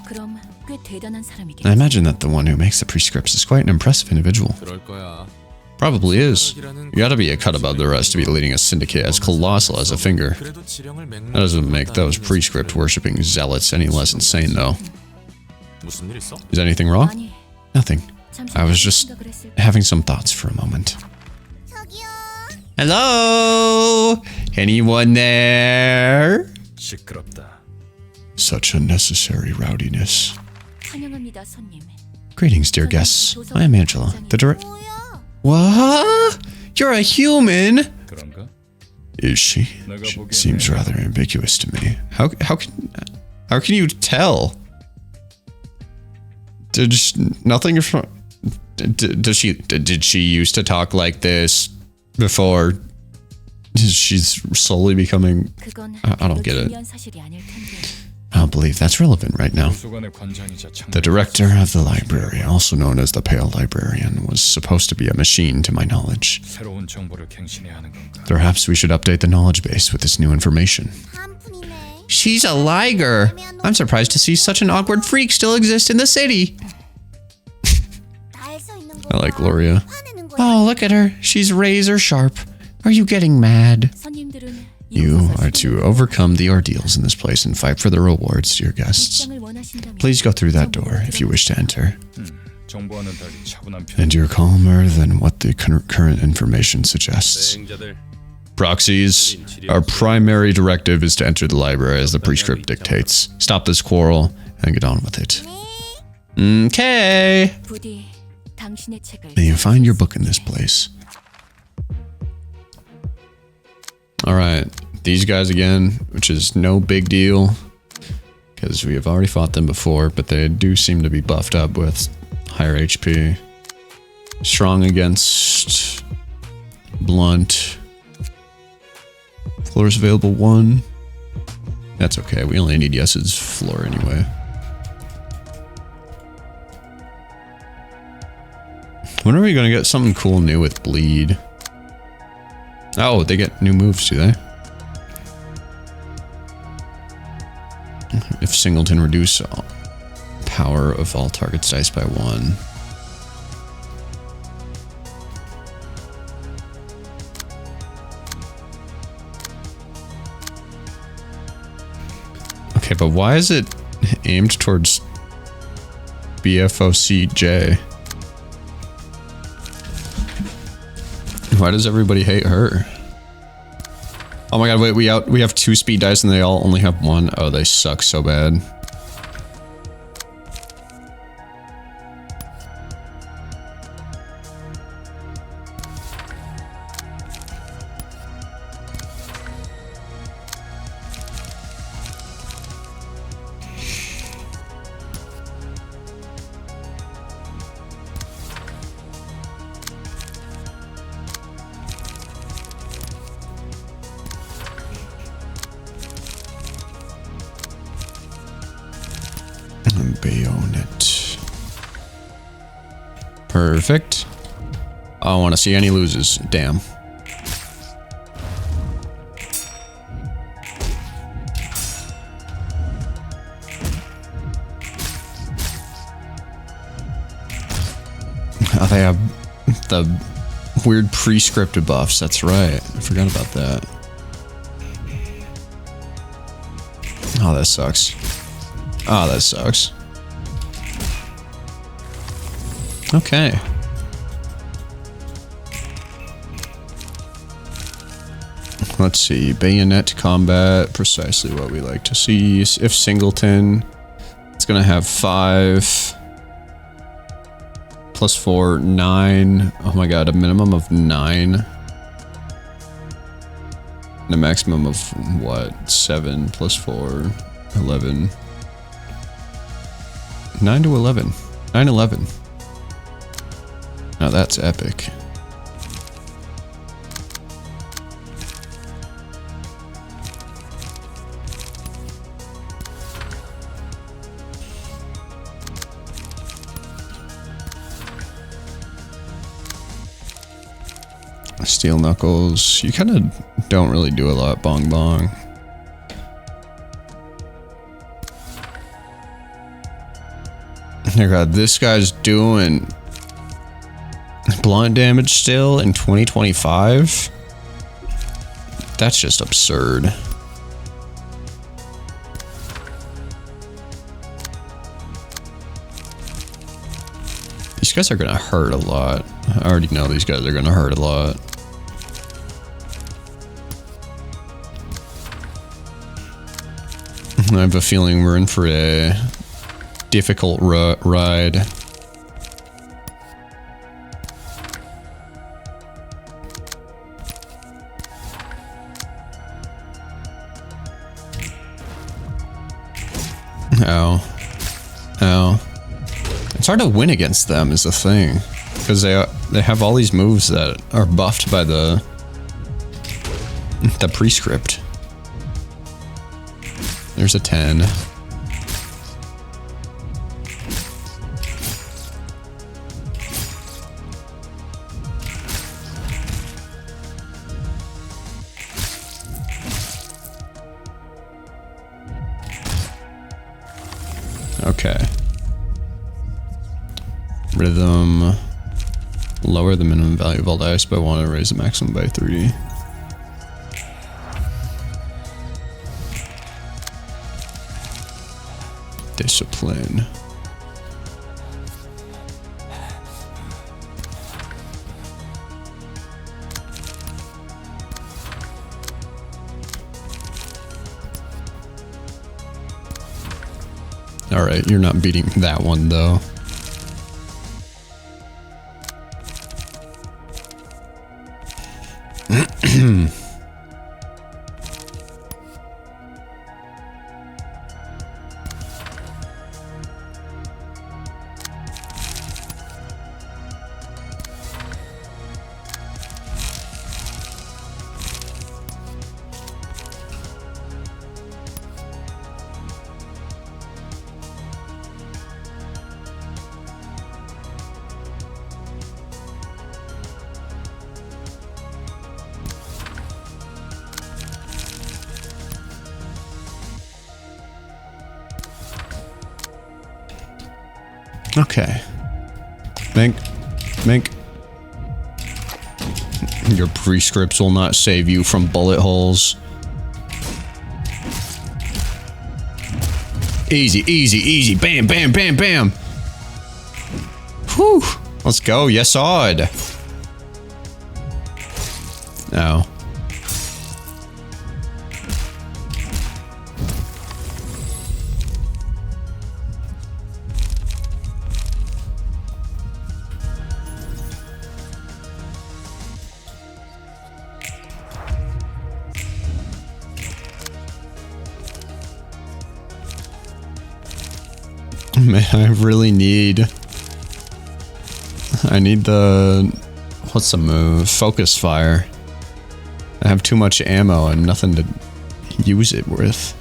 I imagine that the one who makes the prescripts is quite an impressive individual. Probably is. You gotta be a cut above the rest to be leading a syndicate as colossal as a finger. That doesn't make those prescript worshipping zealots any less insane, though. Is anything wrong? Nothing. I was just having some thoughts for a moment. Hello? Anyone there? Such unnecessary rowdiness. Greetings, dear guests. I am Angela, the director. What? You're a human? Is she? She seems rather ambiguous to me. How can you tell? Did she used to talk like this before? She's slowly becoming... I don't get it. I don't believe that's relevant right now. The director of the library, also known as the Pale Librarian, was supposed to be a machine to my knowledge. Perhaps we should update the knowledge base with this new information. She's a liger! I'm surprised to see such an awkward freak still exist in the city! I like Gloria. Oh, look at her. She's razor sharp. Are you getting mad? You are to overcome the ordeals in this place and fight for the rewards, dear guests. Please go through that door if you wish to enter. And you're calmer than what the current information suggests. Proxies, our primary directive is to enter the library as the prescript dictates. Stop this quarrel and get on with it. Okay. May you find your book in this place. All right, these guys again, which is no big deal because we have already fought them before, but they do seem to be buffed up with higher HP. Strong against blunt. Floors available 1. That's okay. We only need Yes's floor anyway. When are we going to get something cool new with bleed? Oh, they get new moves, do they? If singleton, reduce power of all targets dice by 1. Okay, but why is it aimed towards BFOCJ? Why does everybody hate her? Oh my god, wait, we have 2 speed dice and they all only have 1. Oh, they suck so bad. Bayonet. Perfect. I don't want to see any loses. Damn. Oh, they have the weird prescriptive buffs. That's right. I forgot about that. Oh, that sucks. Oh, that sucks. Okay. Let's see. Bayonet combat. Precisely what we like to see. If singleton, it's going to have 5 plus 4, 9. Oh my god, a minimum of 9. And a maximum of what? 7 plus 4, 11. 9 to 11. 9-11. Now that's epic. Steel knuckles. You kind of don't really do a lot. Bong bong. Oh god, this guy's doing blunt damage still in 2025? That's just absurd. These guys are gonna hurt a lot. I already know these guys are gonna hurt a lot. I have a feeling we're in for a difficult ride. Ow. Ow. It's hard to win against them is the thing. Because they have all these moves that are buffed by the prescript. There's a 10. Okay. Rhythm. Lower the minimum value of all dice by 1 and raise the maximum by 3. Discipline. Alright, you're not beating that one though. Okay. Mink. Mink. Your prescripts will not save you from bullet holes. Easy, easy, easy. Bam, bam, bam, bam. Whew. Let's go. Yes, odd. Oh. Man, I really need... I need the... What's the move? Focus fire. I have too much ammo and nothing to use it with.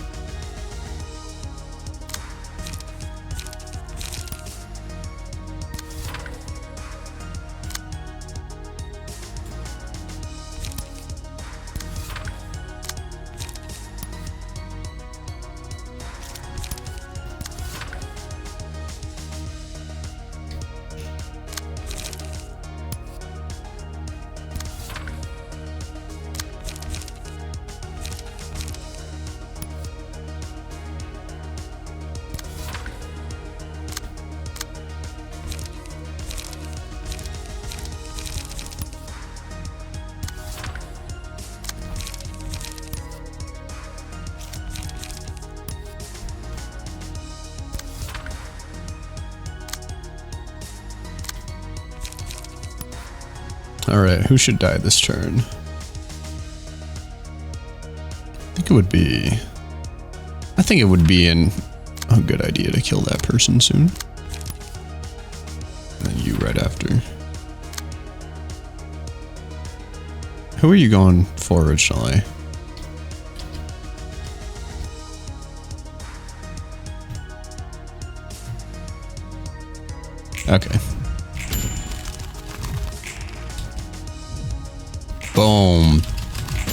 Alright, who should die this turn? I think it would be a good idea to kill that person soon. And then you right after. Who are you going for originally? Okay. Boom.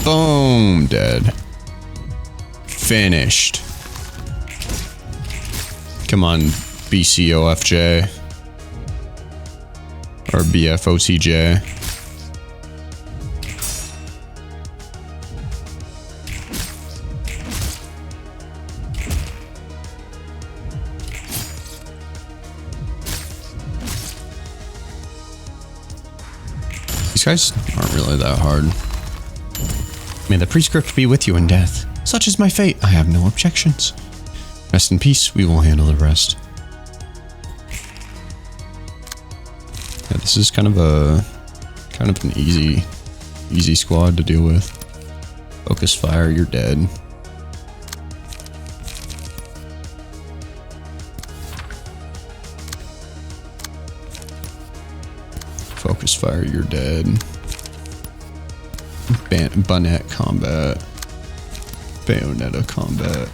Boom. Dead. Finished. Come on, BCOFJ. Or BFOCJ. These guys aren't really that hard. May the prescript be with you in death. Such is my fate. I have no objections. Rest in peace. We will handle the rest. Yeah, this is kind of an easy squad to deal with. Focus fire, you're dead. Focus fire, you're dead. Bayonet combat. Bayonetta combat.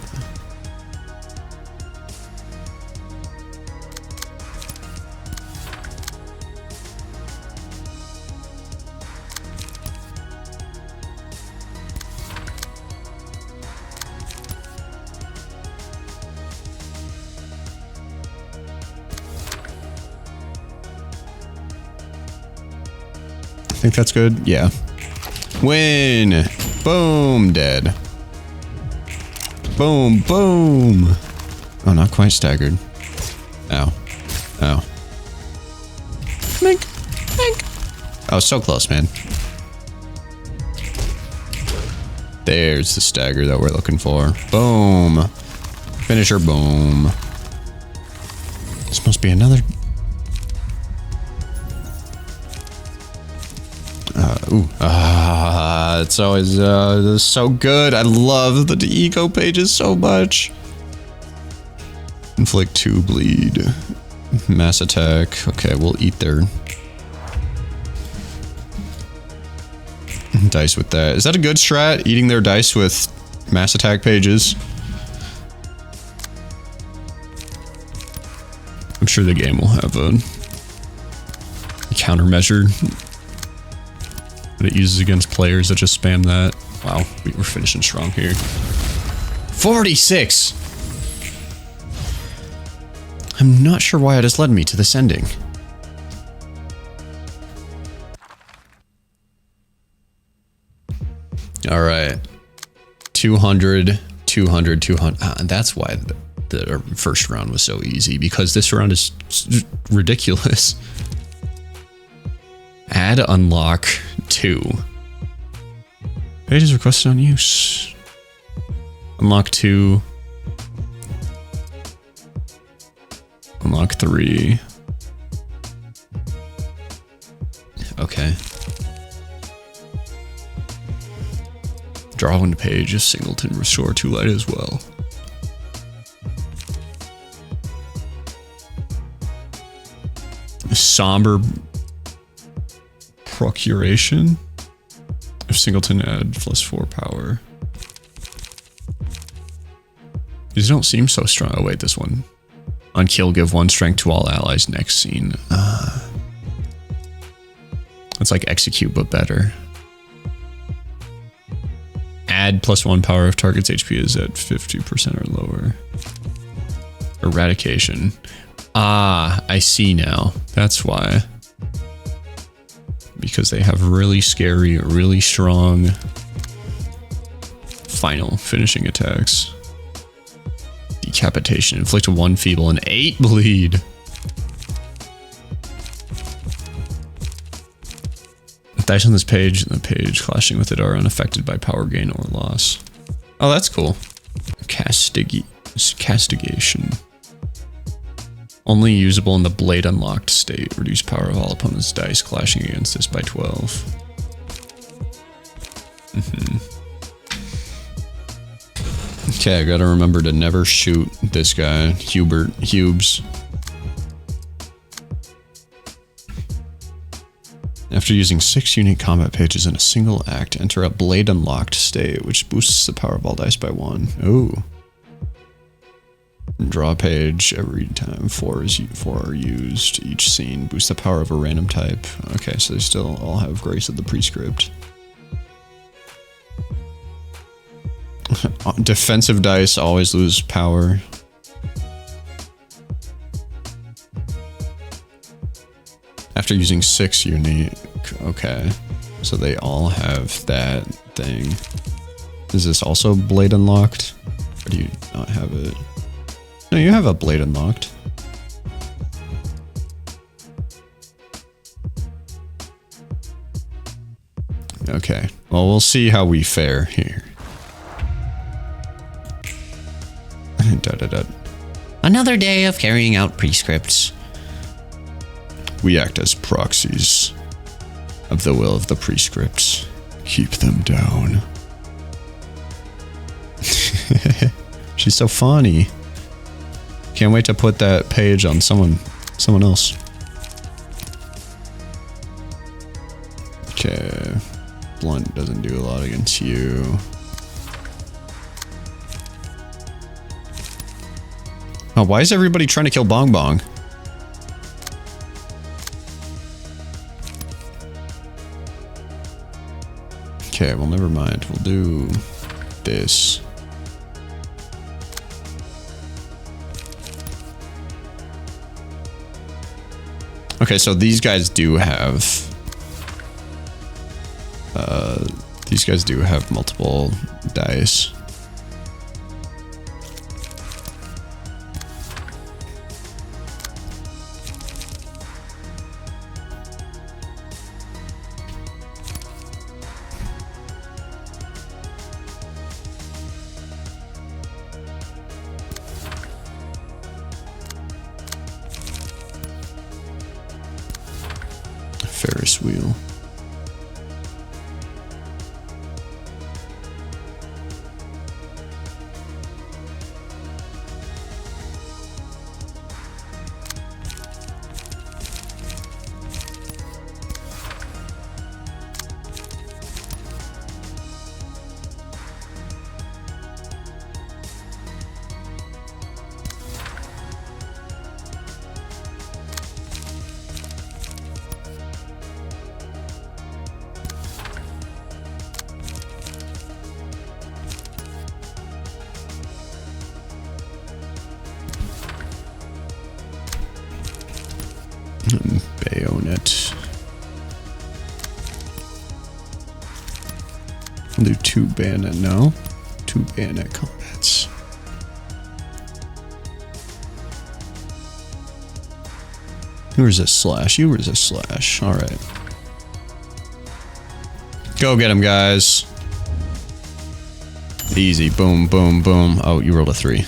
I think that's good. Yeah. Win. Boom. Dead. Boom. Boom. Oh, not quite staggered. Ow. Ow. Mink. Mink. Oh, so close, man. There's the stagger that we're looking for. Boom. Finisher. Boom. This must be another... it's always so good. I love the eco pages so much. Inflict 2 bleed. Mass attack. Okay, we'll eat their dice with that. Is that a good strat? Eating their dice with mass attack pages? I'm sure the game will have a countermeasure that it uses against players that just spam that. Wow, we're finishing strong here. 46! I I'm not sure why it has led me to this ending. All right. 200, 200, 200. That's why the first round was so easy, because this round is ridiculous. Add unlock 2. Pages requested on use. Unlock 2. Unlock 3. Okay. Draw one page, a singleton, restore 2 light as well. Somber procuration. If singleton add +4 power. These don't seem so strong. Oh wait, this one. On kill, give 1 strength to all allies next scene. It's like execute, but better. Add +1 power if target's HP is at 50% or lower. Eradication. Ah, I see now. That's why. Because they have really scary, really strong final finishing attacks. Decapitation. Inflict 1 feeble and 8 bleed. Dice on this page and the page clashing with it are unaffected by power gain or loss. Oh, that's cool. Castigation. Only usable in the blade unlocked state. Reduce power of all opponents' dice clashing against this by 12. Okay, I gotta remember to never shoot this guy, Hubes. After using 6 unique combat pages in a single act, enter a blade unlocked state, which boosts the power of all dice by 1. Ooh. Draw a page every time 4 are used. Each scene boosts the power of a random type. Okay, so they still all have grace of the prescript. Defensive dice always lose power. After using 6 unique, okay. So they all have that thing. Is this also blade unlocked? Or do you not have it? No, you have a blade unlocked. Okay, well, we'll see how we fare here. Another day of carrying out prescripts. We act as proxies of the will of the prescripts. Keep them down. She's so funny. Can't wait to put that page on someone else. Okay. Blunt doesn't do a lot against you. Oh, why is everybody trying to kill Bong Bong? Okay, well, never mind. We'll do this. Okay, so these guys do have... multiple dice. Ferris wheel. I'll do 2 bayonet, no. 2 bayonet combats. You resist slash, you resist slash. Alright. Go get him, guys. Easy. Boom, boom, boom. Oh, you rolled a 3.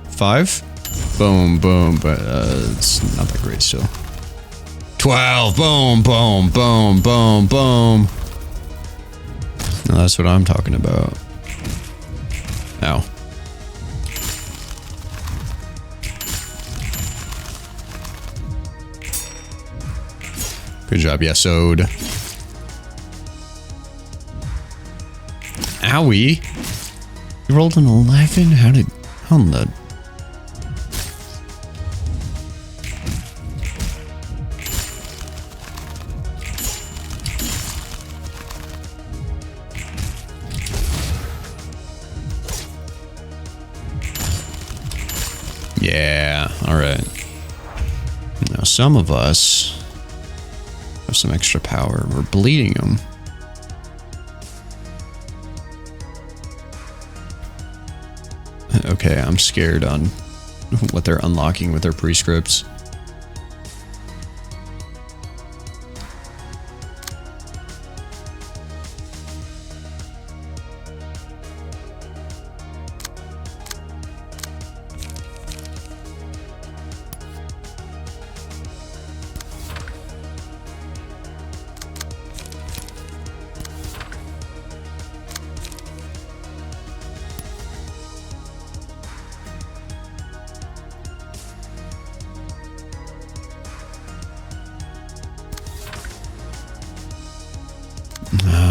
5? Boom, boom, but it's not that great still. 12! Boom, boom, boom, boom, boom. No, that's what I'm talking about. Ow. Good job, Yesod. Owie! You rolled an 11? How in the... Yeah, alright. Now some of us have some extra power. We're bleeding them. Okay, I'm scared on what they're unlocking with their prescripts.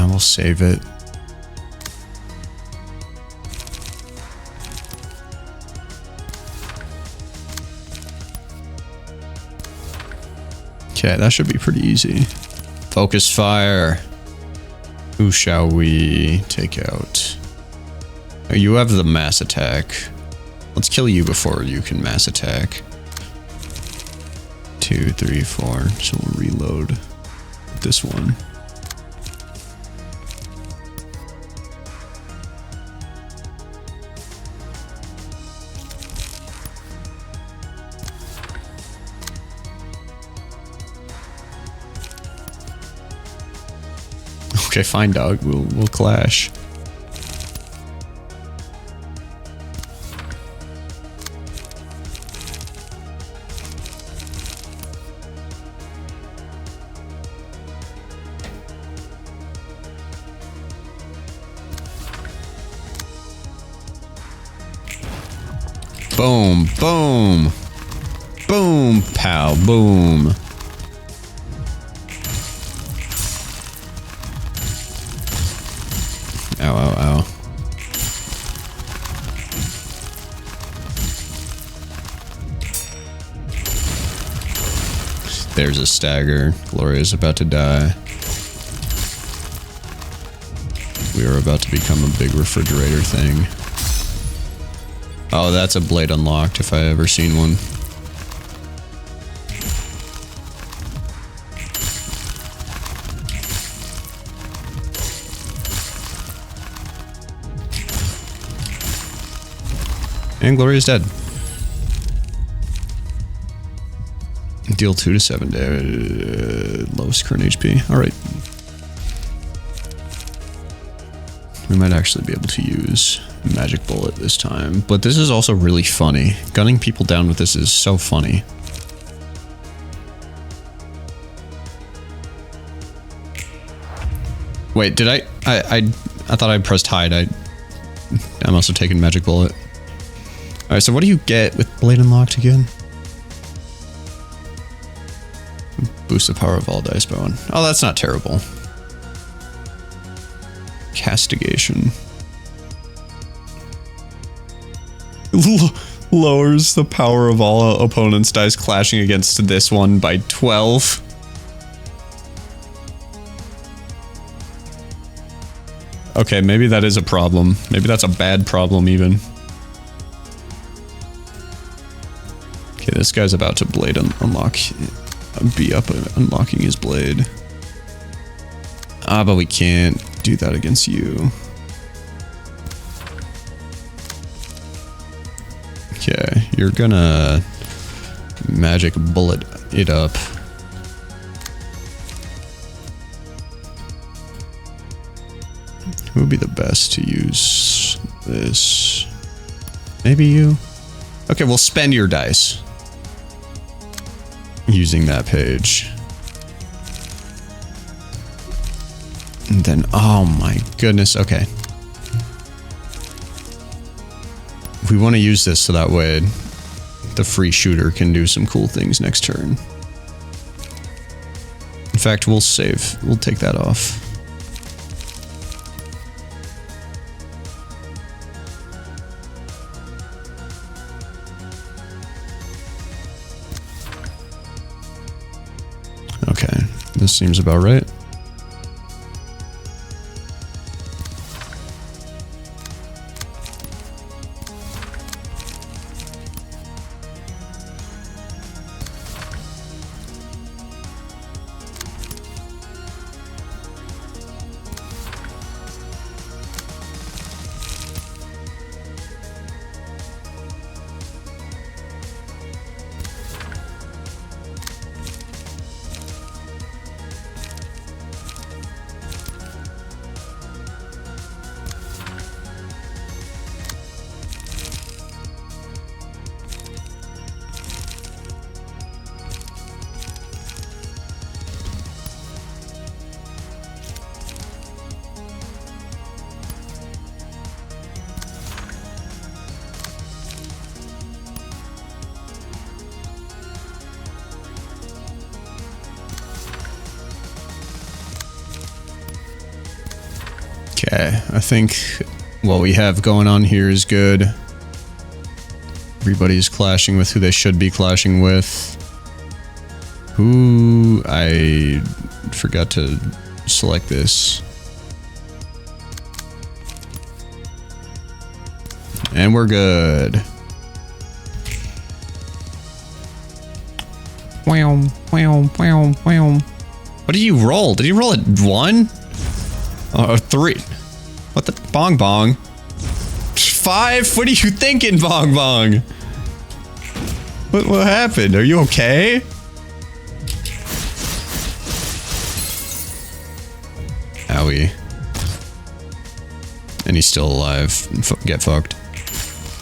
We'll save it. Okay, that should be pretty easy. Focus fire. Who shall we take out? Oh, you have the mass attack. Let's kill you before you can mass attack. 2, 3, 4. So we'll reload this one. Okay, fine, dog. We'll clash. Boom, boom, boom, pow, boom. Ow, ow, ow. There's a stagger. Gloria's about to die. We are about to become a big refrigerator thing. Oh, that's a blade unlocked if I ever seen one. And Gloria's dead. Deal 2 to 7 damage. Lowest current HP. Alright. We might actually be able to use Magic Bullet this time. But this is also really funny. Gunning people down with this is so funny. Wait, did I thought I pressed hide. I'm also taking Magic Bullet. Alright, so what do you get with Blade Unlocked again? Boost the power of all dice by 1. Oh, that's not terrible. Castigation. Lowers the power of all opponents' dice clashing against this one by 12. Okay, maybe that is a problem. Maybe that's a bad problem even. Okay, this guy's about to blade unlock. Be up unlocking his blade. Ah, but we can't. do that against you. Okay, you're gonna magic bullet it up. Who would be the best to use this? Maybe you? Okay, we'll spend your dice using that page. And then, oh my goodness, okay. We want to use this so that way the free shooter can do some cool things next turn. In fact, we'll save. We'll take that off. Okay, this seems about right. Okay, I think what we have going on here is good. Everybody's clashing with who they should be clashing with. Who... I forgot to select this. And we're good. What did you roll? Did you roll a 1? Oh, 3. What the? Bong Bong. 5? What are you thinking, Bong Bong? What happened? Are you okay? Owie. And he's still alive. Get fucked.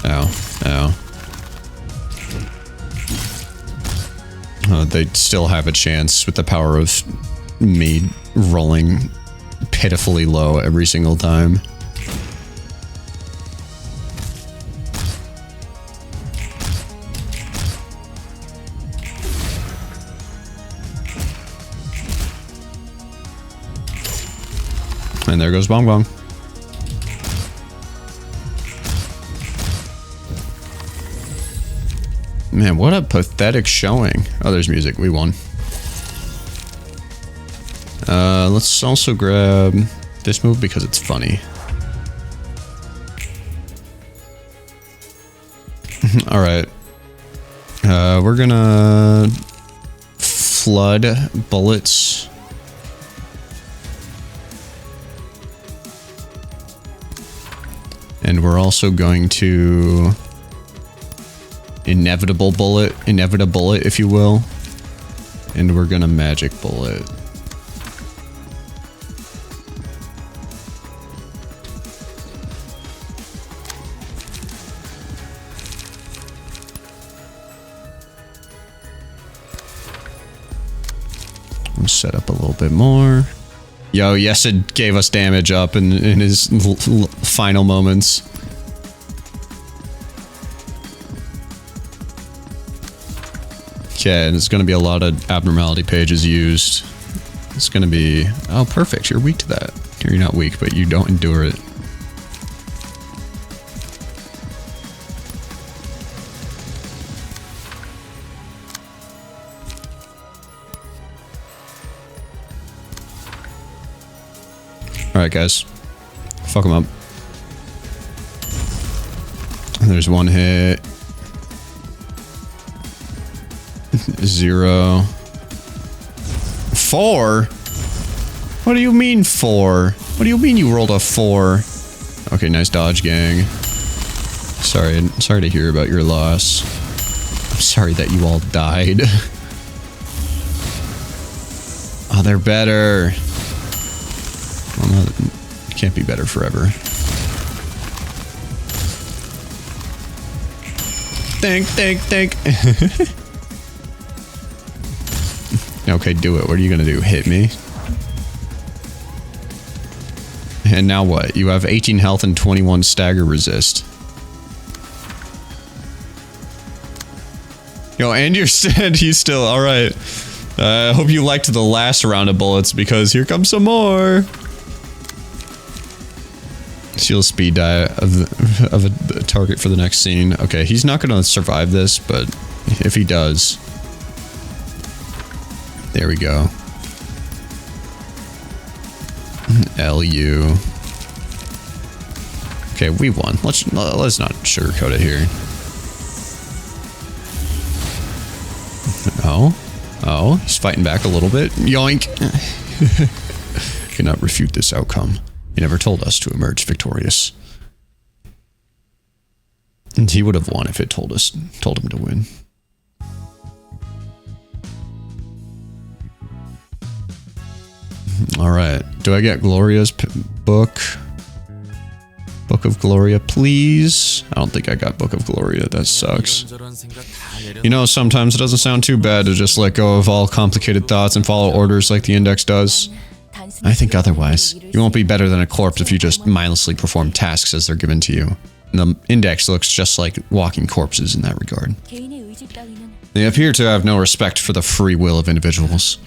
Ow. Ow. Oh, they still have a chance with the power of me rolling pitifully low every single time. And there goes Bong Bong. Man, what a pathetic showing. Oh, there's music. We won. Let's also grab this move because it's funny. Alright. We're gonna flood bullets. And we're also going to inevitable bullet, if you will. And we're gonna magic bullet. Set up a little bit more. Yo, Yesid gave us damage up in his final moments. Okay, and it's going to be a lot of abnormality pages used. It's going to be... Oh, perfect. You're weak to that. You're not weak, but you don't endure it. Alright, guys. Fuck him up. There's one hit. 0. 4? What do you mean 4? What do you mean you rolled a 4? Okay, nice dodge, gang. Sorry to hear about your loss. I'm sorry that you all died. Oh, they're better. Well, no, it can't be better forever. Think. Okay, do it. What are you gonna do? Hit me? And now what? You have 18 health and 21 stagger resist. Yo, and you're he's still alright. I hope you liked the last round of bullets because here comes some more. Seal speed diet of a target for the next scene. Okay, he's not gonna survive this, but if he does, there we go. LU. Okay, we won. Let's not sugarcoat it here. Oh, he's fighting back a little bit. Yoink. Cannot refute this outcome. He never told us to emerge victorious. And he would have won if it told him to win. Alright. Do I get Gloria's book? Book of Gloria, please? I don't think I got Book of Gloria. That sucks. You know, sometimes it doesn't sound too bad to just let go of all complicated thoughts and follow orders like the Index does. I think otherwise. You won't be better than a corpse if you just mindlessly perform tasks as they're given to you. And the Index looks just like walking corpses in that regard. They appear to have no respect for the free will of individuals.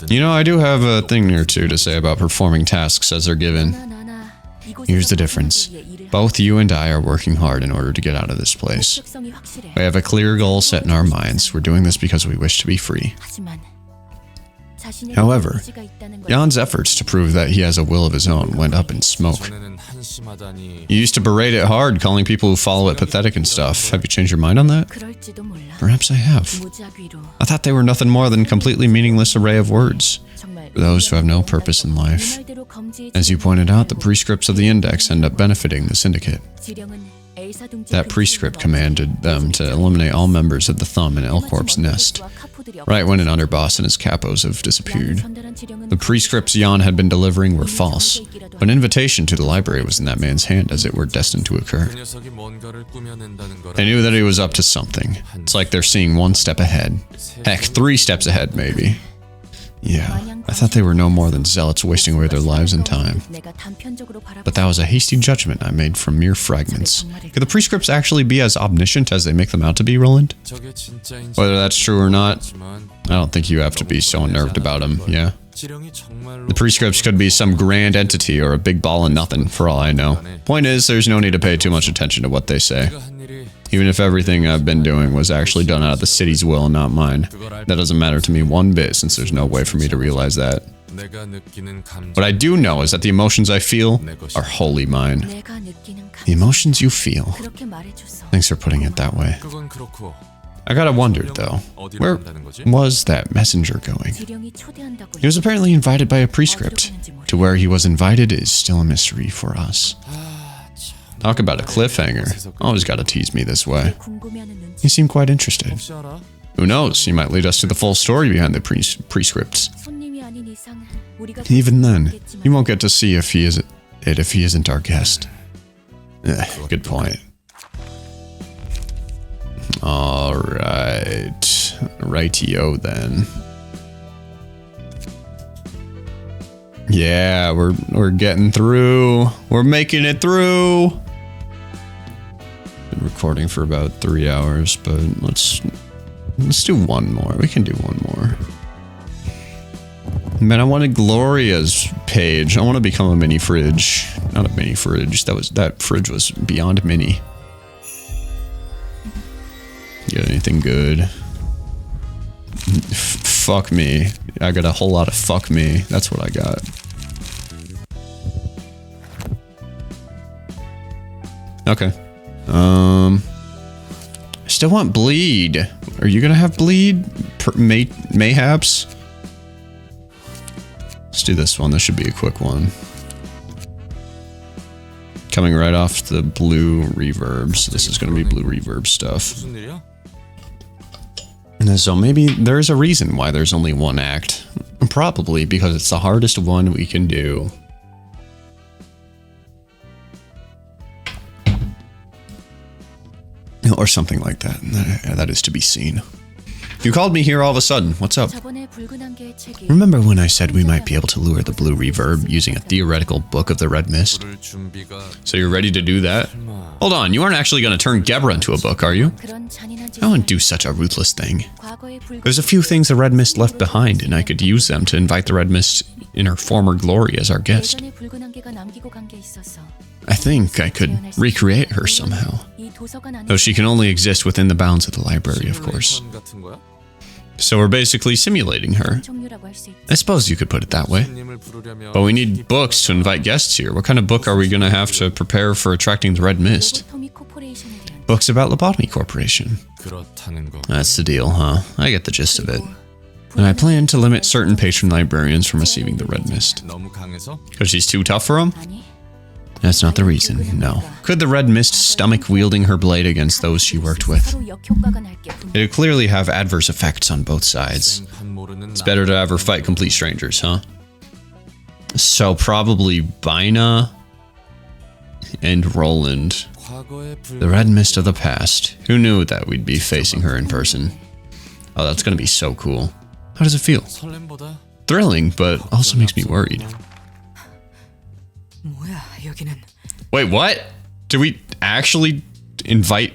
You know, I do have a thing or two to say about performing tasks as they're given. Here's the difference. Both you and I are working hard in order to get out of this place. We have a clear goal set in our minds. We're doing this because we wish to be free. However, Jan's efforts to prove that he has a will of his own went up in smoke. You used to berate it hard, calling people who follow it pathetic and stuff. Have you changed your mind on that? Perhaps I have. I thought they were nothing more than a completely meaningless array of words for those who have no purpose in life. As you pointed out, the prescripts of the Index end up benefiting the Syndicate. That prescript commanded them to eliminate all members of the Thumb and R Corp's nest, right when an underboss and his capos have disappeared. The prescripts Jan had been delivering were false, but an invitation to the library was in that man's hand as it were destined to occur. They knew that he was up to something. It's like they're seeing one step ahead. Heck, 3 steps ahead, maybe. Yeah, I thought they were no more than zealots wasting away their lives and time. But that was a hasty judgment I made from mere fragments. Could the prescripts actually be as omniscient as they make them out to be, Roland? Whether that's true or not, I don't think you have to be so unnerved about them, yeah? The prescripts could be some grand entity or a big ball of nothing, for all I know. Point is, there's no need to pay too much attention to what they say. Even if everything I've been doing was actually done out of the city's will and not mine. That doesn't matter to me one bit, since there's no way for me to realize that. What I do know is that the emotions I feel are wholly mine. The emotions you feel. Thanks for putting it that way. I gotta wonder, though, where was that messenger going? He was apparently invited by a prescript. To where he was invited is still a mystery for us. Talk about a cliffhanger. Always gotta tease me this way. You seem quite interested. Who knows, he might lead us to the full story behind the prescripts. Even then, you won't get to see if he isn't our guest. Good point. Alright. Rightio then. Yeah, we're getting through. We're making it through. Been recording for about 3 hours, but let's do one more. We can do one more. Man, I wanted Gloria's page. I want to become a mini fridge. Not a mini fridge. That fridge was beyond mini. Got anything good? Fuck me. I got a whole lot of fuck me. That's what I got. Okay. I still want bleed. Are you gonna have bleed? Mayhaps? Let's do this one. This should be a quick one. Coming right off the Blue Reverb. So this is going to be Blue Reverb stuff. And so maybe there's a reason why there's only one act. Probably because it's the hardest one we can do. Or something like that. That is to be seen. You called me here all of a sudden. What's up? Remember when I said we might be able to lure the Blue Reverb using a theoretical book of the Red Mist? So you're ready to do that? Hold on, you aren't actually going to turn Gebra into a book, are you? I wouldn't do such a ruthless thing. There's a few things the Red Mist left behind, and I could use them to invite the Red Mist in her former glory as our guest. I think I could recreate her somehow. Though she can only exist within the bounds of the library, of course. So we're basically simulating her. I suppose you could put it that way. But we need books to invite guests here. What kind of book are we going to have to prepare for attracting the Red Mist? Books about Lobotomy Corporation. That's the deal, huh? I get the gist of it. And I plan to limit certain patron librarians from receiving the Red Mist. Because she's too tough for them? That's not the reason, no. Could the Red Mist stomach wielding her blade against those she worked with? It would clearly have adverse effects on both sides. It's better to have her fight complete strangers, huh? So probably Bina and Roland. The Red Mist of the past. Who knew that we'd be facing her in person? Oh, that's gonna be so cool. How does it feel? Thrilling, but also makes me worried. Wait, what? Did we actually invite...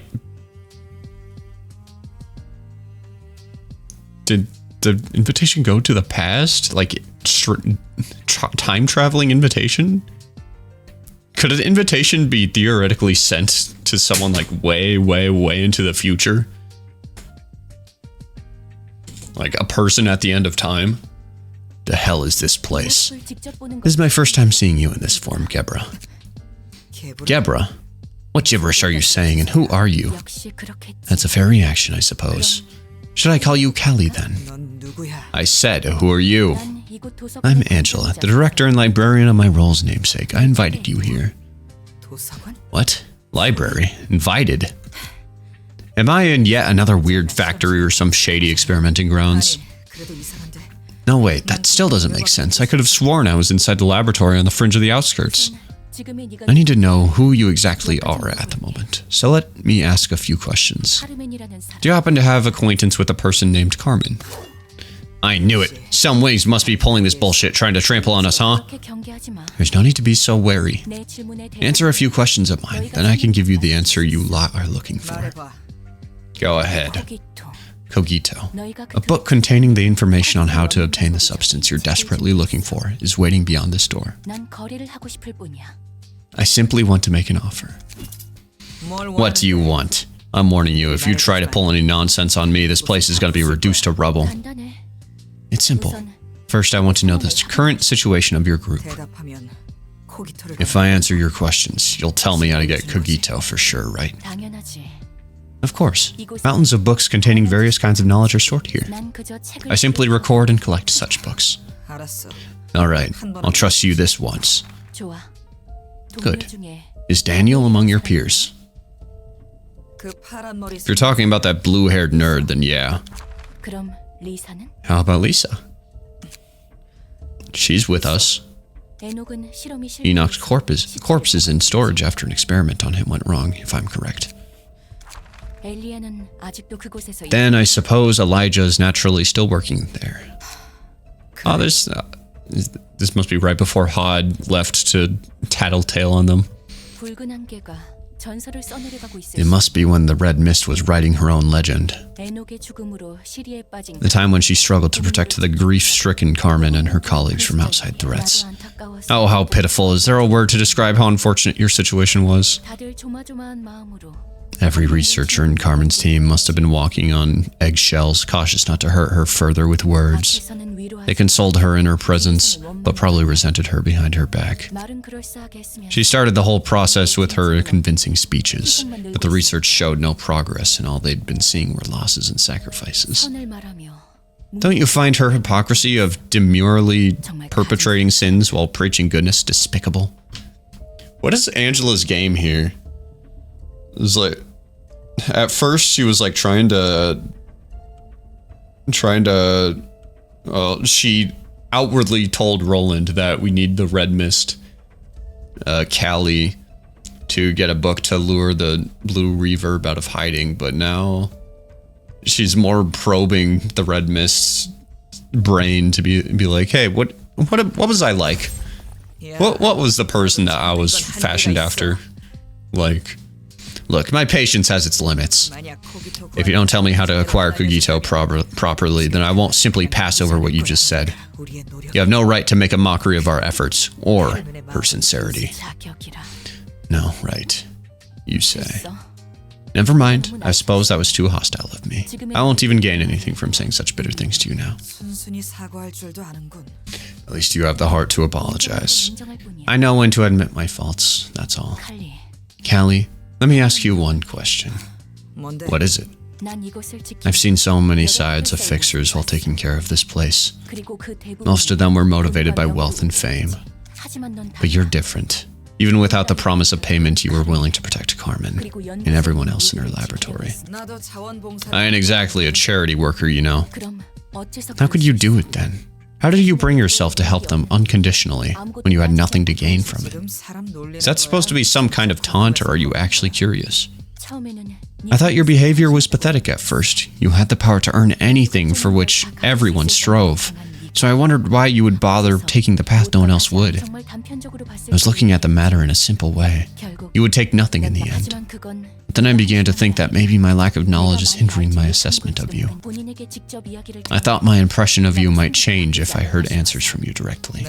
Did the invitation go to the past? Like, time traveling invitation? Could an invitation be theoretically sent to someone like way, way, way into the future? Like a person at the end of time? The hell is this place? This is my first time seeing you in this form, Gebra. Gebra? What gibberish are you saying, and who are you? That's a fair reaction, I suppose. Should I call you Callie, then? I said, who are you? I'm Angela, the director and librarian of my role's namesake. I invited you here. What? Library? Invited? Am I in yet another weird factory or some shady experimenting grounds? No, wait, that still doesn't make sense. I could have sworn I was inside the laboratory on the fringe of the outskirts. I need to know who you exactly are at the moment, so let me ask a few questions. Do you happen to have acquaintance with a person named Carmen? I knew it. Some wings must be pulling this bullshit, trying to trample on us, huh? There's no need to be so wary. Answer a few questions of mine, then I can give you the answer you lot are looking for. Go ahead. Cogito. A book containing the information on how to obtain the substance you're desperately looking for is waiting beyond this door. I simply want to make an offer. What do you want? I'm warning you, if you try to pull any nonsense on me, this place is going to be reduced to rubble. It's simple. First, I want to know the current situation of your group. If I answer your questions, you'll tell me how to get Cogito for sure, right? Of course. Mountains of books containing various kinds of knowledge are stored here. I simply record and collect such books. Alright, I'll trust you this once. Good. Is Daniel among your peers? If you're talking about that blue-haired nerd, then yeah. How about Lisa? She's with us. Enoch's corpse is in storage after an experiment on him went wrong, if I'm correct. Then I suppose Elijah is naturally still working there. Oh, this must be right before Hod left to tattletale on them. It must be when the Red Mist was writing her own legend. The time when she struggled to protect the grief-stricken Carmen and her colleagues from outside threats. Oh, how pitiful. Is there a word to describe how unfortunate your situation was? Every researcher in Carmen's team must have been walking on eggshells, cautious not to hurt her further with words. They consoled her in her presence, but probably resented her behind her back. She started the whole process with her convincing speeches, but the research showed no progress, and all they'd been seeing were losses and sacrifices. Don't you find her hypocrisy of demurely perpetrating sins while preaching goodness despicable? What is Angela's game here? It's like, at first she was like trying to, she outwardly told Roland that we need the red mist, Callie, to get a book to lure the Blue Reverb out of hiding, but now she's more probing the red mist's brain to be like, hey, what was I like? What was the person that I was fashioned after? Like, look, my patience has its limits. If you don't tell me how to acquire Cogito properly, then I won't simply pass over what you just said. You have no right to make a mockery of our efforts, or her sincerity. No, right. You say. Never mind. I suppose that was too hostile of me. I won't even gain anything from saying such bitter things to you now. At least you have the heart to apologize. I know when to admit my faults, that's all. Callie, let me ask you one question. What is it? I've seen so many sides of fixers while taking care of this place. Most of them were motivated by wealth and fame. But you're different. Even without the promise of payment, you were willing to protect Carmen and everyone else in her laboratory. I ain't exactly a charity worker, you know. How could you do it then? How did you bring yourself to help them unconditionally when you had nothing to gain from it? Is that supposed to be some kind of taunt, or are you actually curious? I thought your behavior was pathetic at first. You had the power to earn anything for which everyone strove. So I wondered why you would bother taking the path no one else would. I was looking at the matter in a simple way. You would take nothing in the end. But then I began to think that maybe my lack of knowledge is hindering my assessment of you. I thought my impression of you might change if I heard answers from you directly.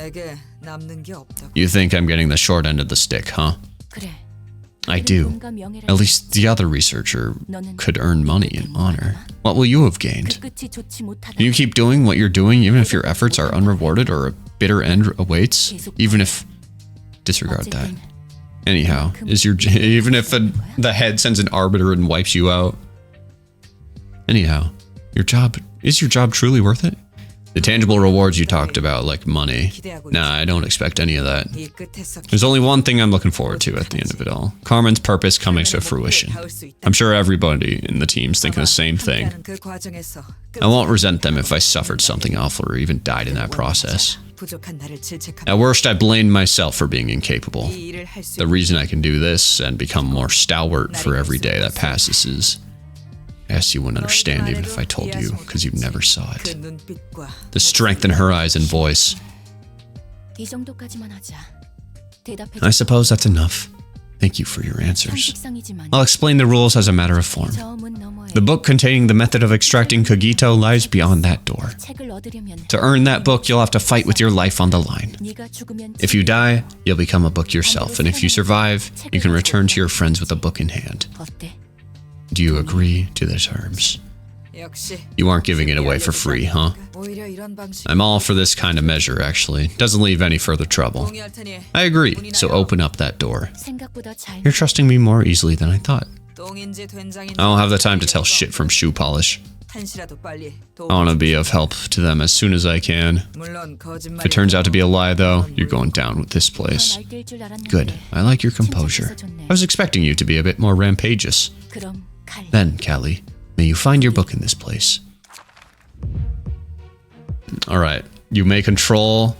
You think I'm getting the short end of the stick, huh? I do. At least the other researcher could earn money and honor. What will you have gained? Can you keep doing what you're doing even if your efforts are unrewarded or a bitter end awaits? Even if... Disregard that. Anyhow, even if the head sends an arbiter and wipes you out. Anyhow, is your job truly worth it? The tangible rewards you talked about, like money. Nah, I don't expect any of that. There's only one thing I'm looking forward to at the end of it all. Carmen's purpose coming to fruition. I'm sure everybody in the team's thinking the same thing. I won't resent them if I suffered something awful or even died in that process. At worst, I blamed myself for being incapable. The reason I can do this and become more stalwart for every day that passes is... I guess you wouldn't understand even if I told you, because you never saw it. The strength in her eyes and voice. I suppose that's enough. Thank you for your answers. I'll explain the rules as a matter of form. The book containing the method of extracting Cogito lies beyond that door. To earn that book, you'll have to fight with your life on the line. If you die, you'll become a book yourself, and if you survive, you can return to your friends with a book in hand. Do you agree to the terms? You aren't giving it away for free, huh? I'm all for this kind of measure, actually. Doesn't leave any further trouble. I agree, so open up that door. You're trusting me more easily than I thought. I don't have the time to tell shit from shoe polish. I want to be of help to them as soon as I can. If it turns out to be a lie, though, you're going down with this place. Good. I like your composure. I was expecting you to be a bit more rampageous. Then, Callie, may you find your book in this place. Alright. You may control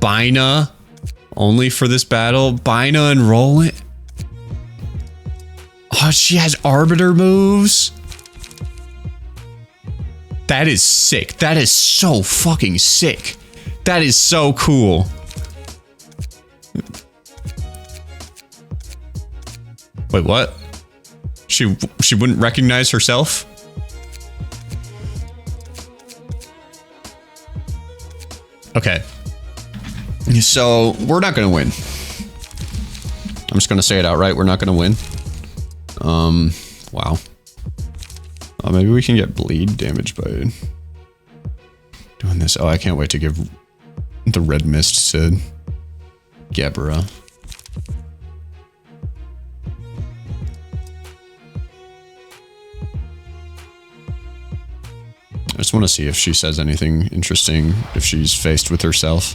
Bina only for this battle. Bina and Roland. Oh, she has arbiter moves. That is sick. That is so fucking sick. That is so cool. Wait, what? She wouldn't recognize herself? Okay. So, we're not gonna win. I'm just gonna say it outright, we're not gonna win. Wow. Maybe we can get bleed damage by doing this. Oh, I can't wait to give the red mist to Gebra. just want to see if she says anything interesting, if she's faced with herself.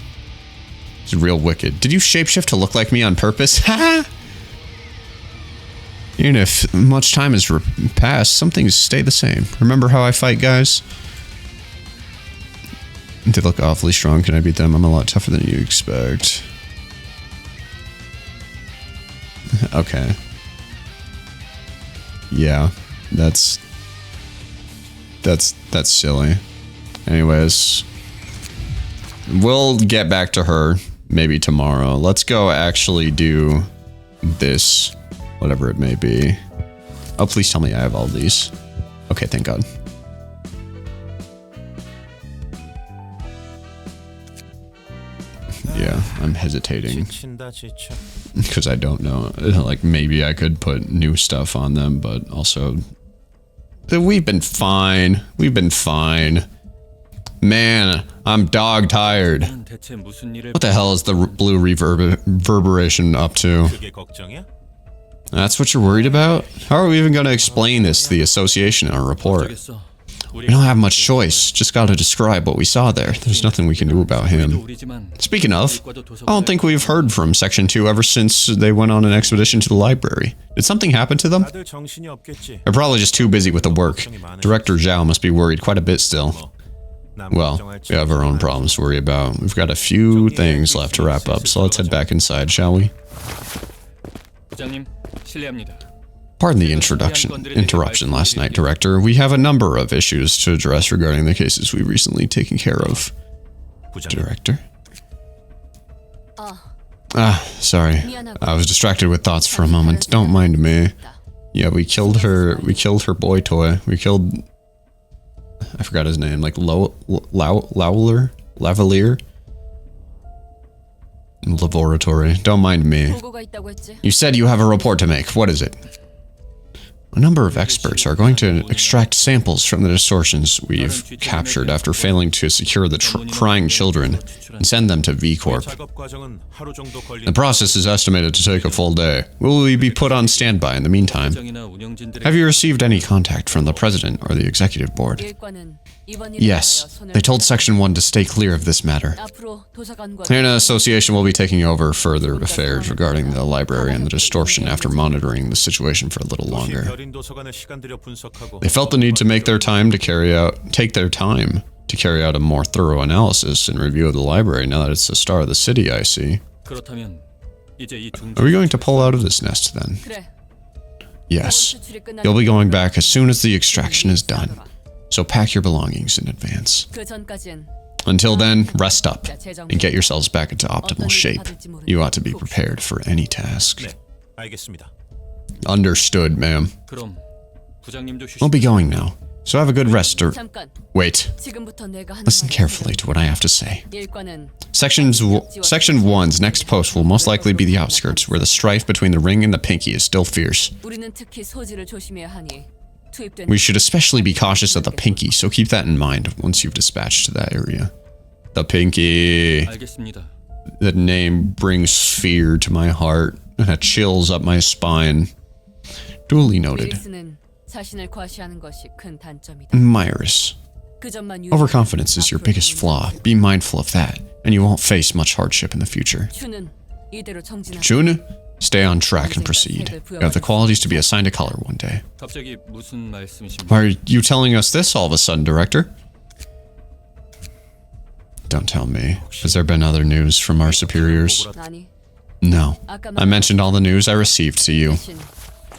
She's real wicked. Did you shapeshift to look like me on purpose? Ha! Even if much time has passed, some things stay the same. Remember how I fight, guys? They look awfully strong. Can I beat them? I'm a lot tougher than you expect. Okay. Yeah, that's silly. Anyways, we'll get back to her maybe tomorrow. Let's go actually do this. Whatever it may be. Oh, please tell me I have all these. Okay, thank God. Yeah, I'm hesitating. Because I don't know. Like, maybe I could put new stuff on them, but also... We've been fine. We've been fine. Man, I'm dog tired. What the hell is the blue reverberation up to? That's what you're worried about? How are we even going to explain this to the association in our report? We don't have much choice, just gotta describe what we saw there. There's nothing we can do about him. Speaking of, I don't think we've heard from Section 2 ever since they went on an expedition to the library. Did something happen to them? They're probably just too busy with the work. Director Zhao must be worried quite a bit still. Well, we have our own problems to worry about. We've got a few things left to wrap up, so let's head back inside, shall we? Pardon the interruption last night, Director. We have a number of issues to address regarding the cases we've recently taken care of. Director? Sorry. I was distracted with thoughts for a moment. Don't mind me. Yeah, we killed her boy toy. We killed... I forgot his name, like Lavalier? Laboratory. Don't mind me. You said you have a report to make. What is it? A number of experts are going to extract samples from the distortions we've captured after failing to secure the crying children and send them to V Corp. The process is estimated to take a full day. Will we be put on standby in the meantime? Have you received any contact from the President or the Executive Board? Yes, they told Section 1 to stay clear of this matter. The association will be taking over further affairs regarding the library and the distortion after monitoring the situation for a little longer. They felt the need to take their time to carry out a more thorough analysis and review of the library now that it's the star of the city, I see. Are we going to pull out of this nest then? Yes. You'll be going back as soon as the extraction is done. So pack your belongings in advance. Until then, rest up and get yourselves back into optimal shape. You ought to be prepared for any task. Understood, ma'am. We'll be going now, so have a good rest or... Wait. Listen carefully to what I have to say. Section 1's next post will most likely be the outskirts, where the strife between the Ring and the Pinky is still fierce. We should especially be cautious of the Pinky, so keep that in mind once you've dispatched to that area. The Pinky. That name brings fear to my heart, and chills up my spine. Duly noted. Myris. Overconfidence is your biggest flaw. Be mindful of that, and you won't face much hardship in the future. June? Stay on track and proceed. You have the qualities to be assigned a color one day. Why are you telling us this all of a sudden, Director? Don't tell me. Has there been other news from our superiors? No. I mentioned all the news I received to you.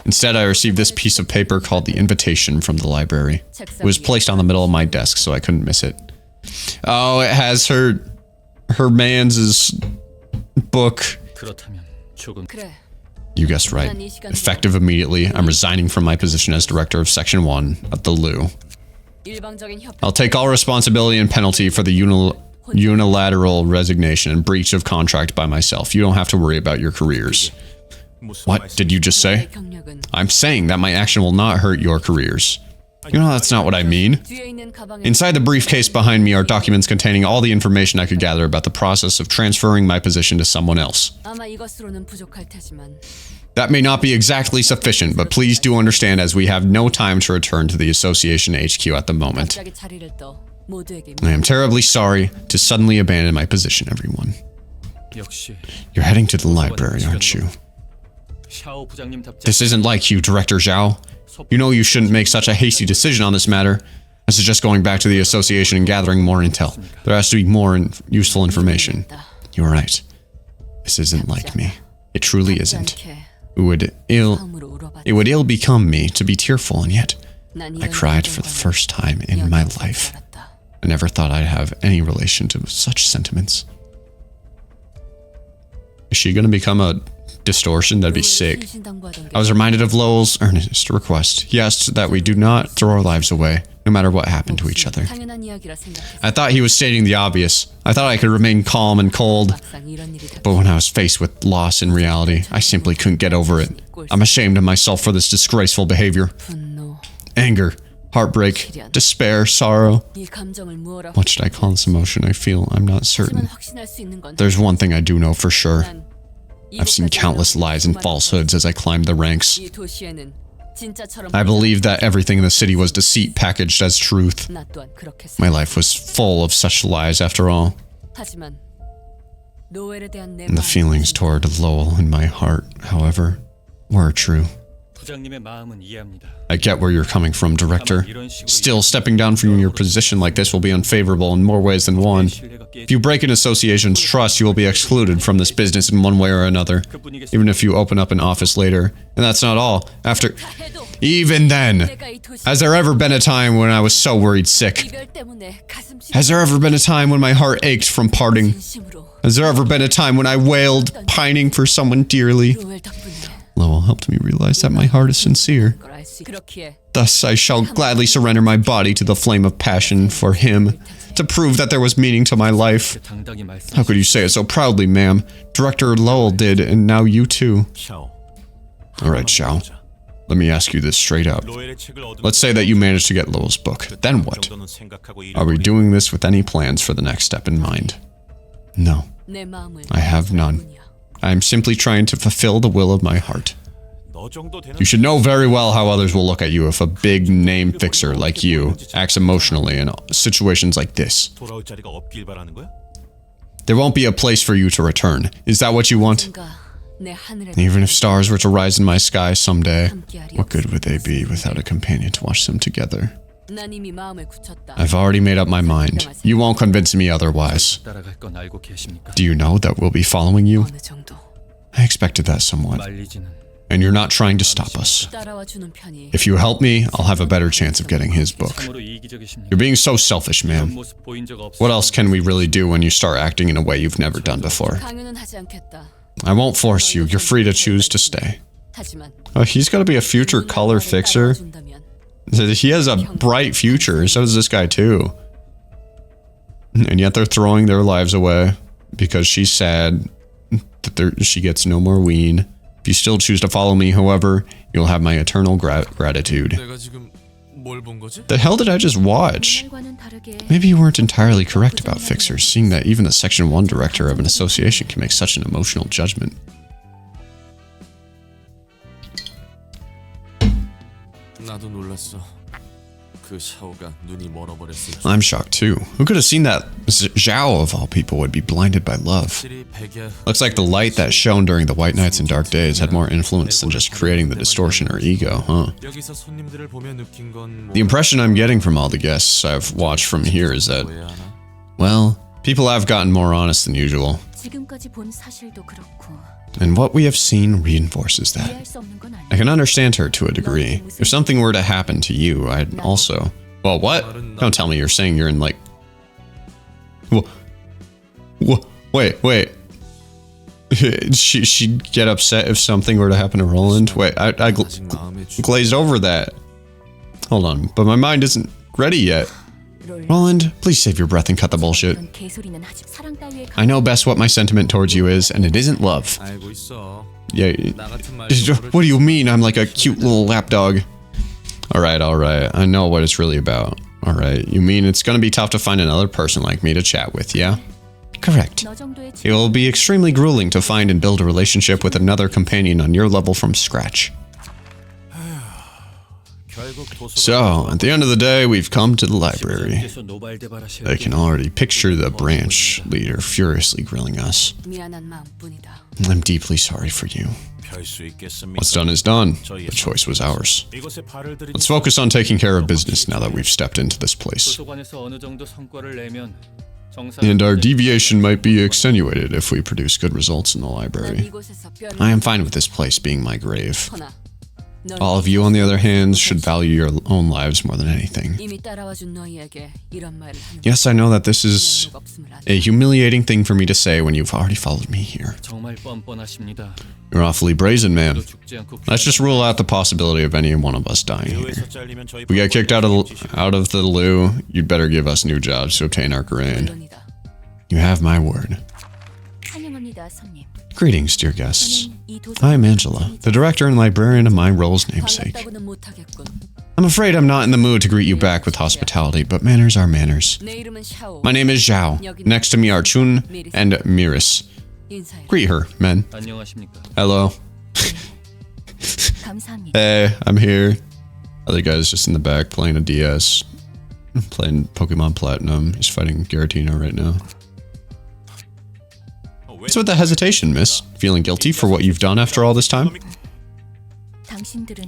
Instead, I received this piece of paper called the invitation from the library. It was placed on the middle of my desk, so I couldn't miss it. Oh, it has her man's book. You guessed right. Effective immediately, I'm resigning from my position as director of Section 1 at the Loo. I'll take all responsibility and penalty for the unilateral resignation and breach of contract by myself. You don't have to worry about your careers. What did you just say? I'm saying that my action will not hurt your careers. You know, that's not what I mean. Inside the briefcase behind me are documents containing all the information I could gather about the process of transferring my position to someone else. That may not be exactly sufficient, but please do understand as we have no time to return to the Association HQ at the moment. I am terribly sorry to suddenly abandon my position, everyone. You're heading to the library, aren't you? This isn't like you, Director Zhao. You know you shouldn't make such a hasty decision on this matter. I suggest going back to the Association and gathering more intel. There has to be more useful information. You're right. This isn't like me. It truly isn't. It would ill become me to be tearful, and yet I cried for the first time in my life. I never thought I'd have any relation to such sentiments. Is she gonna become a distortion? That'd be sick. I was reminded of Lowell's earnest request. He asked that we do not throw our lives away, no matter what happened to each other. I thought he was stating the obvious. I thought I could remain calm and cold. But when I was faced with loss in reality, I simply couldn't get over it. I'm ashamed of myself for this disgraceful behavior. Anger, heartbreak, despair, sorrow. What should I call this emotion I feel? I'm not certain. There's one thing I do know for sure. I've seen countless lies and falsehoods as I climbed the ranks. I believed that everything in the city was deceit packaged as truth. My life was full of such lies after all. And the feelings toward Lowell in my heart, however, were true. I get where you're coming from, Director. Still, stepping down from your position like this will be unfavorable in more ways than one. If you break an association's trust, you will be excluded from this business in one way or another, even if you open up an office later. And that's not all. Even then, has there ever been a time when I was so worried sick? Has there ever been a time when my heart ached from parting? Has there ever been a time when I wailed, pining for someone dearly? Lowell helped me realize that my heart is sincere. Thus, I shall gladly surrender my body to the flame of passion for him, to prove that there was meaning to my life. How could you say it so proudly, ma'am? Director Lowell did, and now you too. Alright, Xiao. Let me ask you this straight out. Let's say that you managed to get Lowell's book. Then what? Are we doing this with any plans for the next step in mind? No. I have none. I am simply trying to fulfill the will of my heart. You should know very well how others will look at you if a big name fixer like you acts emotionally in situations like this. There won't be a place for you to return. Is that what you want? Even if stars were to rise in my sky someday, what good would they be without a companion to watch them together? I've already made up my mind. You won't convince me otherwise. Do you know that we'll be following you? I expected that somewhat. And you're not trying to stop us. If you help me, I'll have a better chance of getting his book. You're being so selfish, ma'am. What else can we really do when you start acting in a way you've never done before? I won't force you. You're free to choose to stay. Oh, he's got to be a future color fixer. He has a bright future. So does this guy too. And yet they're throwing their lives away because she's sad that she gets no more ween. If you still choose to follow me, however, you'll have my eternal gratitude. The hell did I just watch? Maybe you weren't entirely correct about fixers, seeing that even the Section 1 director of an association can make such an emotional judgment. I'm shocked too. Who could have seen that Zhao of all people would be blinded by love? Looks like the light that shone during the white nights and dark days had more influence than just creating the distortion or ego, huh? The impression I'm getting from all the guests I've watched from here is that, well, people have gotten more honest than usual. And what we have seen reinforces that. I can understand her to a degree. If something were to happen to you, I'd also... Well, what? Don't tell me you're saying you're in, like... Wait. She'd get upset if something were to happen to Roland? Wait, I glazed over that. Hold on, but my mind isn't ready yet. Roland, please save your breath and cut the bullshit. I know best what my sentiment towards you is, and it isn't love. Yeah, what do you mean I'm like a cute little lapdog? Alright, I know what it's really about. Alright, you mean it's gonna be tough to find another person like me to chat with, yeah? Correct. It will be extremely grueling to find and build a relationship with another companion on your level from scratch. So, at the end of the day, we've come to the library. I can already picture the branch leader furiously grilling us. I'm deeply sorry for you. What's done is done. The choice was ours. Let's focus on taking care of business now that we've stepped into this place. And our deviation might be extenuated if we produce good results in the library. I am fine with this place being my grave. All of you, on the other hand, should value your own lives more than anything. Yes, I know that this is a humiliating thing for me to say when you've already followed me here. You're awfully brazen, man. Let's just rule out the possibility of any one of us dying here. If we get kicked out of the loo, you'd better give us new jobs to obtain our grain. You have my word. Greetings, dear guests. I'm Angela, the director and librarian of my role's namesake. I'm afraid I'm not in the mood to greet you back with hospitality, but manners are manners. My name is Zhao. Next to me are Chun and Miris. Greet her, men. Hello. Hey, I'm here. Other guy's just in the back playing a DS. Playing Pokemon Platinum. He's fighting Giratina right now. What's with the hesitation, miss? Feeling guilty for what you've done after all this time?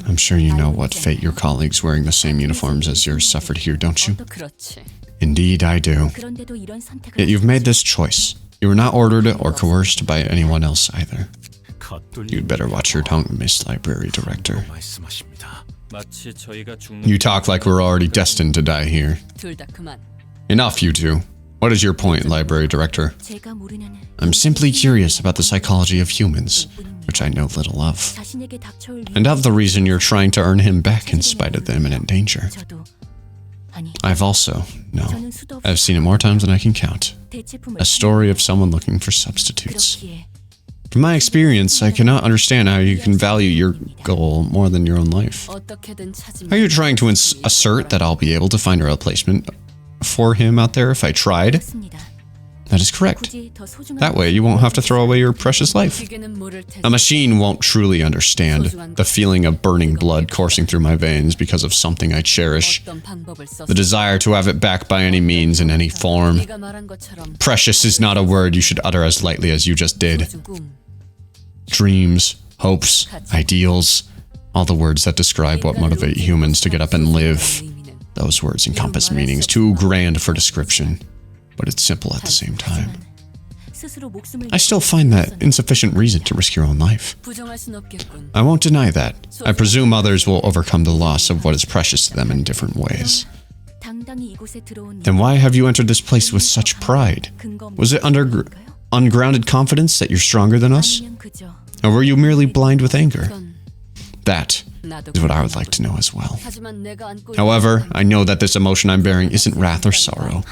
I'm sure you know what fate your colleagues wearing the same uniforms as yours suffered here, don't you? Indeed, I do. Yet you've made this choice. You were not ordered or coerced by anyone else either. You'd better watch your tongue, Miss Library Director. You talk like we're already destined to die here. Enough, you two. What is your point, Library Director? I'm simply curious about the psychology of humans, which I know little of, and of the reason you're trying to earn him back in spite of the imminent danger. I've seen it more times than I can count. A story of someone looking for substitutes. From my experience, I cannot understand how you can value your goal more than your own life. Are you trying to assert that I'll be able to find a replacement for him out there if I tried? That is correct. That way you won't have to throw away your precious life. A machine won't truly understand the feeling of burning blood coursing through my veins because of something I cherish. The desire to have it back by any means in any form. Precious is not a word you should utter as lightly as you just did. Dreams, hopes, ideals, all the words that describe what motivate humans to get up and live. Those words encompass meanings too grand for description, but it's simple at the same time. I still find that insufficient reason to risk your own life. I won't deny that. I presume others will overcome the loss of what is precious to them in different ways. Then why have you entered this place with such pride? Was it ungrounded confidence that you're stronger than us? Or were you merely blind with anger? That is what I would like to know as well. However, I know that this emotion I'm bearing isn't wrath or sorrow.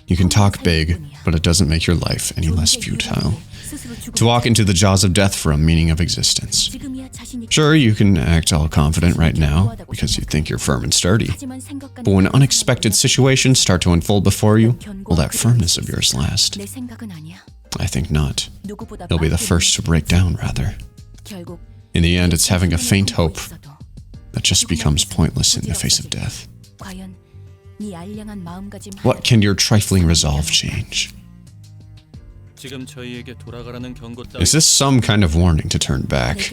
You can talk big, but it doesn't make your life any less futile. To walk into the jaws of death for a meaning of existence. Sure, you can act all confident right now, because you think you're firm and sturdy. But when unexpected situations start to unfold before you, will that firmness of yours last? I think not. You'll be the first to break down, rather. In the end, it's having a faint hope that just becomes pointless in the face of death. What can your trifling resolve change? Is this some kind of warning to turn back?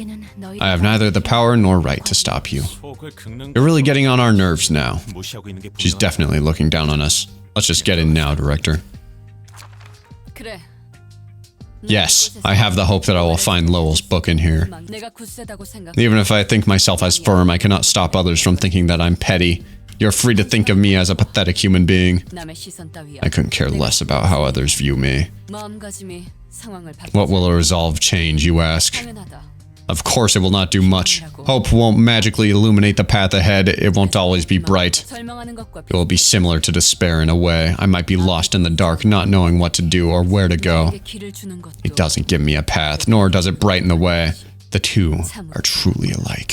I have neither the power nor right to stop you. You're really getting on our nerves now. She's definitely looking down on us. Let's just get in now, Director. Yes, I have the hope that I will find Lowell's book in here. Even if I think myself as firm, I cannot stop others from thinking that I'm petty. You're free to think of me as a pathetic human being. I couldn't care less about how others view me. What will a resolve change, you ask? Of course it will not do much. Hope won't magically illuminate the path ahead. It won't always be bright. It will be similar to despair in a way. I might be lost in the dark, not knowing what to do or where to go. It doesn't give me a path, nor does it brighten the way. the two are truly alike.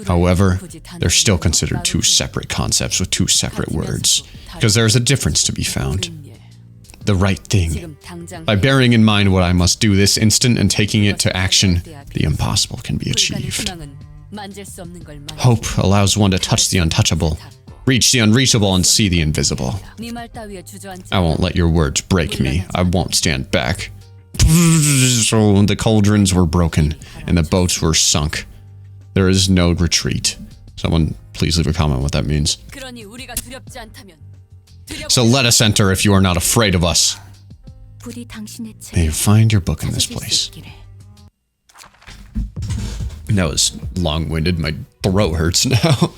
However, they're still considered two separate concepts with two separate words, because there is a difference to be found. The right thing. By bearing in mind what I must do this instant and taking it to action, the impossible can be achieved. Hope allows one to touch the untouchable, reach the unreachable, and see the invisible. I won't let your words break me. I won't stand back. So the cauldrons were broken, and the boats were sunk. There is no retreat. Someone please leave a comment what that means. So let us enter if you are not afraid of us. May you find your book in this place. That was long-winded. My throat hurts now.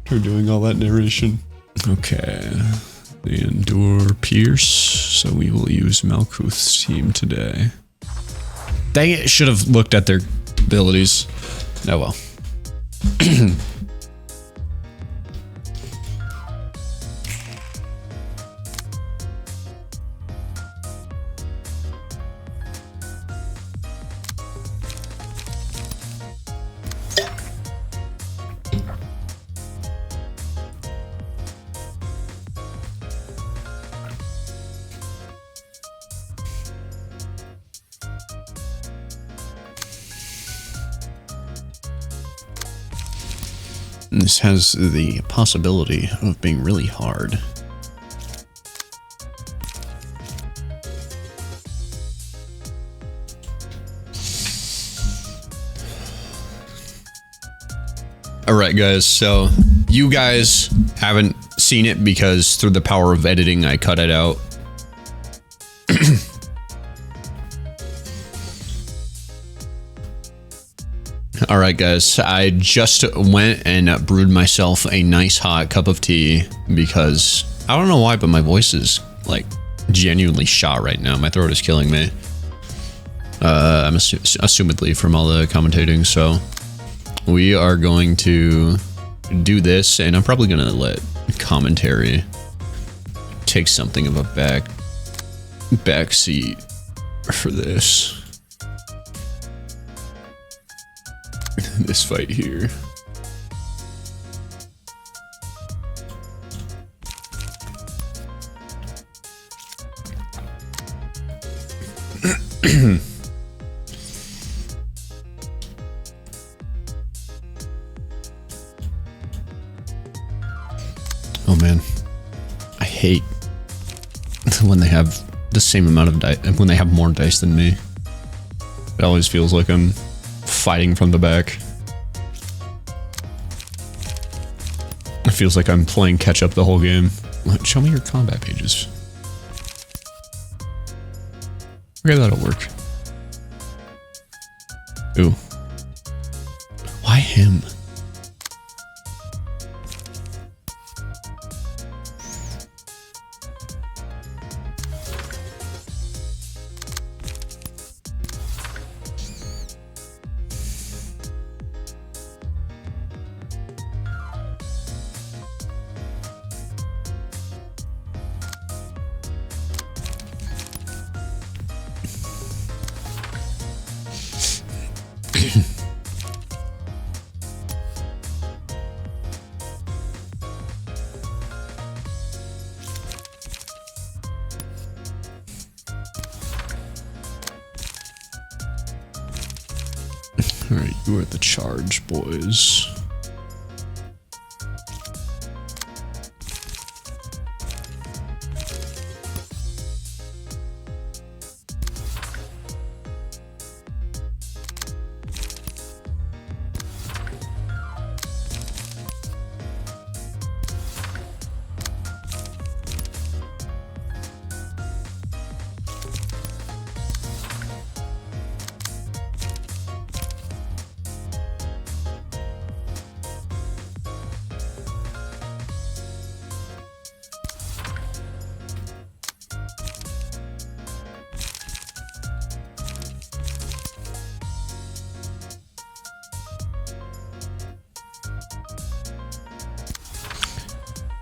For doing all that narration. Okay. They endure Pierce, so we will use Malkuth's team today. Dang it, should have looked at their abilities. Oh well. This has the possibility of being really hard. Alright guys, so you guys haven't seen it because through the power of editing I cut it out. Alright guys, I just went and brewed myself a nice hot cup of tea because I don't know why, but my voice is like genuinely shot right now. My throat is killing me. I'm assumedly from all the commentating, so we are going to do this, and I'm probably gonna let commentary take something of a back seat for this. This fight here. Oh man, I hate when they have the same amount of dice, when they have more dice than me. It always feels like I'm fighting from the back. It feels like I'm playing catch up the whole game. Show me your combat pages. Okay, that'll work. Ooh. Why him? Alright, you are the charge, boys.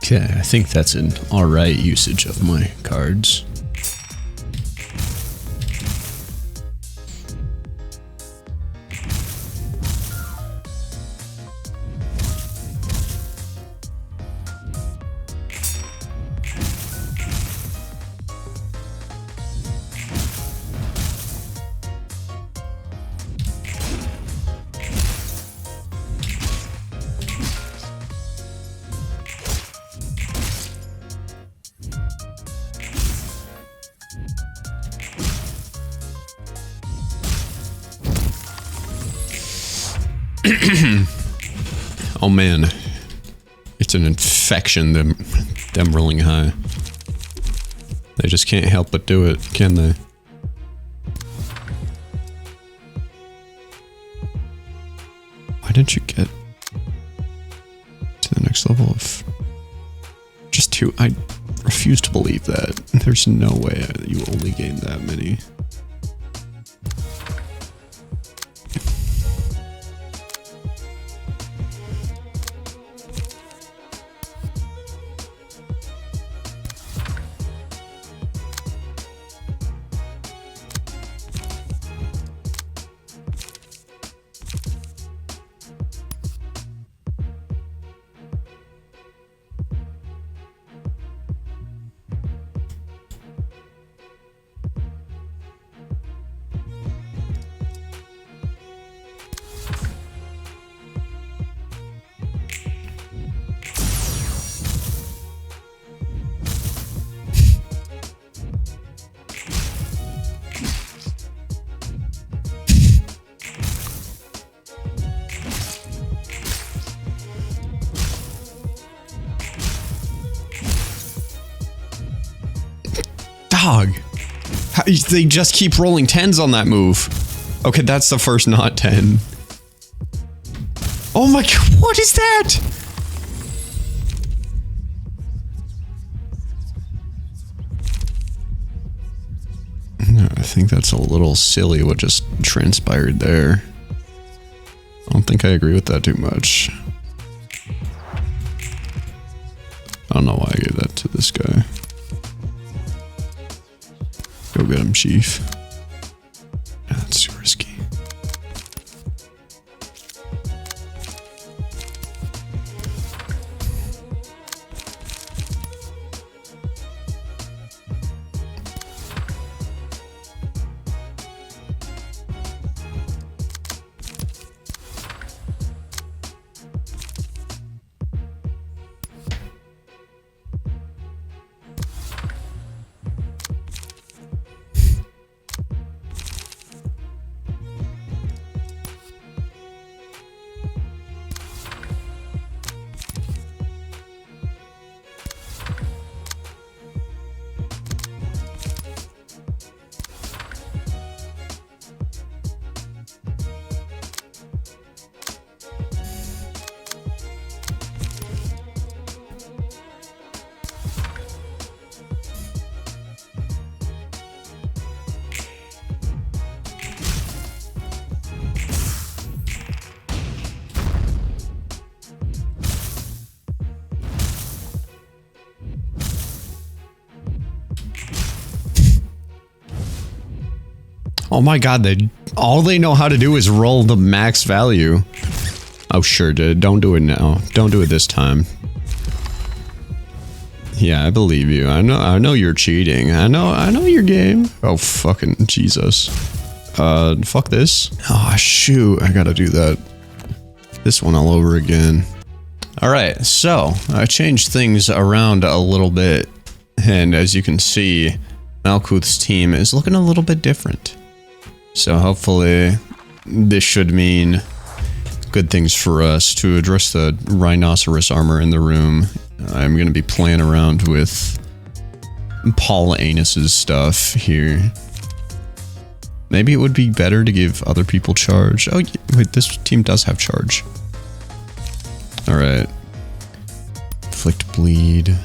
Okay, I think that's an alright usage of my cards. Oh man. It's an infection, them rolling high. They just can't help but do it, can they? Why didn't you get to the next level of just 2? I refuse to believe that. There's no way you only gained that many. Dog. They just keep rolling 10s on that move. Okay, that's the first not 10. Oh my god, what is that? I think that's a little silly what just transpired there. I don't think I agree with that too much. I don't know why I gave that to this guy. Go get him, Chief. Yeah, that's too risky. Oh my god, all they know how to do is roll the max value. Oh sure, dude. Don't do it now. Don't do it this time. Yeah, I believe you. I know you're cheating. I know your game. Oh fucking Jesus. Fuck this. Oh shoot, I gotta do that. This one all over again. Alright, so I changed things around a little bit. And as you can see, Malkuth's team is looking a little bit different. So hopefully this should mean good things for us. To address the rhinoceros armor in the room, I'm going to be playing around with Paul Anus's stuff here. Maybe it would be better to give other people charge. Oh, wait, this team does have charge. Alright. Inflict bleed.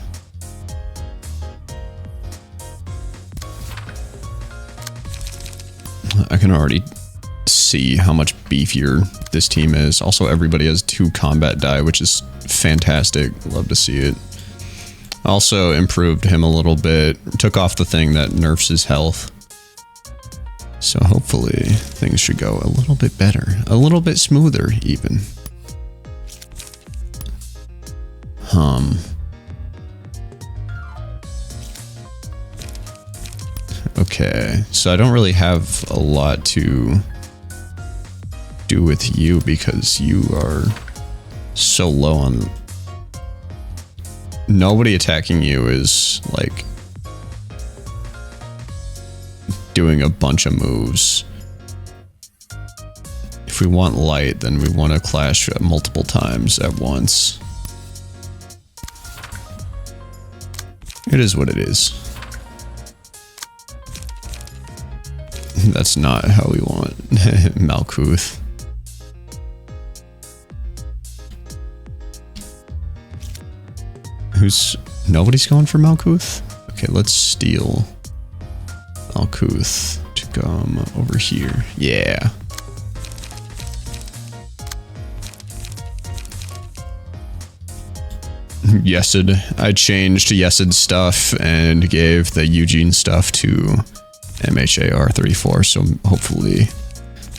I can already see how much beefier this team is. Also, everybody has 2 combat die, which is fantastic. Love to see it. Also improved him a little bit. Took off the thing that nerfs his health. So hopefully things should go a little bit better. A little bit smoother, even. Okay, so I don't really have a lot to do with you because you are so low on... Nobody attacking you is, like, doing a bunch of moves. If If we want light, then we want to clash multiple times at once. It is what it is. That's not how we want Malkuth. Nobody's going for Malkuth? Okay, let's steal Malkuth to come over here. Yeah. Yesid. I changed Yesid's stuff and gave the Eugene stuff to MHA-R34, so hopefully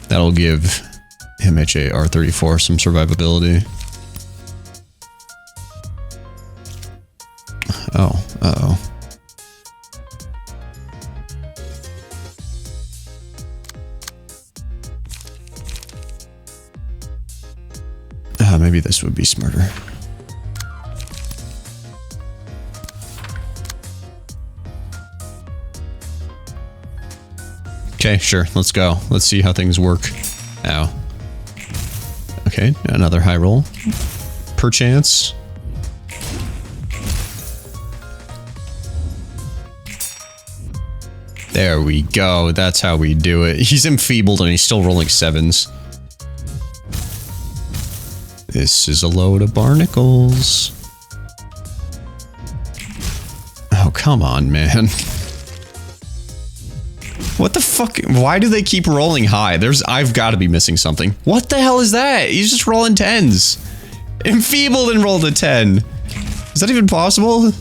that'll give MHA-R34 some survivability. Oh, uh-oh. Maybe this would be smarter. Okay, sure, let's go. Let's see how things work. Ow. Okay, another high roll. Perchance. There we go. That's how we do it. He's enfeebled and he's still rolling 7s. This is a load of barnacles. Oh, come on, man. What the fuck? Why do they keep rolling high? I've got to be missing something. What the hell is that? He's just rolling 10s. Enfeebled and rolled a 10. Is that even possible?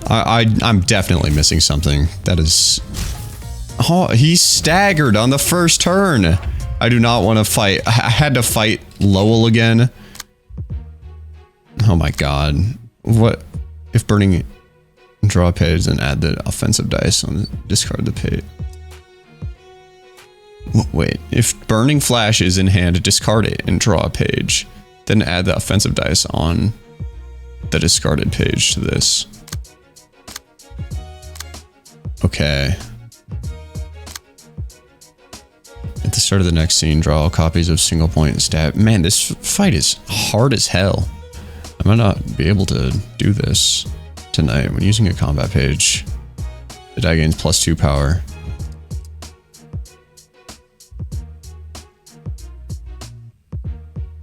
I'm definitely missing something. That is... Oh, he staggered on the first turn. I do not want to fight. I had to fight Lowell again. Oh my god. What if burning... Draw a page and add the offensive dice on discard the page. Wait, if burning flash is in hand, discard it and draw a page. Then add the offensive dice on the discarded page to this. Okay. At the start of the next scene, draw all copies of single point stat. Man, this fight is hard as hell. I might not be able to do this tonight. When using a combat page, the die gains +2 power.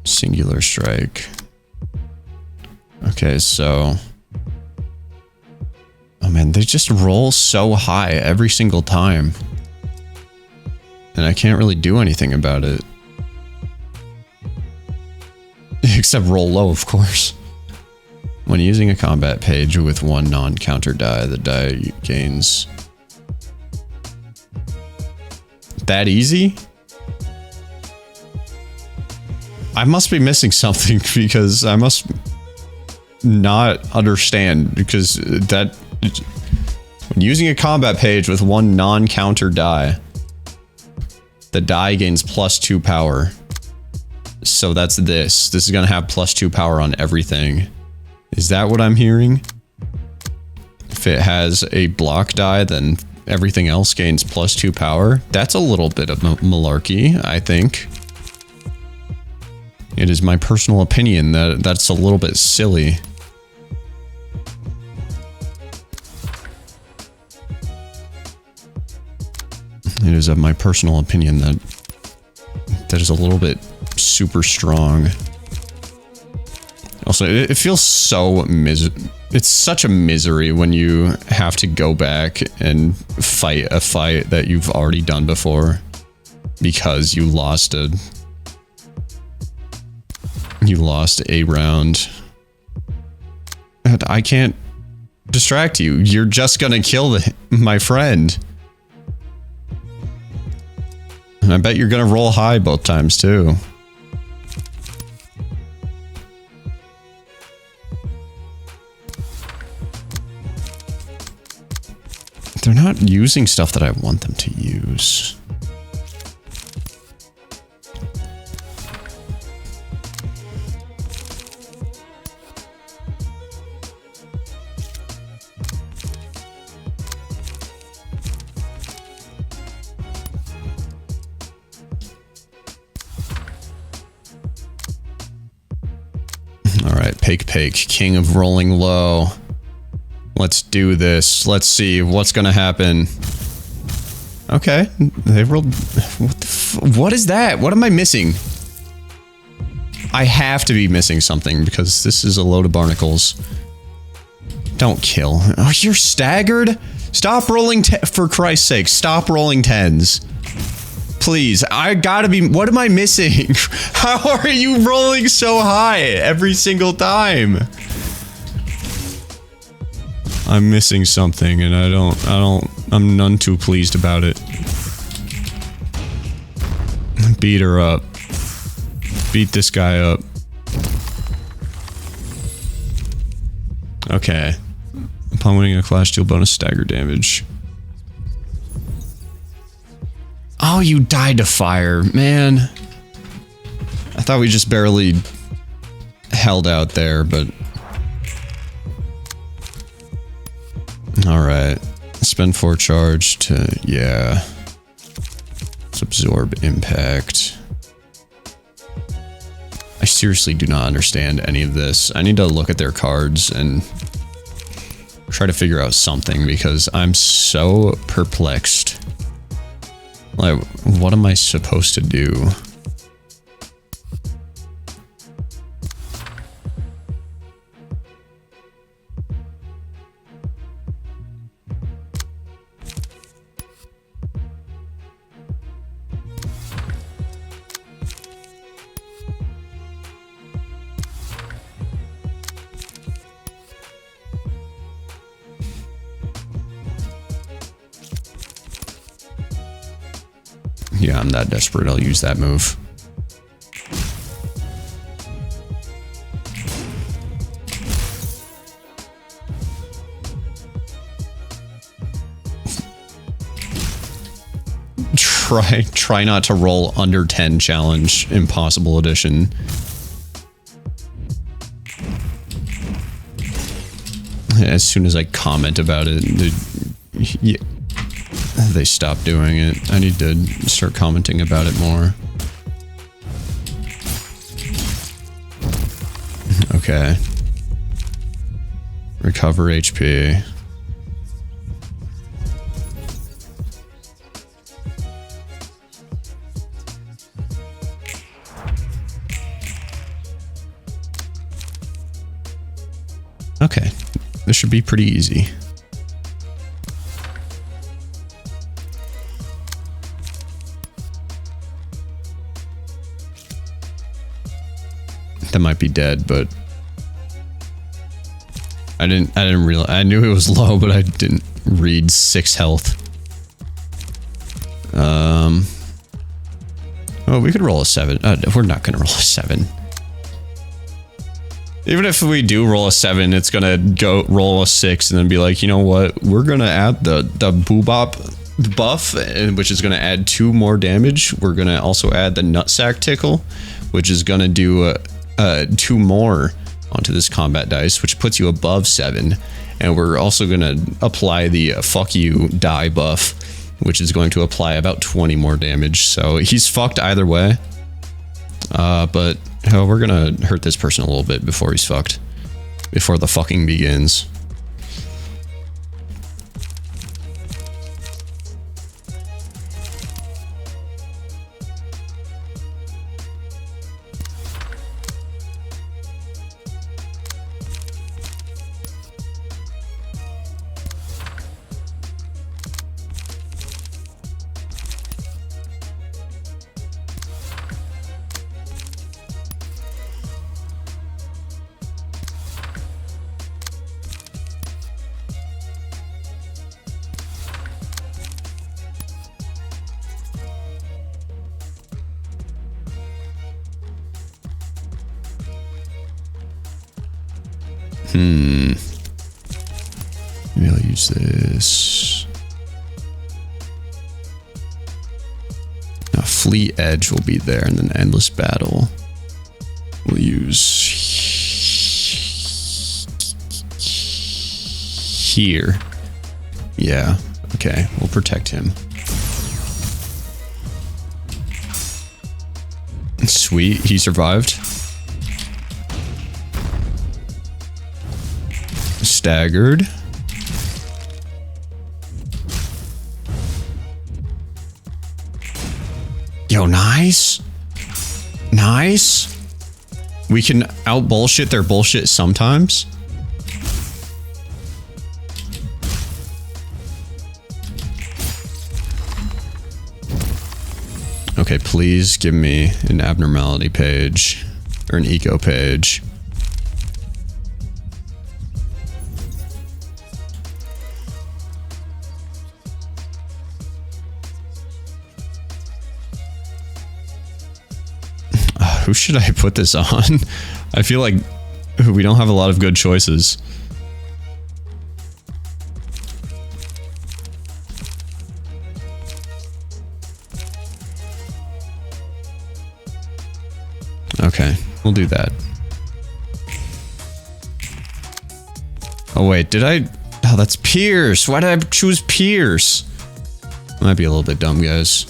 Singular strike. Okay, so... Oh man, they just roll so high every single time. And I can't really do anything about it. Except roll low, of course. When using a combat page with one non-counter die, the die gains... That easy? I must be missing something because I must not understand because that... When using a combat page with one non-counter die, the die gains +2 power. So that's this. This is gonna have +2 power on everything. Is that what I'm hearing? If it has a block die, then everything else gains +2 power. That's a little bit of malarkey, I think. It is my personal opinion that that's a little bit silly. It is of my personal opinion that that is a little bit super strong. Also, it feels so it's such a misery when you have to go back and fight a fight that you've already done before because you lost a round. And I can't distract you. You're just gonna kill my friend. And I bet you're gonna roll high both times too. They're not using stuff that I want them to use. PakPak, king of rolling low. Let's do this. Let's see what's gonna happen. Okay, they rolled. What is that? What am I missing? I have to be missing something because this is a load of barnacles. Don't kill. Oh, you're staggered? Stop rolling, for Christ's sake, stop rolling 10s. Please, I gotta be, what am I missing? How are you rolling so high every single time? I'm missing something and I'm none too pleased about it. Beat her up. Beat this guy up. Okay. Upon winning a clash, deal bonus stagger damage. Oh, you died to fire, man. I thought we just barely held out there, but... Alright. Spend 4 charge to... yeah. Let's absorb impact. I seriously do not understand any of this. I need to look at their cards and try to figure out something because I'm so perplexed. Like, what am I supposed to do? Yeah, I'm that desperate, I'll use that move. Try not to roll under 10 challenge, impossible edition. As soon as I comment about it, they stop doing it. I need to start commenting about it more. Okay. Recover HP. Okay. This should be pretty easy. That might be dead, but I didn't realize. I knew it was low, but I didn't read 6 health. Oh, we could roll a 7. We're not gonna roll a 7. Even if we do roll a 7, it's gonna go roll a 6 and then be like, you know what? We're gonna add the boobop buff, which is gonna add 2 more damage. We're gonna also add the nutsack tickle, which is gonna do 2 more onto this combat dice, which puts you above 7. And we're also gonna apply the fuck you die buff, which is going to apply about 20 more damage. So he's fucked either way. But we're gonna hurt this person a little bit before he's fucked. Before the fucking begins. Maybe I'll use this. Now, Fleet Edge will be there, and then Endless Battle. We'll use here. Yeah, okay, we'll protect him. Sweet, he survived. staggered. Yo, nice. Nice. We can out bullshit their bullshit sometimes. Okay, please give me an abnormality page or an eco page. Who should I put this on? I feel like we don't have a lot of good choices. Okay, we'll do that. Oh wait, did I? Oh, that's Pierce. Why did I choose Pierce? Might be a little bit dumb, guys.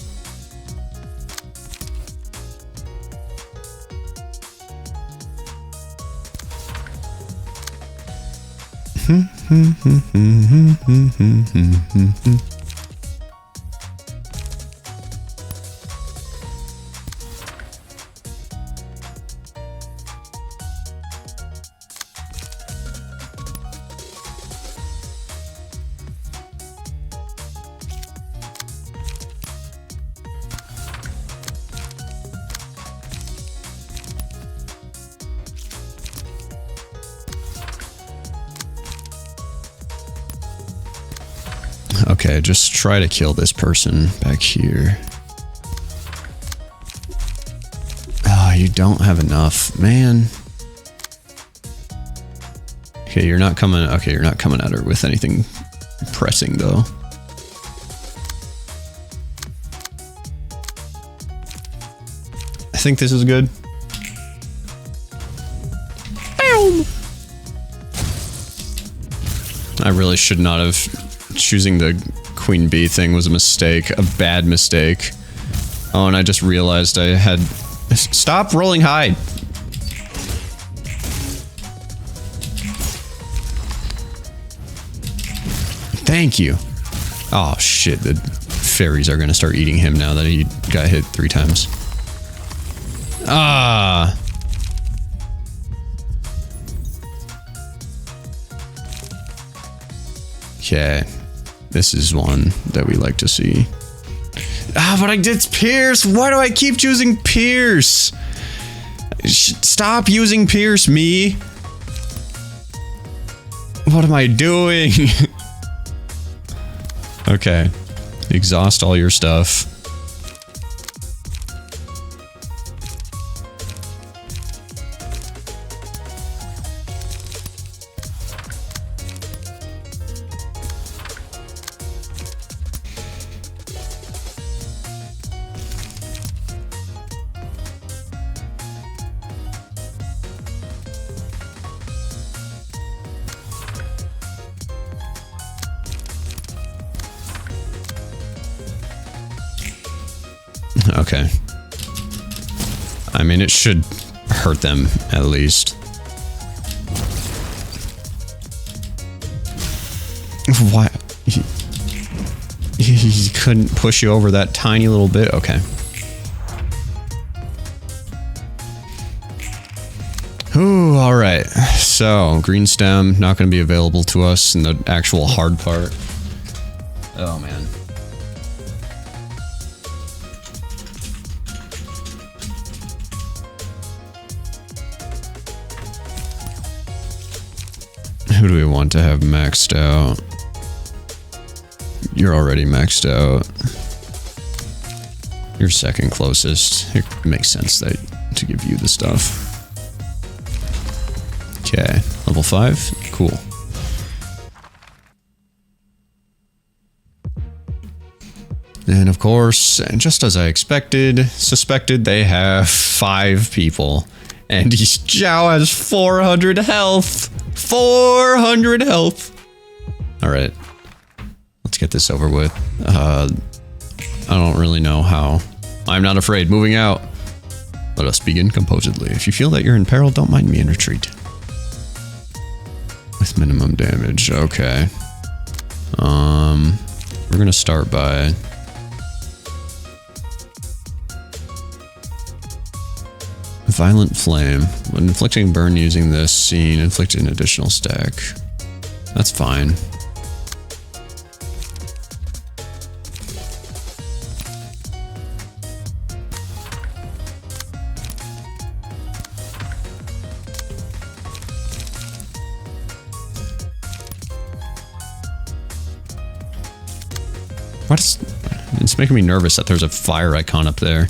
Okay, just try to kill this person back here. Ah, you don't have enough, man. Okay, you're not coming. Okay, you're not coming at her with anything pressing, though. I think this is good. I really should not have. Choosing the queen bee thing was a mistake, a bad mistake. Oh, and I just realized I had... Stop rolling high! Thank you. Oh shit, the fairies are gonna start eating him now that he got hit 3 times. Ah! Okay. This is one that we like to see. Ah, but it's Pierce! Why do I keep choosing Pierce? Stop using Pierce, me! What am I doing? Okay. Exhaust all your stuff. Okay. I mean, it should hurt them, at least. Why? He couldn't push you over that tiny little bit? Okay. Ooh, alright. So, green stem, not going to be available to us in the actual hard part. Oh, man. Who do we want to have maxed out? You're already maxed out. You're second closest. It makes sense that to give you the stuff. Okay, level 5. Cool. And of course, just as I suspected, they have 5 people. And Zhao has 400 health. 400 health. Alright. Let's get this over with. I don't really know how. I'm not afraid. Moving out. Let us begin composedly. If you feel that you're in peril, don't mind me in retreat. With minimum damage, okay. We're gonna start by... Violent Flame. When inflicting burn using this scene, inflict an additional stack. That's fine. What is... It's making me nervous that there's a fire icon up there.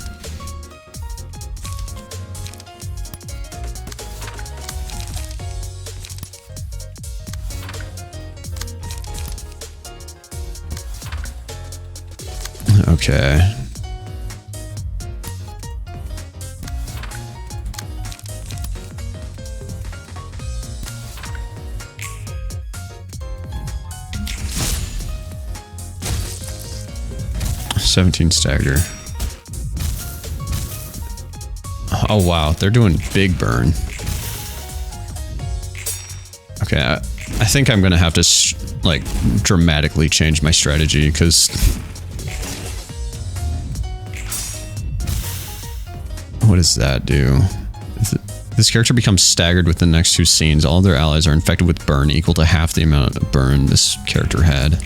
Okay. $17 stagger. Oh wow, they're doing big burn. Okay, I think I'm gonna have to like dramatically change my strategy because what does that do? This character becomes staggered with the next two scenes. All of their allies are infected with burn equal to half the amount of burn this character had.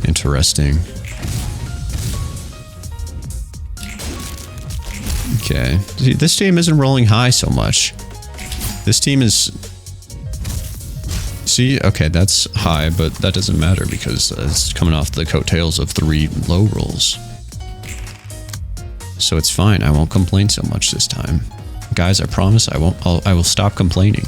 Interesting. Okay. See, this team isn't rolling high so much. This team is... See? Okay, that's high, but that doesn't matter because it's coming off the coattails of 3 low rolls. So it's fine. I won't complain so much this time. Guys, I promise I won't. I will stop complaining.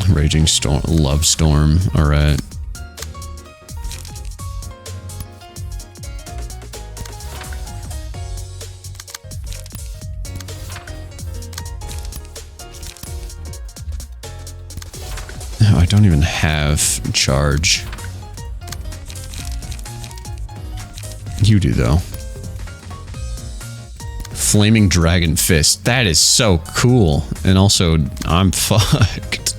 Raging storm, love storm. All right. No, I don't even have charge. You do, though. Flaming Dragon Fist. That is so cool. And also, I'm fucked.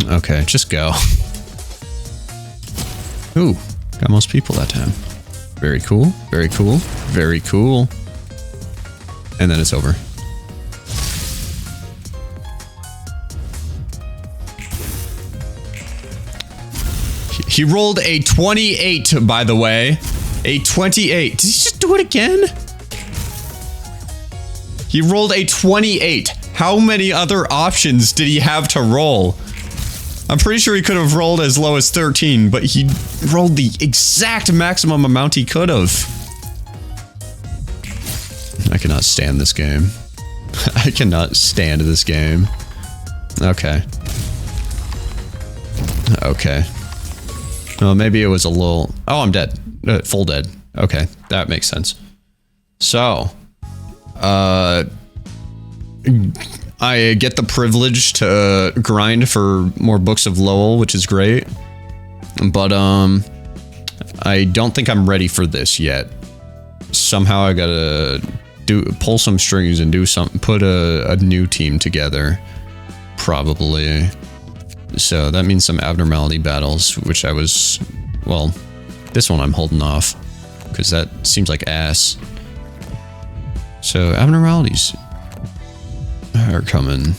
Okay, just go. Ooh, got most people that time. Very cool, very cool, very cool. And then it's over. He rolled a 28, by the way. A 28. Did he just do it again? He rolled a 28. How many other options did he have to roll? I'm pretty sure he could have rolled as low as 13, but he rolled the exact maximum amount he could have. I cannot stand this game. I cannot stand this game. Okay. Okay. Well, maybe it was a little... Oh, I'm dead. Full dead. Okay, that makes sense. So, I get the privilege to grind for more books of Lowell, which is great. But, I don't think I'm ready for this yet. Somehow I gotta pull some strings and do something, put a new team together. Probably. So that means some abnormality battles, which I was, well, this one I'm holding off, because that seems like ass. So abnormalities are coming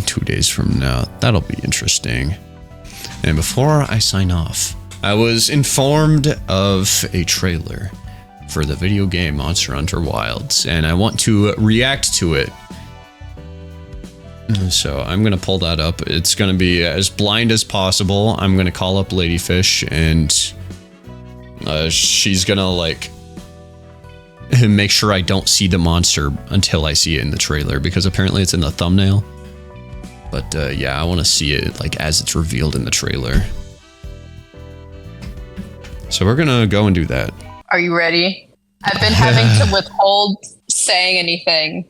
2 days from now. That'll be interesting. And before I sign off, I was informed of a trailer for the video game Monster Hunter Wilds, and I want to react to it. So I'm going to pull that up. It's going to be as blind as possible. I'm going to call up Ladyfish, and she's going to, like, make sure I don't see the monster until I see it in the trailer, because apparently it's in the thumbnail. But yeah, I want to see it, like, as it's revealed in the trailer. So we're going to go and do that. Are you ready? I've been having to withhold saying anything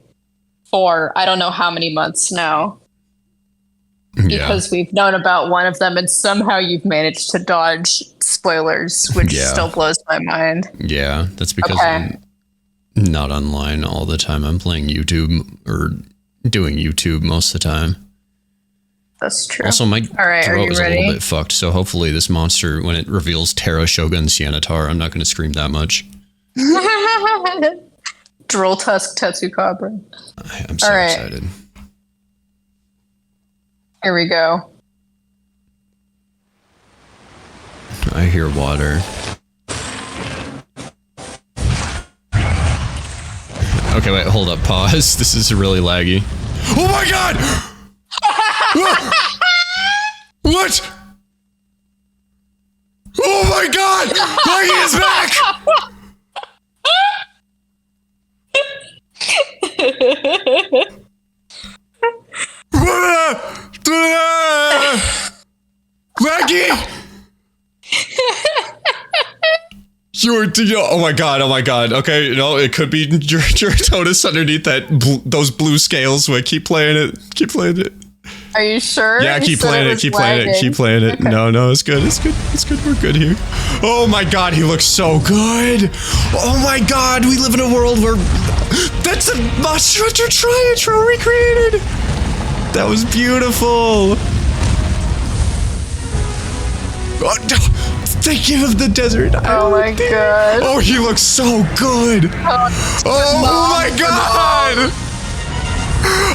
for I don't know how many months now. Because we've known about one of them, and somehow you've managed to dodge spoilers, which still blows my mind. Yeah, that's because I'm not online all the time. I'm playing YouTube or doing YouTube most of the time. That's true. Also, my throat is a little bit fucked, so hopefully this monster, when it reveals Terra Shogun Sianatar, I'm not going to scream that much. Droll Tusk Tetsukabra. I'm so excited. Here we go. I hear water. Okay, wait, hold up, pause. This is really laggy. Oh my god! What? Oh my god! Laggy is back! Maggie! Oh my god. Okay, no, it could be Geratonis underneath those blue scales. Wait, keep playing it. Are you sure? Yeah, keep playing it. Okay. No, it's good. We're good here. Oh my god, he looks so good. Oh my god, we live in a world where that's a Monster Hunter Triatro recreated. That was beautiful. Oh, no. Thank you of the desert. Oh my god. Oh, he looks so good. Oh my god.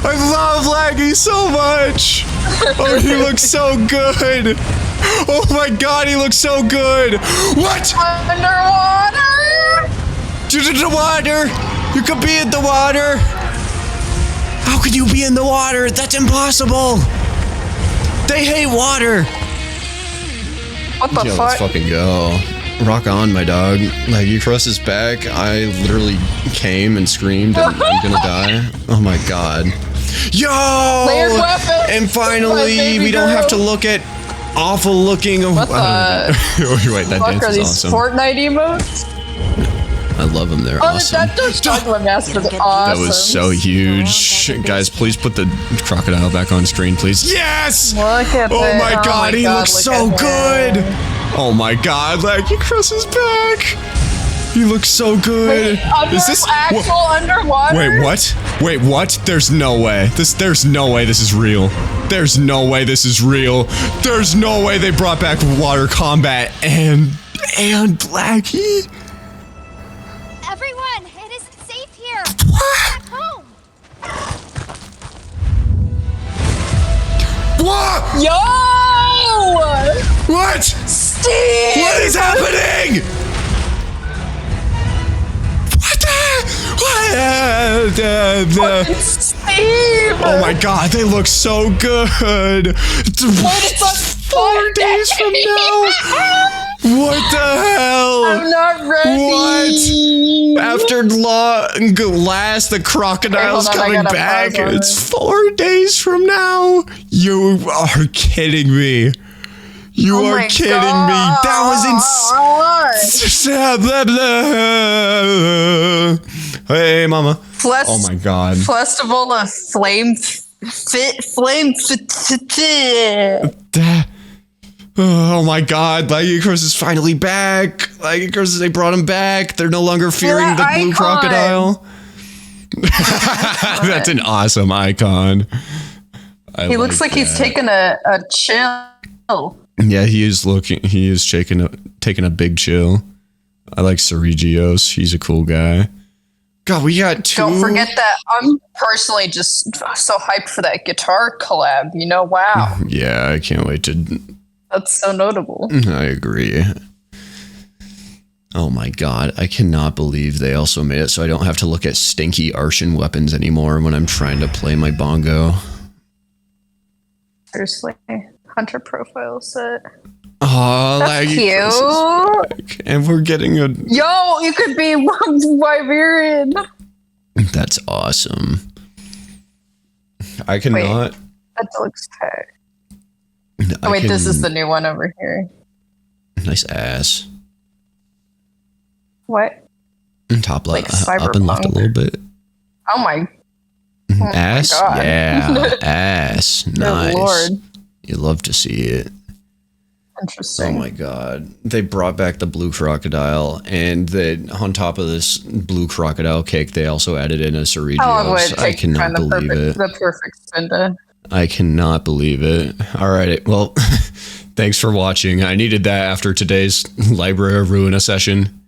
I love Laggy so much. Oh, he looks so good. Oh my god, he looks so good. What? Underwater. To the water. You could be in the water. How could you be in the water? That's impossible. They hate water. What the fuck? Let's fucking go. Rock on, my dog. Like, you cross his back, I literally came and screamed and I'm gonna die. Oh my god. Yo! Layered weapon! And finally, we don't have to look at awful looking... What the... Wait, that dance is awesome. Fortnite emotes? I love them. They're awesome. That does chocolate mask was awesome. That was so huge. Guys, please put the crocodile back on screen, please. Yes! Look at Oh my god, he looks so good. Oh my god, like he crosses back. He looks so good. Wait, is this actual underwater? Wait, what? There's no way. There's no way this is real. There's no way this is real. There's no way they brought back water combat and Blackie. Everyone, it is safe here. What? Back home. What? Yo! What? Steve! What is happening? What? Steve! Oh my god, they look so good. It's like 4 days from now. What the hell? I'm not ready. What? After last, the crocodile's coming back. It's 4 days from now. You are kidding me. You are kidding me. That was insane. Hey, mama. Oh my god. Festival of Flame. Oh my god, Laggy Curse is finally back. Laggy Curse, they brought him back. They're no longer fearing the blue crocodile. That's an awesome icon. He looks like he's taking a chill. Yeah, he is taking a big chill. I like Ceregios. He's a cool guy. God, we got 2. Don't forget that I'm personally just so hyped for that guitar collab. You know, wow. Yeah, I can't wait to... That's so notable. I agree. Oh my god, I cannot believe they also made it so I don't have to look at stinky Arshan weapons anymore when I'm trying to play my bongo. Seriously, Hunter profile set. Oh, that's cute. And we're getting a... Yo, you could be Wyverian. That's awesome. I cannot... Wait, that looks tight. Oh, wait, this is the new one over here. Nice ass. What? Top left, like up and left a little bit. Oh my ass? God. Yeah, ass. Nice. Lord. You love to see it. Interesting. Oh my god. They brought back the blue crocodile, and on top of this blue crocodile cake, they also added in a Ceregios. I cannot believe it. The perfect spin. I cannot believe it. All right. Well, thanks for watching. I needed that after today's Library of Ruina session.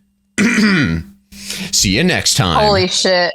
See you next time. Holy shit.